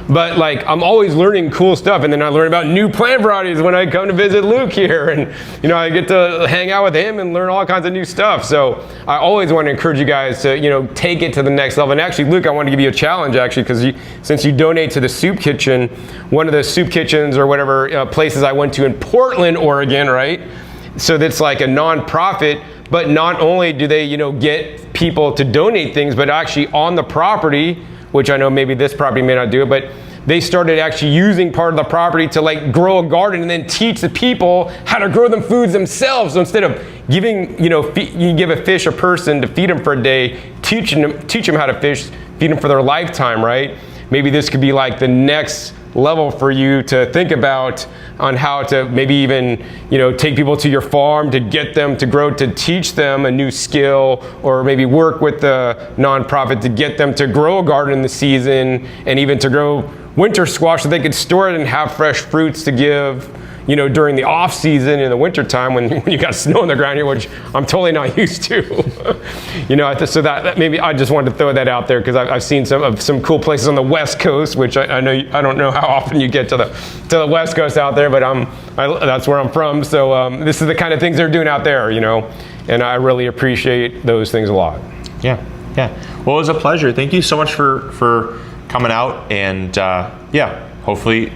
But like, I'm always learning cool stuff, and then I learn about new plant varieties when I come to visit Luke here, and I get to hang out with him and learn all kinds of new stuff. So I always want to encourage you guys to take it to the next level. And actually, Luke, I want to give you a challenge actually, because since you donate to the Soup Kitchen, one of the soup kitchens or whatever places I went to in Portland, Oregon, right? So that's like a nonprofit, but not only do they, get people to donate things, but actually on the property, which I know maybe this property may not do it, but they started actually using part of the property to like grow a garden and then teach the people how to grow them foods themselves. So instead of giving, you give a fish a person to feed them for a day, teach them how to fish, feed them for their lifetime, right? Maybe this could be like the next level for you to think about on how to maybe even, take people to your farm to get them to grow, to teach them a new skill, or maybe work with the nonprofit to get them to grow a garden in the season, and even to grow winter squash so they could store it and have fresh fruits to give, during the off season in the winter time when you got snow on the ground here, which I'm totally not used to. So that maybe I just wanted to throw that out there, because I've seen some cool places on the West Coast, which I know I don't know how often you get to the West Coast out there, but that's where I'm from. So this is the kind of things they're doing out there, and I really appreciate those things a lot. Yeah. Well, it was a pleasure. Thank you so much for coming out, and hopefully.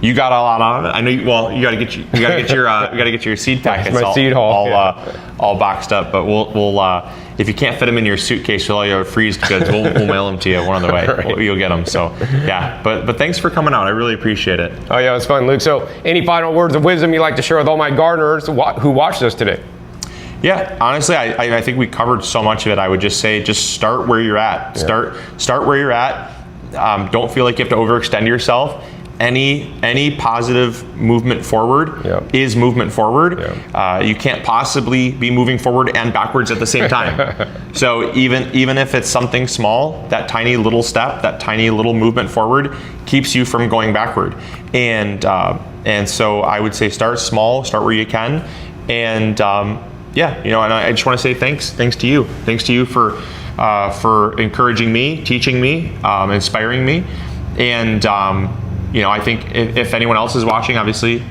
You got a lot out of it. I know. You got to get your seed packets seed haul, all boxed up. But we'll if you can't fit them in your suitcase with all your freezed goods, we'll mail them to you one other way. Right. You'll get them. So yeah. But thanks for coming out. I really appreciate it. Oh yeah, it was fun, Luke. So any final words of wisdom you'd like to share with all my gardeners who watched us today? Yeah, honestly, I think we covered so much of it. I would just say, just start where you're at. Yeah. Start where you're at. Don't feel like you have to overextend yourself. Any positive movement forward is movement forward. You can't possibly be moving forward and backwards at the same time. So even if it's something small, that tiny little step, that tiny little movement forward keeps you from going backward. And so I would say start small, start where you can, and and I just want to say thanks to you. Thanks to you for encouraging me, teaching me, inspiring me, and I think if anyone else is watching, obviously,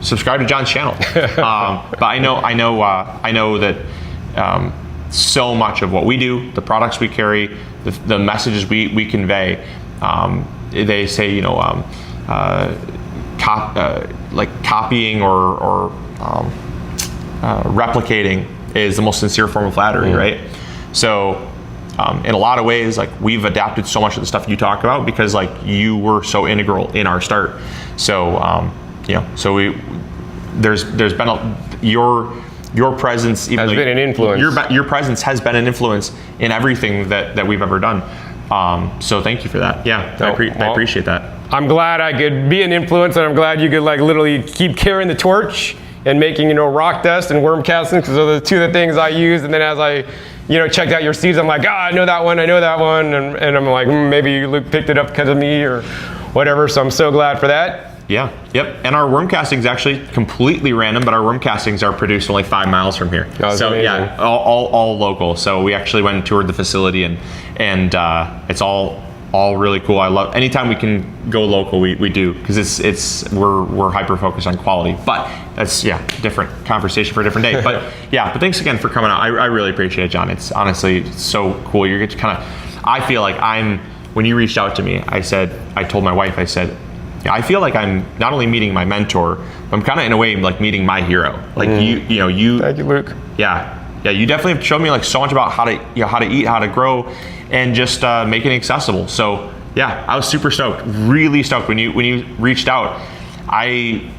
subscribe to John's channel. But I know that so much of what we do, the products we carry, the messages we convey, they say, copying or replicating is the most sincere form of flattery, right? So in a lot of ways, like, we've adapted so much of the stuff you talk about because like you were so integral in our start. So there's been your presence has been an influence. Your presence has been an influence in everything that we've ever done. So thank you for that. Yeah, I appreciate that. I'm glad I could be an influence, and I'm glad you could like literally keep carrying the torch and making rock dust and worm castings, because those are the two of the things I use. And then as I checked out your seeds, I'm like, I know that one, and I'm like, maybe Luke picked it up because of me or whatever. So I'm so glad for that. Yeah. Yep. And our worm castings actually completely random, but our worm castings are produced only 5 miles from here. So amazing. Yeah, all local. So we actually went and toured the facility, and it's all really cool. I love anytime we can go local, we do, because we're hyper focused on quality. But that's different conversation for a different day. But but thanks again for coming out. I really appreciate it, John. It's honestly so cool. You get to I feel like I'm when you reached out to me, I told my wife, I said, I feel like I'm not only meeting my mentor, but I'm kind of in a way like meeting my hero. Like you Thank you, Luke. Yeah, you definitely have shown me like so much about how to eat, how to grow, and just making it accessible. So yeah, I was super stoked, really stoked when you reached out. I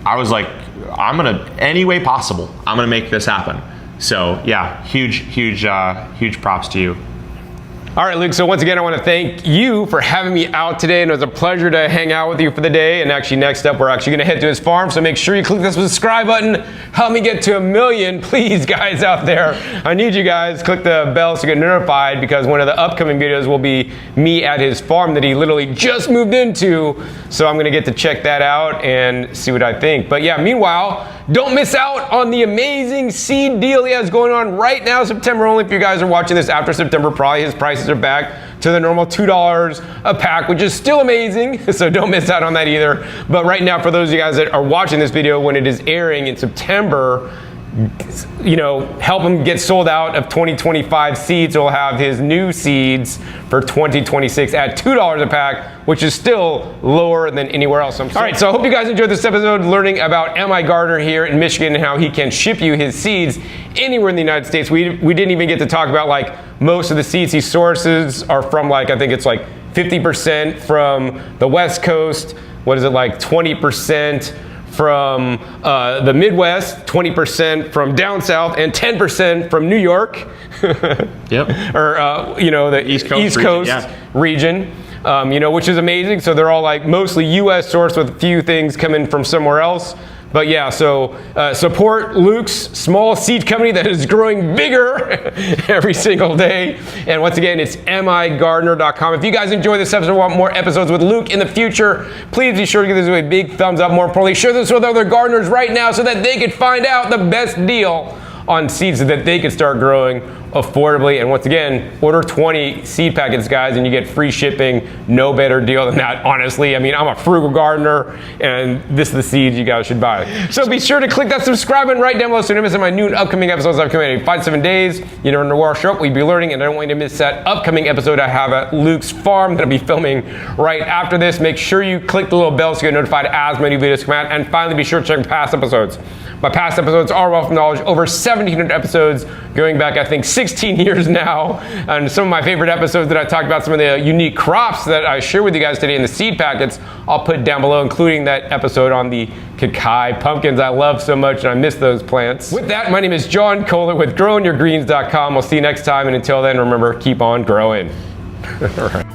was like, I'm gonna, any way possible, I'm gonna make this happen. So yeah, huge props to you. All right, Luke, so once again, I want to thank you for having me out today, and it was a pleasure to hang out with you for the day. And actually, next up, we're actually going to head to his farm, so make sure you click the subscribe button. Help me get to 1 million, please, guys out there. I need you guys. Click the bell so you get notified, because one of the upcoming videos will be me at his farm that he literally just moved into. So I'm going to get to check that out and see what I think. But yeah, meanwhile, don't miss out on the amazing seed deal he has going on right now, September only. If you guys are watching this after September, probably his prices are back to the normal $2 a pack, which is still amazing. So don't miss out on that either. But right now, for those of you guys that are watching this video when it is airing in September, help him get sold out of 2025 seeds. He'll have his new seeds for 2026 at $2 a pack, which is still lower than anywhere else. All right, so I hope you guys enjoyed this episode learning about M.I. Gardner here in Michigan and how he can ship you his seeds anywhere in the United States. We didn't even get to talk about like most of the seeds he sources are from, like, I think it's like 50% from the West Coast. What is it, like 20% from the Midwest, 20% from down south, and 10% from New York. Yep. Or the East Coast region, which is amazing. So they're all like mostly U.S. sourced with a few things coming from somewhere else. But yeah, so support Luke's small seed company that is growing bigger every single day. And once again, it's migardner.com. If you guys enjoy this episode and want more episodes with Luke in the future, please be sure to give this a big thumbs up. More importantly, share this with other gardeners right now so that they can find out the best deal on seeds so that they can start growing affordably. And once again, order 20 seed packets, guys, and you get free shipping. No better deal than that, honestly. I mean, I'm a frugal gardener, and this is the seeds you guys should buy. So be sure to click that subscribe button right down below so you don't miss my new and upcoming episodes I've coming in 5 to 7 days. You never know where I'll show up. We'll be learning, and I don't want you to miss that upcoming episode I have at Luke's farm that I'll be filming right after this. Make sure you click the little bell so you get notified as my new videos come out. And finally, be sure to check past episodes. My past episodes are wealth of knowledge, over 1,700 episodes, going back, I think, 16 years now. And some of my favorite episodes that I talked about, some of the unique crops that I share with you guys today in the seed packets, I'll put down below, including that episode on the Kakai pumpkins I love so much, and I miss those plants. With that, my name is John Kohler with GrowingYourGreens.com. We'll see you next time, and until then, remember, keep on growing. All right.